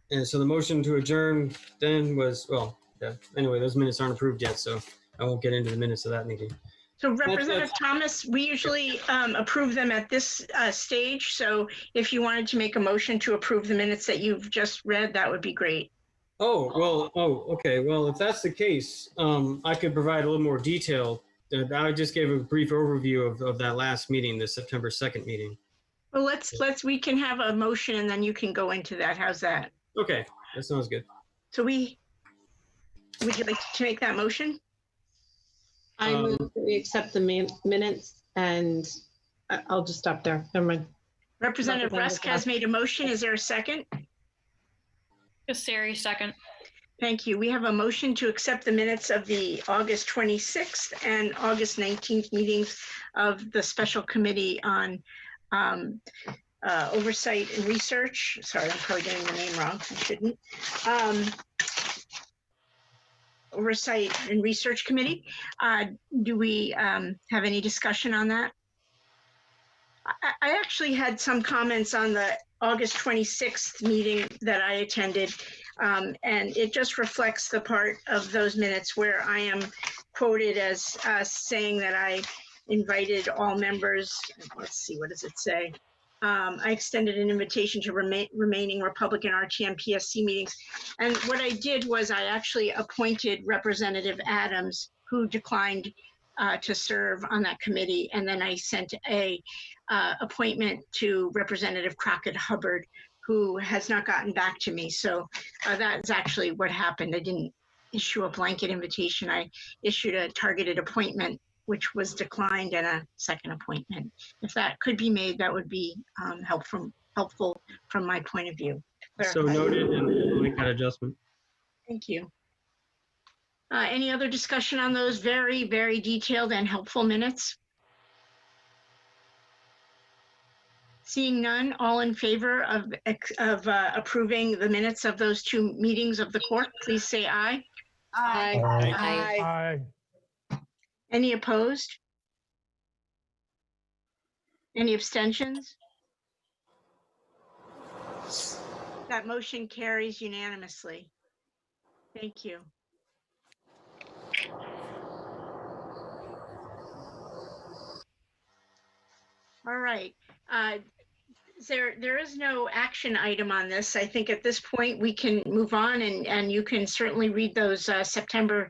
And so the motion to adjourn then was, well, yeah, anyway, those minutes aren't approved yet, so I won't get into the minutes of that meeting. So Representative Thomas, we usually approve them at this stage. So if you wanted to make a motion to approve the minutes that you've just read, that would be great. Oh, well, okay. Well, if that's the case, I could provide a little more detail. I just gave a brief overview of that last meeting, the September 2nd meeting. Well, we can have a motion and then you can go into that. How's that? Okay, that sounds good. So would you like to make that motion? I move that we accept the minutes, and I'll just stop there. Never mind. Representative Rusk has made a motion. Is there a second? Cassari, second. Thank you. We have a motion to accept the minutes of the August 26th and August 19th meetings of the Special Committee on Oversight and Research. Sorry, I'm probably getting the name wrong. I shouldn't. Oversight and Research Committee. Do we have any discussion on that? I actually had some comments on the August 26th meeting that I attended, and it just reflects the part of those minutes where I am quoted as saying that I invited all members. Let's see, what does it say? I extended an invitation to remaining Republican RTM PSC meetings. And what I did was I actually appointed Representative Adams, who declined to serve on that committee. And then I sent a appointment to Representative Crockett Hubbard, who has not gotten back to me. So that's actually what happened. I didn't issue a blanket invitation. I issued a targeted appointment, which was declined, and a second appointment. If that could be made, that would be helpful from my point of view. So noted, and we'll make that adjustment. Thank you. Any other discussion on those very, very detailed and helpful minutes? Seeing none, all in favor of approving the minutes of those two meetings of the court, please say aye. Aye. Aye. Aye. Any opposed? Any abstentions? That motion carries unanimously. Thank you. All right. There is no action item on this. I think at this point we can move on, and you can certainly read those September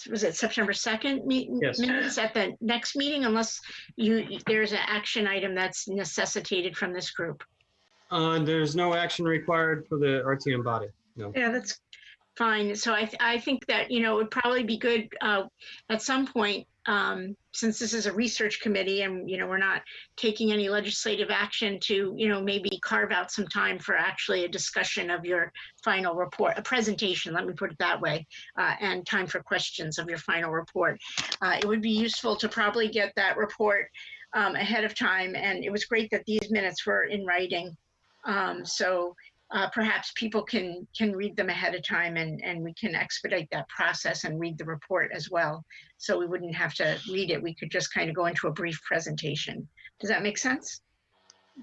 was it September 2nd minutes at the next meeting, unless there's an action item that's necessitated from this group. There's no action required for the RTM body. No. Yeah, that's fine. So I think that, it would probably be good at some point, since this is a research committee and, we're not taking any legislative action to, maybe carve out some time for actually a discussion of your final report, a presentation, let me put it that way, and time for questions of your final report. It would be useful to probably get that report ahead of time. And it was great that these minutes were in writing. So perhaps people can read them ahead of time, and we can expedite that process and read the report as well. So we wouldn't have to read it. We could just kind of go into a brief presentation. Does that make sense?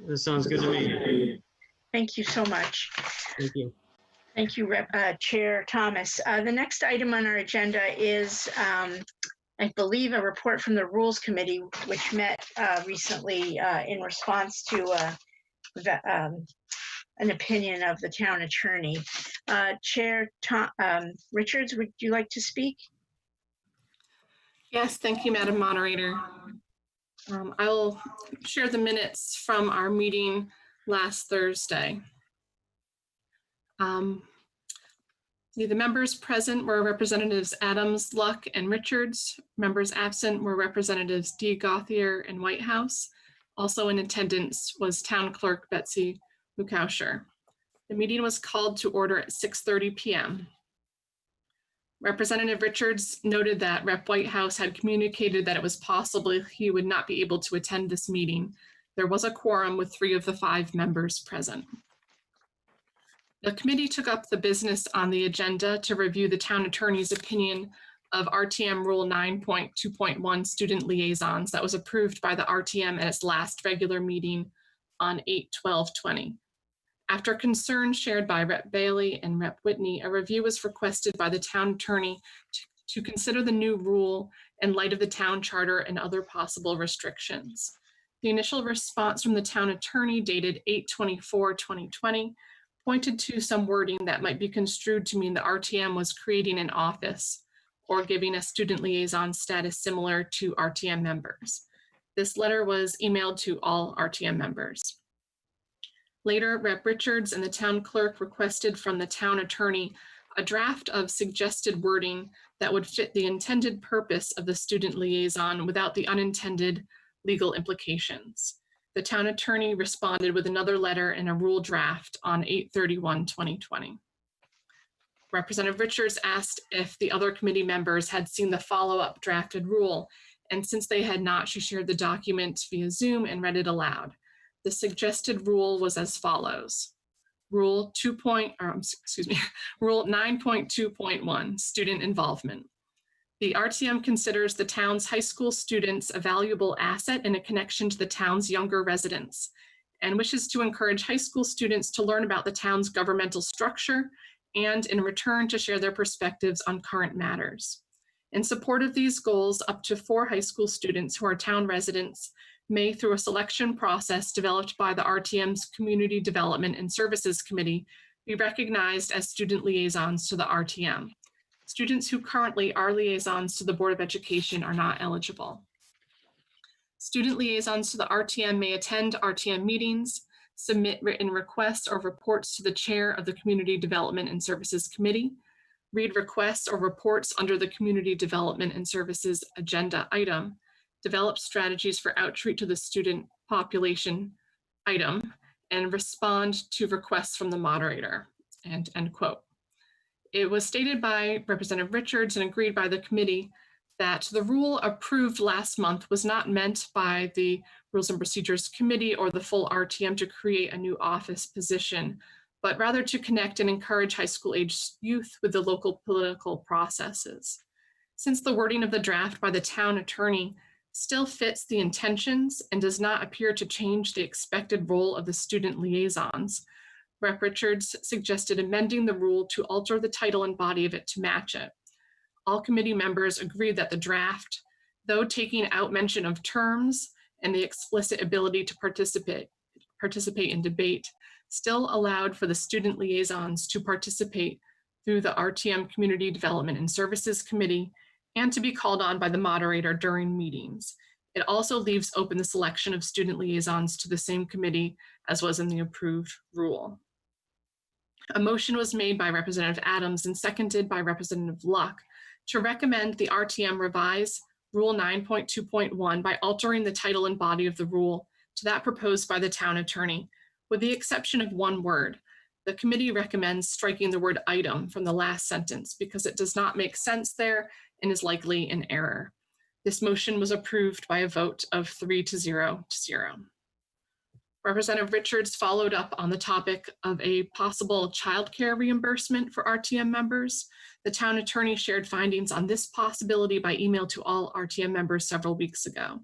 That sounds good to me. Thank you so much. Thank you. Thank you, Chair Thomas. The next item on our agenda is, I believe, a report from the Rules Committee, which met recently in response to an opinion of the town attorney. Chair Tom, Richards, would you like to speak? Yes, thank you, Madam Moderator. I will share the minutes from our meeting last Thursday. The members present were Representatives Adams, Luck, and Richards. Members absent were Representatives D. Gauthier and Whitehouse. Also in attendance was Town Clerk Betsy Mukausher. The meeting was called to order at 6:30 p.m. Representative Richards noted that Rep. Whitehouse had communicated that it was possible he would not be able to attend this meeting. There was a quorum with 3 of the 5 members present. The committee took up the business on the agenda to review the town attorney's opinion of RTM Rule 9.2.1 student liaisons that was approved by the RTM at its last regular meeting on 8/12/20. After concerns shared by Rep. Bailey and Rep. Whitney, a review was requested by the town attorney to consider the new rule in light of the town charter and other possible restrictions. The initial response from the town attorney dated 8/24/2020 pointed to some wording that might be construed to mean the RTM was creating an office or giving a student liaison status similar to RTM members. This letter was emailed to all RTM members. Later, Rep. Richards and the town clerk requested from the town attorney a draft of suggested wording that would fit the intended purpose of the student liaison without the unintended legal implications. The town attorney responded with another letter and a rule draft on 8/31/2020. Representative Richards asked if the other committee members had seen the follow-up drafted rule, and since they had not, she shared the document via Zoom and read it aloud. The suggested rule was as follows. Rule 9.2.1, student involvement. The RTM considers the town's high school students a valuable asset and a connection to the town's younger residents, and wishes to encourage high school students to learn about the town's governmental structure and in return to share their perspectives on current matters. In support of these goals, up to 4 high school students who are town residents may, through a selection process developed by the RTM's Community Development and Services Committee, be recognized as student liaisons to the RTM. Students who currently are liaisons to the Board of Education are not eligible. Student liaisons to the RTM may attend RTM meetings, submit written requests or reports to the chair of the Community Development and Services Committee, read requests or reports under the Community Development and Services agenda item, develop strategies for outreach to the student population item, and respond to requests from the moderator, and end quote. It was stated by Representative Richards and agreed by the committee that the rule approved last month was not meant by the Rules and Procedures Committee or the full RTM to create a new office position, but rather to connect and encourage high school aged youth with the local political processes. Since the wording of the draft by the town attorney still fits the intentions and does not appear to change the expected role of the student liaisons, Rep. Richards suggested amending the rule to alter the title and body of it to match it. All committee members agreed that the draft, though taking out mention of terms and the explicit ability to participate in debate, still allowed for the student liaisons to participate through the RTM Community Development and Services Committee and to be called on by the moderator during meetings. It also leaves open the selection of student liaisons to the same committee as was in the approved rule. A motion was made by Representative Adams and seconded by Representative Luck to recommend the RTM revise Rule 9.2.1 by altering the title and body of the rule to that proposed by the town attorney, with the exception of one word. The committee recommends striking the word item from the last sentence because it does not make sense there and is likely an error. This motion was approved by a vote of 3-0 to 0. Representative Richards followed up on the topic of a possible childcare reimbursement for RTM members. The town attorney shared findings on this possibility by email to all RTM members several weeks ago.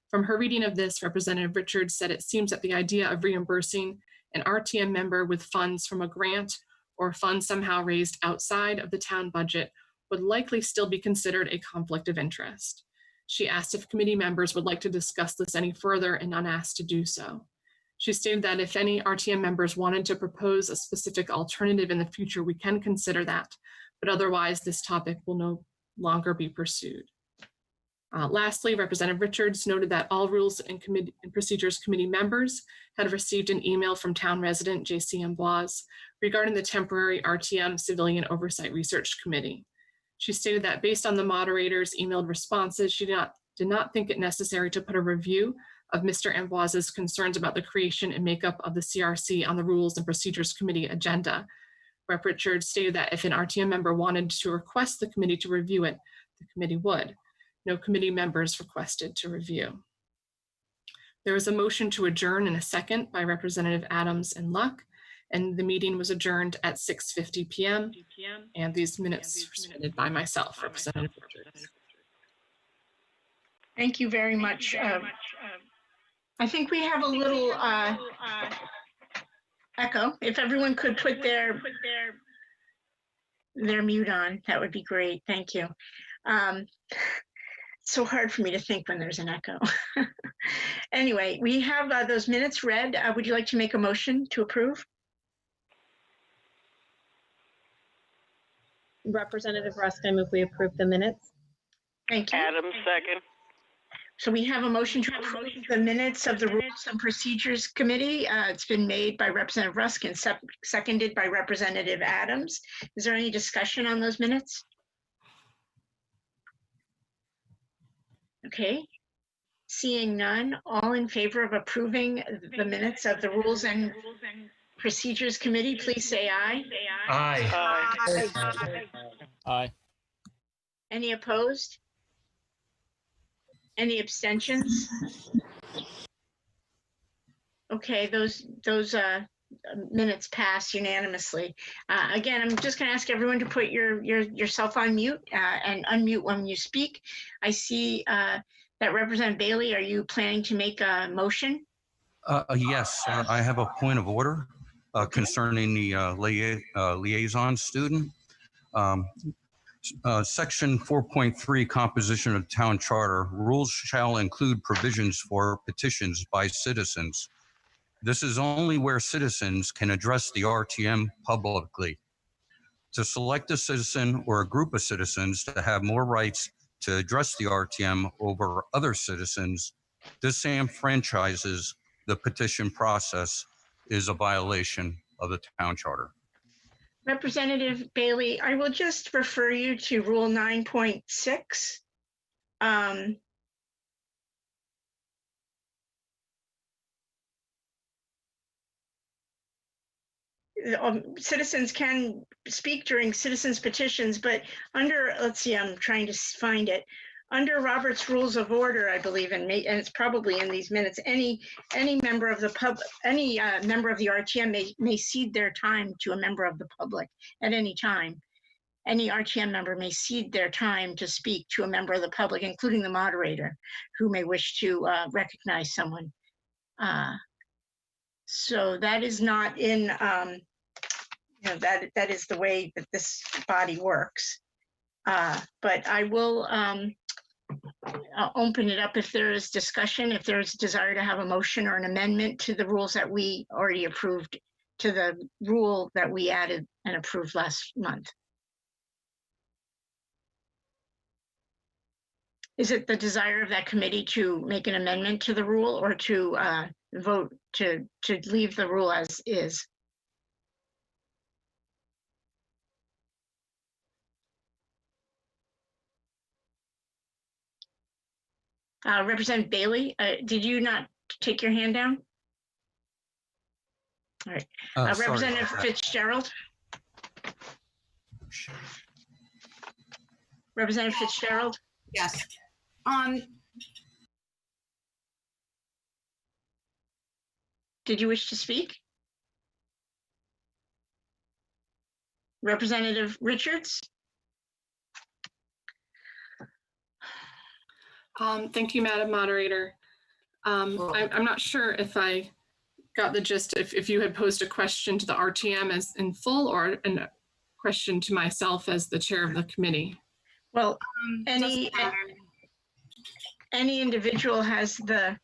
From her reading of this, Representative Richards said it seems that the idea of reimbursing an RTM member with funds from a grant or funds somehow raised outside of the town budget would likely still be considered a conflict of interest. She asked if committee members would like to discuss this any further and unasked to do so. She stated that if any RTM members wanted to propose a specific alternative in the future, we can consider that, but otherwise this topic will no longer be pursued. Lastly, Representative Richards noted that all Rules and Procedures Committee members had received an email from town resident J.C. Amboise regarding the temporary RTM Civilian Oversight Research Committee. She stated that based on the moderator's emailed responses, she did not think it necessary to put a review of Mr. Amboise's concerns about the creation and makeup of the CRC on the Rules and Procedures Committee agenda. Rep. Richards stated that if an RTM member wanted to request the committee to review it, the committee would. No committee members requested to review. There was a motion to adjourn in a second by Representative Adams and Luck, and the meeting was adjourned at 6:50 p.m. And these minutes were submitted by myself, Representative Richards. Thank you very much. I think we have a little echo. If everyone could put their mute on, that would be great. Thank you. It's so hard for me to think when there's an echo. Anyway, we have those minutes read. Would you like to make a motion to approve? Representative Rusk, I move we approve the minutes. Thank you. Adams, second. So we have a motion to approve the minutes of the Rules and Procedures Committee. It's been made by Representative Rusk and seconded by Representative Adams. Is there any discussion on those minutes? Okay. Seeing none, all in favor of approving the minutes of the Rules and Procedures Committee, please say aye. Aye. Aye. Any opposed? Any abstentions? Okay, those minutes pass unanimously. Again, I'm just going to ask everyone to put yourself on mute and unmute when you speak. I see that Representative Bailey, are you planning to make a motion? Yes, I have a point of order concerning the liaison student. Section 4.3, composition of town charter, rules shall include provisions for petitions by citizens. This is only where citizens can address the RTM publicly. To select a citizen or a group of citizens to have more rights to address the RTM over other citizens disenfranchises the petition process, is a violation of the town charter. Representative Bailey, I will just refer you to Rule 9.6. Citizens can speak during citizens petitions, but under, let's see, I'm trying to find it. Under Robert's Rules of Order, I believe, and it's probably in these minutes, any member of the public, any member of the RTM may cede their time to a member of the public at any time. Any RTM member may cede their time to speak to a member of the public, including the moderator, who may wish to recognize someone. So that is not in, that is the way that this body works. But I will I'll open it up if there is discussion, if there's a desire to have a motion or an amendment to the rules that we already approved, to the rule that we added and approved last month. Is it the desire of that committee to make an amendment to the rule or to vote to leave the rule as is? Representative Bailey, did you not take your hand down? All right. Representative Fitzgerald. Representative Fitzgerald. Yes. Did you wish to speak? Representative Richards. Thank you, Madam Moderator. I'm not sure if I got the gist, if you had posed a question to the RTM as in full or a question to myself as the chair of the committee. Well, any individual has the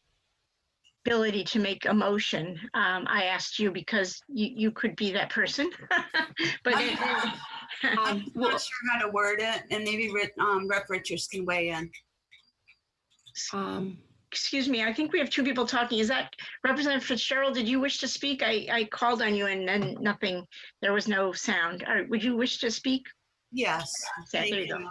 ability to make a motion. I asked you because you could be that person. But I'm not sure how to word it, and maybe Rep. Richards can weigh in. Excuse me, I think we have two people talking. Is that Representative Fitzgerald? Did you wish to speak? I called on you and then nothing, there was no sound. All right, would you wish to speak? Yes. Okay, there you go.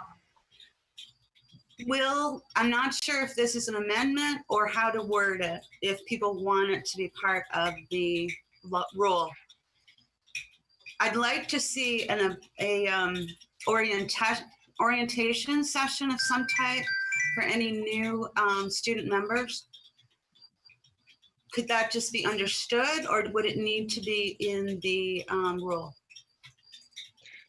I'm not sure if this is an amendment or how to word it, if people want it to be part of the rule. I'd like to see orientation session of some type for any new student members. Could that just be understood, or would it need to be in the rule?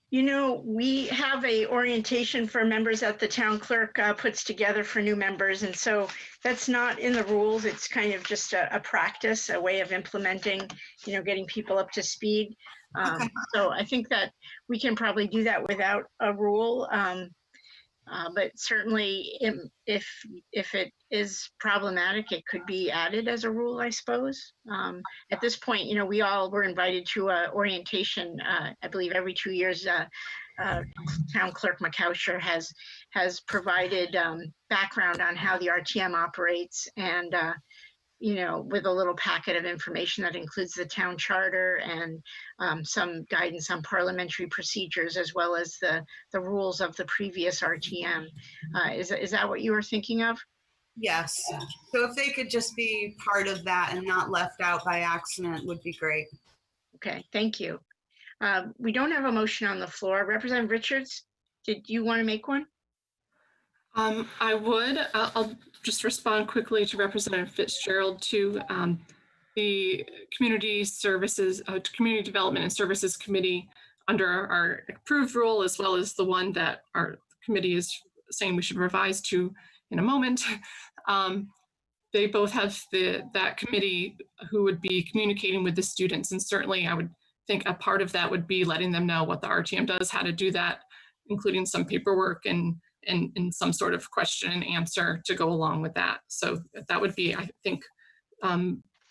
You know, we have a orientation for members that the town clerk puts together for new members. And so that's not in the rules. It's kind of just a practice, a way of implementing, you know, getting people up to speed. So I think that we can probably do that without a rule. But certainly if it is problematic, it could be added as a rule, I suppose. At this point, you know, we all were invited to orientation, I believe every 2 years. Town Clerk McCousher has provided background on how the RTM operates, and you know, with a little packet of information that includes the town charter and some guidance on parliamentary procedures, as well as the rules of the previous RTM. Is that what you were thinking of? Yes. So if they could just be part of that and not left out by accident would be great. Okay, thank you. We don't have a motion on the floor. Representative Richards, did you want to make one? I would. I'll just respond quickly to Representative Fitzgerald to the Community Services, Community Development and Services Committee under our approved rule, as well as the one that our committee is saying we should revise to in a moment. They both have that committee who would be communicating with the students, and certainly I would think a part of that would be letting them know what the RTM does, how to do that, including some paperwork and some sort of question and answer to go along with that. So that would be, I think,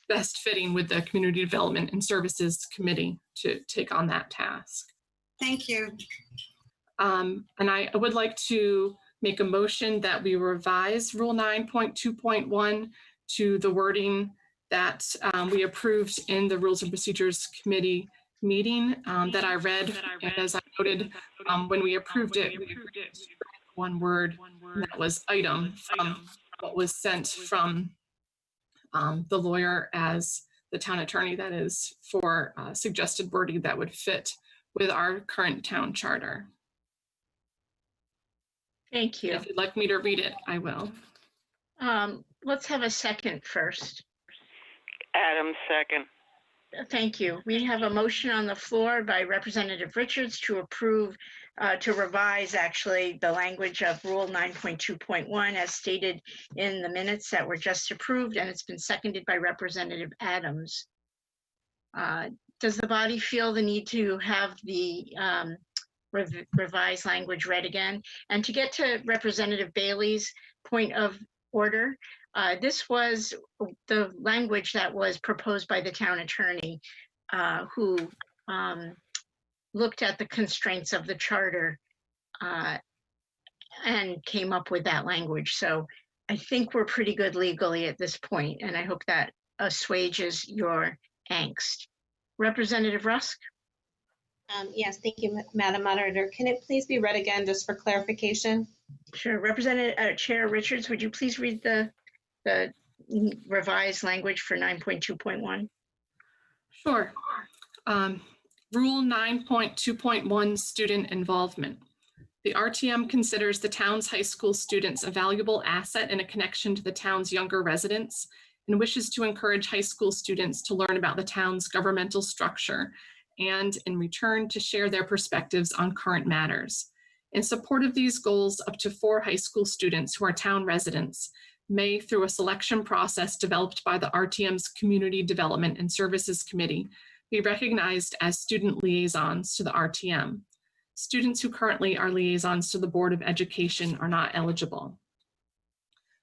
best fitting with the Community Development and Services Committee to take on that task. Thank you. And I would like to make a motion that we revise Rule 9.2.1 to the wording that we approved in the Rules and Procedures Committee meeting that I read. And as I noted, when we approved it, we one word, that was item, from what was sent from the lawyer as the town attorney, that is, for suggested wording that would fit with our current town charter. Thank you. If you'd like me to read it, I will. Let's have a second first. Adam, second. Thank you. We have a motion on the floor by Representative Richards to approve, to revise actually the language of Rule 9.2.1 as stated in the minutes that were just approved, and it's been seconded by Representative Adams. Does the body feel the need to have the revised language read again? And to get to Representative Bailey's point of order, this was the language that was proposed by the town attorney, who looked at the constraints of the charter and came up with that language. So I think we're pretty good legally at this point, and I hope that assuages your angst. Representative Rusk? Yes, thank you, Madam Moderator. Can it please be read again just for clarification? Sure. Representative Chair Richards, would you please read the revised language for 9.2.1? Sure. Rule 9.2.1, student involvement. The RTM considers the town's high school students a valuable asset and a connection to the town's younger residents, and wishes to encourage high school students to learn about the town's governmental structure and, in return, to share their perspectives on current matters. In support of these goals, up to 4 high school students who are town residents may, through a selection process developed by the RTM's Community Development and Services Committee, be recognized as student liaisons to the RTM. Students who currently are liaisons to the Board of Education are not eligible.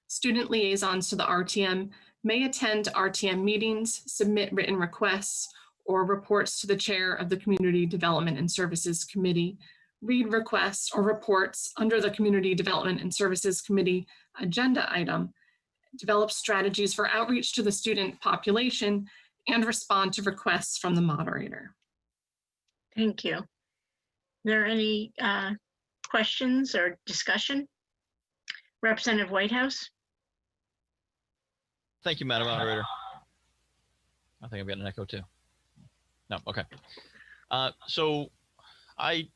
Student liaisons to the RTM may attend RTM meetings, submit written requests or reports to the chair of the Community Development and Services Committee, read requests or reports under the Community Development and Services Committee agenda item, develop strategies for outreach to the student population, and respond to requests from the moderator. Thank you. Are there any questions or discussion? Representative Whitehouse? Thank you, Madam Moderator. I think I've got an echo too. No, okay. So I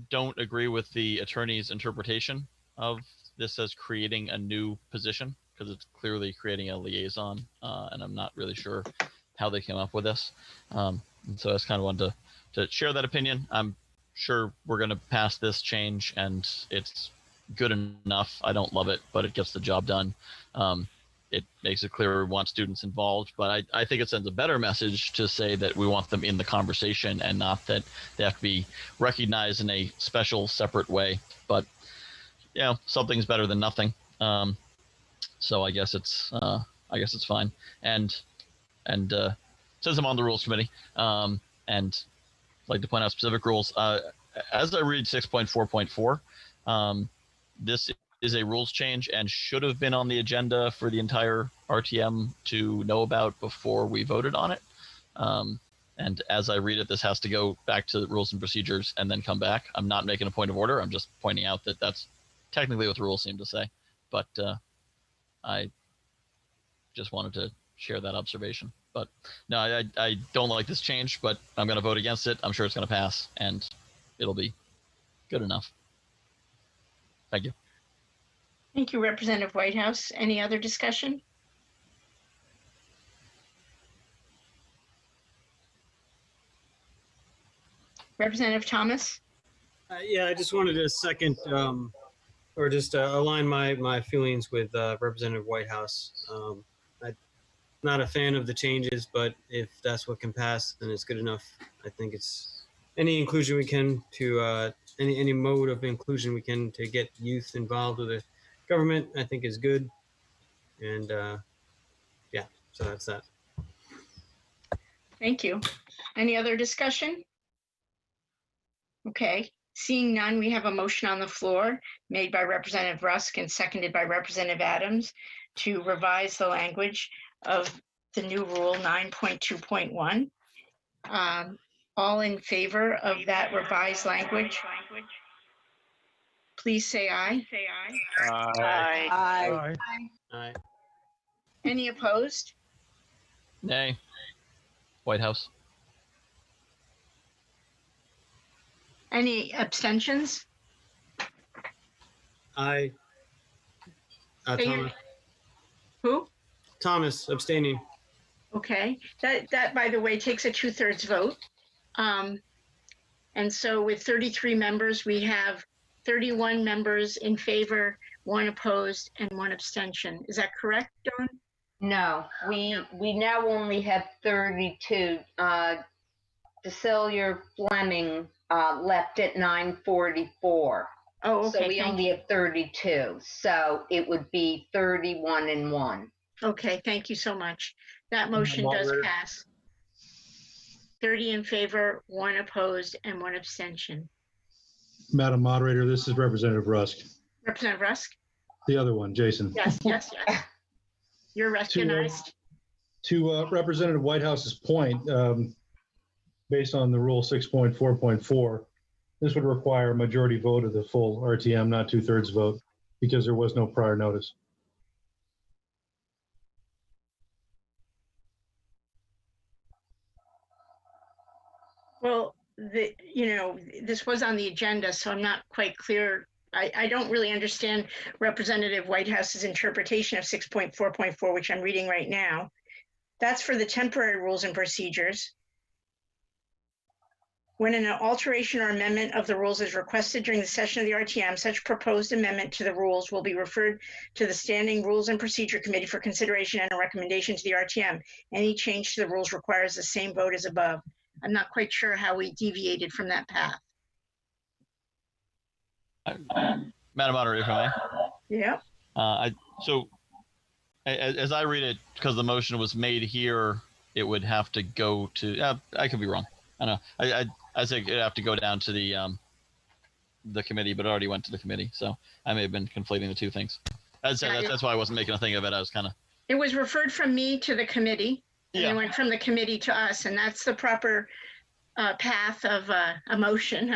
don't agree with the attorney's interpretation of this as creating a new position, because it's clearly creating a liaison, and I'm not really sure how they came up with this. And so I just kind of wanted to share that opinion. I'm sure we're going to pass this change, and it's good enough. I don't love it, but it gets the job done. It makes it clear we want students involved, but I think it sends a better message to say that we want them in the conversation and not that they have to be recognized in a special, separate way. But, you know, something's better than nothing. So I guess it's fine. And since I'm on the Rules Committee, and I'd like to point out specific rules, as I read 6.4.4, this is a rules change and should have been on the agenda for the entire RTM to know about before we voted on it. And as I read it, this has to go back to the rules and procedures and then come back. I'm not making a point of order. I'm just pointing out that that's technically what the rules seem to say. But I just wanted to share that observation. But no, I don't like this change, but I'm going to vote against it. I'm sure it's going to pass, and it'll be good enough. Thank you. Thank you, Representative Whitehouse. Any other discussion? Representative Thomas? Yeah, I just wanted to second or just align my feelings with Representative Whitehouse. I'm not a fan of the changes, but if that's what can pass, then it's good enough. I think it's any inclusion we can to any mode of inclusion we can to get youth involved with the government, I think is good. And yeah, so that's that. Thank you. Any other discussion? Okay, seeing none, we have a motion on the floor made by Representative Rusk and seconded by Representative Adams to revise the language of the new rule 9.2.1. All in favor of that revised language, please say aye. Aye. Aye. Aye. Any opposed? Nay. Whitehouse. Any abstentions? Aye. Thomas. Who? Thomas, abstaining. Okay, that by the way takes a 2/3 vote. And so with 33 members, we have 31 members in favor, 1 opposed, and 1 abstention. Is that correct, Dawn? No, we now only have 32. Cecilia Fleming left at 9:44. Oh, okay. So we only have 32. So it would be 31 and 1. Okay, thank you so much. That motion does pass. 30 in favor, 1 opposed, and 1 abstention. Madam Moderator, this is Representative Rusk. Representative Rusk? The other one, Jason. Yes. You're recognized. To Representative Whitehouse's point, based on the rule 6.4.4, this would require a majority vote of the full RTM, not 2/3 vote, because there was no prior notice. Well, this was on the agenda, so I'm not quite clear. I don't really understand Representative Whitehouse's interpretation of 6.4.4, which I'm reading right now. That's for the temporary rules and procedures. When an alteration or amendment of the rules is requested during the session of the RTM, such proposed amendment to the rules will be referred to the Standing Rules and Procedure Committee for consideration and a recommendation to the RTM. Any change to the rules requires the same vote as above. I'm not quite sure how we deviated from that path. Madam Moderator, if I may. Yeah. So as I read it, because the motion was made here, it would have to go to, I could be wrong. I don't know. I think it'd have to go down to the committee, but it already went to the committee. So I may have been conflating the two things. As I said, that's why I wasn't making a thing of it. I was kind of. It was referred from me to the committee, and Yeah. it went from the committee to us, and that's the proper path of a motion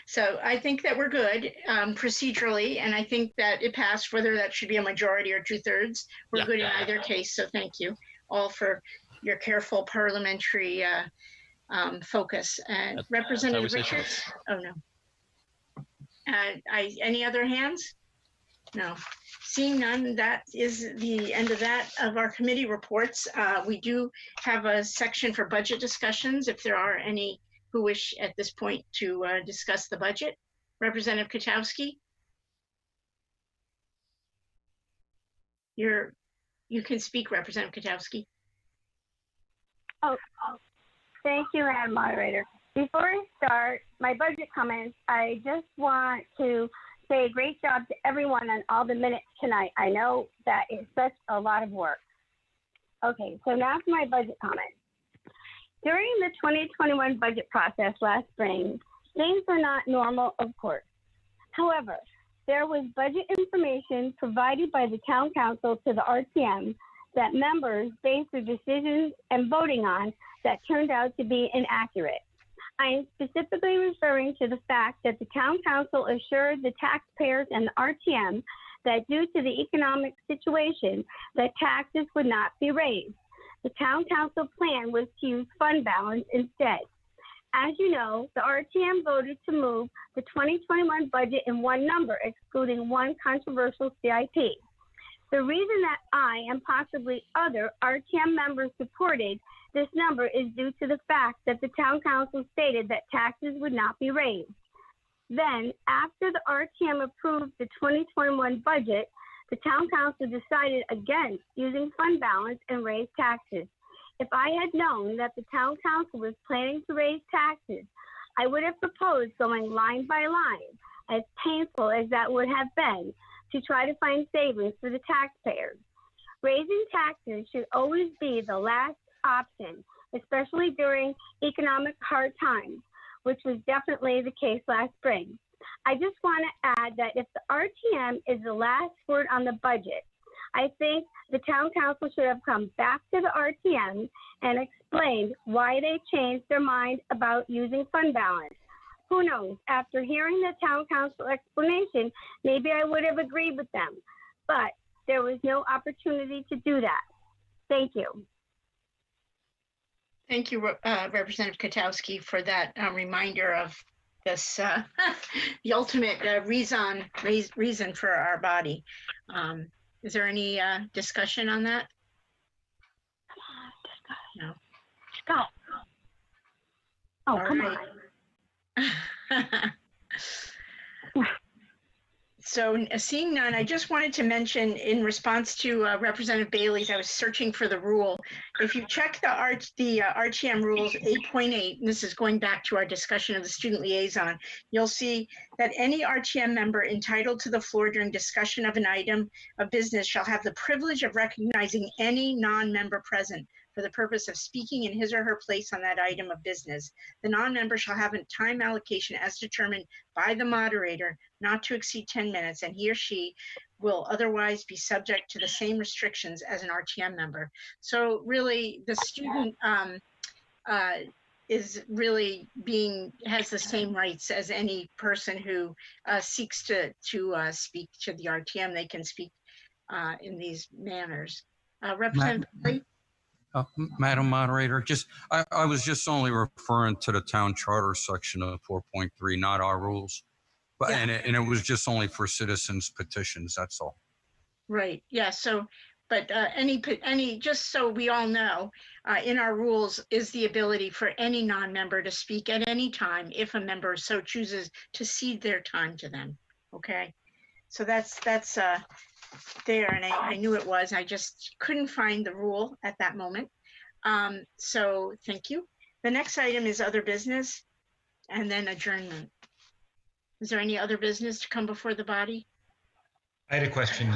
so I think that we're good procedurally, and I think that it passed, whether that should be a majority or 2/3. We're good in either case, so thank you all for your careful parliamentary focus. Representative Richards? Oh, no. Any other hands? No. Seeing none, that is the end of that of our committee reports. We do have a section for budget discussions if there are any who wish at this point to discuss the budget. Representative Katowski? You can speak, Representative Katowski. Oh, thank you, Madam Moderator. Before I start my budget comments, I just want to say a great job to everyone on all the minutes tonight. I know that is such a lot of work. Okay, so now for my budget comments. During the 2021 budget process last spring, things are not normal, of course. However, there was budget information provided by the town council to the RTM that members based their decisions and voting on that turned out to be inaccurate. I am specifically referring to the fact that the town council assured the taxpayers and the RTM that due to the economic situation, that taxes would not be raised. The town council plan was to use fund balance instead. As you know, the RTM voted to move the 2021 budget in one number, excluding one controversial CIP. The reason that I and possibly other RTM members supported this number is due to the fact that the town council stated that taxes would not be raised. Then, after the RTM approved the 2021 budget, the town council decided against using fund balance and raise taxes. If I had known that the town council was planning to raise taxes, I would have proposed going line by line, as painful as that would have been, to try to find savings for the taxpayers. Raising taxes should always be the last option, especially during economic hard times, which was definitely the case last spring. I just want to add that if the RTM is the last word on the budget, I think the town council should have come back to the RTM and explained why they changed their mind about using fund balance. Who knows, after hearing the town council explanation, maybe I would have agreed with them, but there was no opportunity to do that. Thank you. Thank you, Representative Katowski, for that reminder of this, the ultimate reason for our body. Is there any discussion on that? No. Scott. Oh, come on. So seeing none, I just wanted to mention in response to Representative Bailey's, I was searching for the rule. If you check the RTM rules 8.8, and this is going back to our discussion of the student liaison, you'll see that any RTM member entitled to the floor during discussion of an item of business shall have the privilege of recognizing any non-member present for the purpose of speaking in his or her place on that item of business. The non-member shall have a time allocation as determined by the moderator not to exceed 10 minutes, and he or she will otherwise be subject to the same restrictions as an RTM member. So really, the student is really has the same rights as any person who seeks to speak to the RTM. They can speak in these manners. Representative Lee? Madam Moderator, I was just only referring to the town charter section of 4.3, not our rules. But Yeah. and it was just only for citizens petitions, that's all. Right, yeah, so, but any, just so we all know, in our rules is the ability for any non-member to speak at any time if a member so chooses to cede their time to them, okay? So that's there, and I knew it was, I just couldn't find the rule at that moment. So thank you. The next item is other business and then adjournment. Is there any other business to come before the body? I had a question,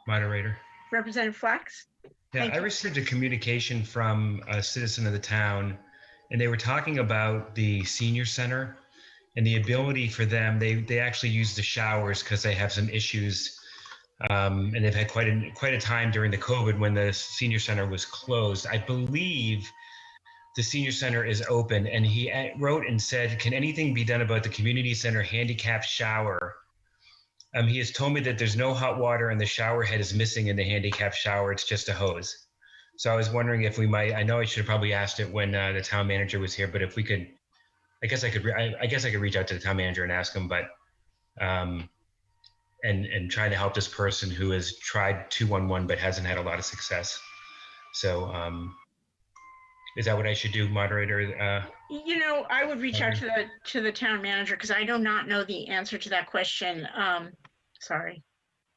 moderator. Representative Flax? Yeah, Thank I you. received a communication from a citizen of the town, and they were talking about the senior center and the ability for them. They actually use the showers because they have some issues, and they've had quite a time during the COVID when the senior center was closed. I believe the senior center is open, and he wrote and said, "Can anything be done about the community center handicap shower?" He has told me that there's no hot water and the shower head is missing in the handicap shower. It's just a hose. So I was wondering if we might. I know I should have probably asked it when the town manager was here, but if we could, I guess I could reach out to the town manager and ask him, but and try to help this person who has tried 211 but hasn't had a lot of success. So is that what I should do, moderator? You know, I would reach out to the town manager because I do not know the answer to that question. Sorry.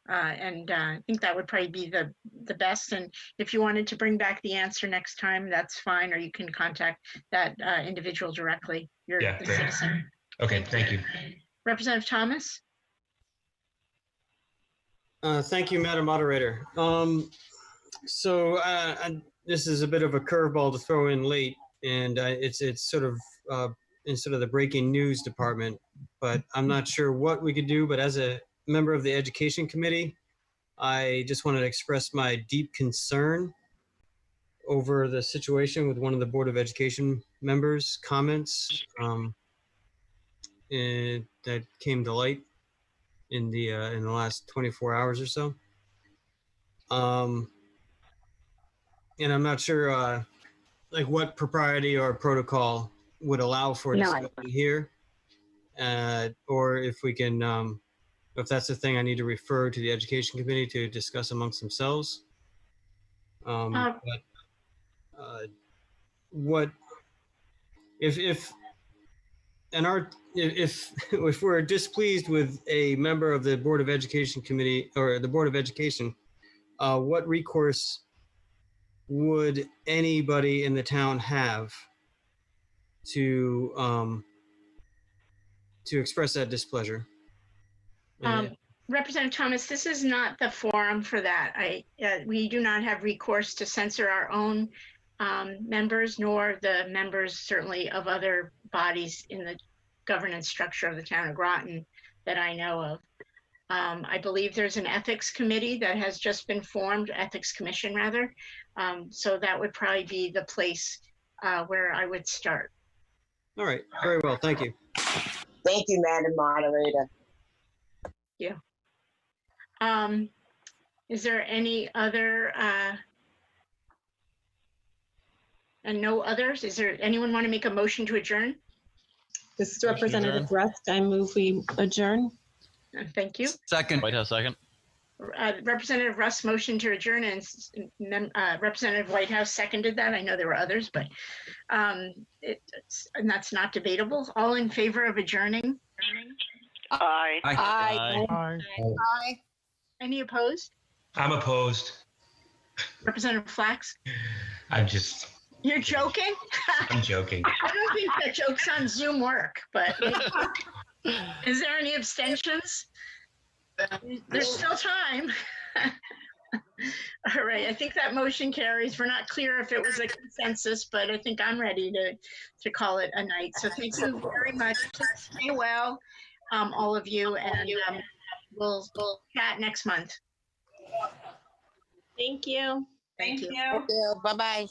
And I think that would probably be the best. And if you wanted to bring back the answer next time, that's fine. Or you can contact that individual directly. You're Yeah, the great. citizen. Okay, thank you. Representative Thomas? Thank you, Madam Moderator. This is a bit of a curveball to throw in late, and it's sort of instead of the breaking news department, but I'm not sure what we could do. But as a member of the Education Committee, I just wanted to express my deep concern over the situation with one of the Board of Education members' comments that came to light in the last 24 hours or so. And I'm not sure like what propriety or protocol would allow for discussion here, or if we can, if that's the thing I need to refer to the Education Committee to discuss amongst themselves. What if we're displeased with a member of the Board of Education Committee or the Board of Education, what recourse would anybody in the town have to express that displeasure? Representative Thomas, this is not the forum for that. We do not have recourse to censor our own members, nor the members certainly of other bodies in the governance structure of the town of Groton that I know of. I believe there's an ethics committee that has just been formed, ethics commission rather. So that would probably be the place where I would start. All right, very well, thank you. Thank you, Madam Moderator. Yeah. Is there any other, and no others? Is there anyone want to make a motion to adjourn? This is Representative Rust. I move we adjourn. Thank you. Second. White House second. Representative Rust motion to adjourn, and Representative Whitehouse seconded that. I know there were others, but and that's not debatable. All in favor of adjourning? Aye. Aye. Aye. Any opposed? I'm opposed. Representative Flax? I'm just, You're joking? I'm joking. I don't think that jokes on Zoom work, but is there any abstentions? There's still time. All right, I think that motion carries. We're not clear if it was a consensus, but I think I'm ready to call it a night. So thank you very much. Stay well, all of you, and we'll chat next month. Thank you. Thank you. Bye-bye.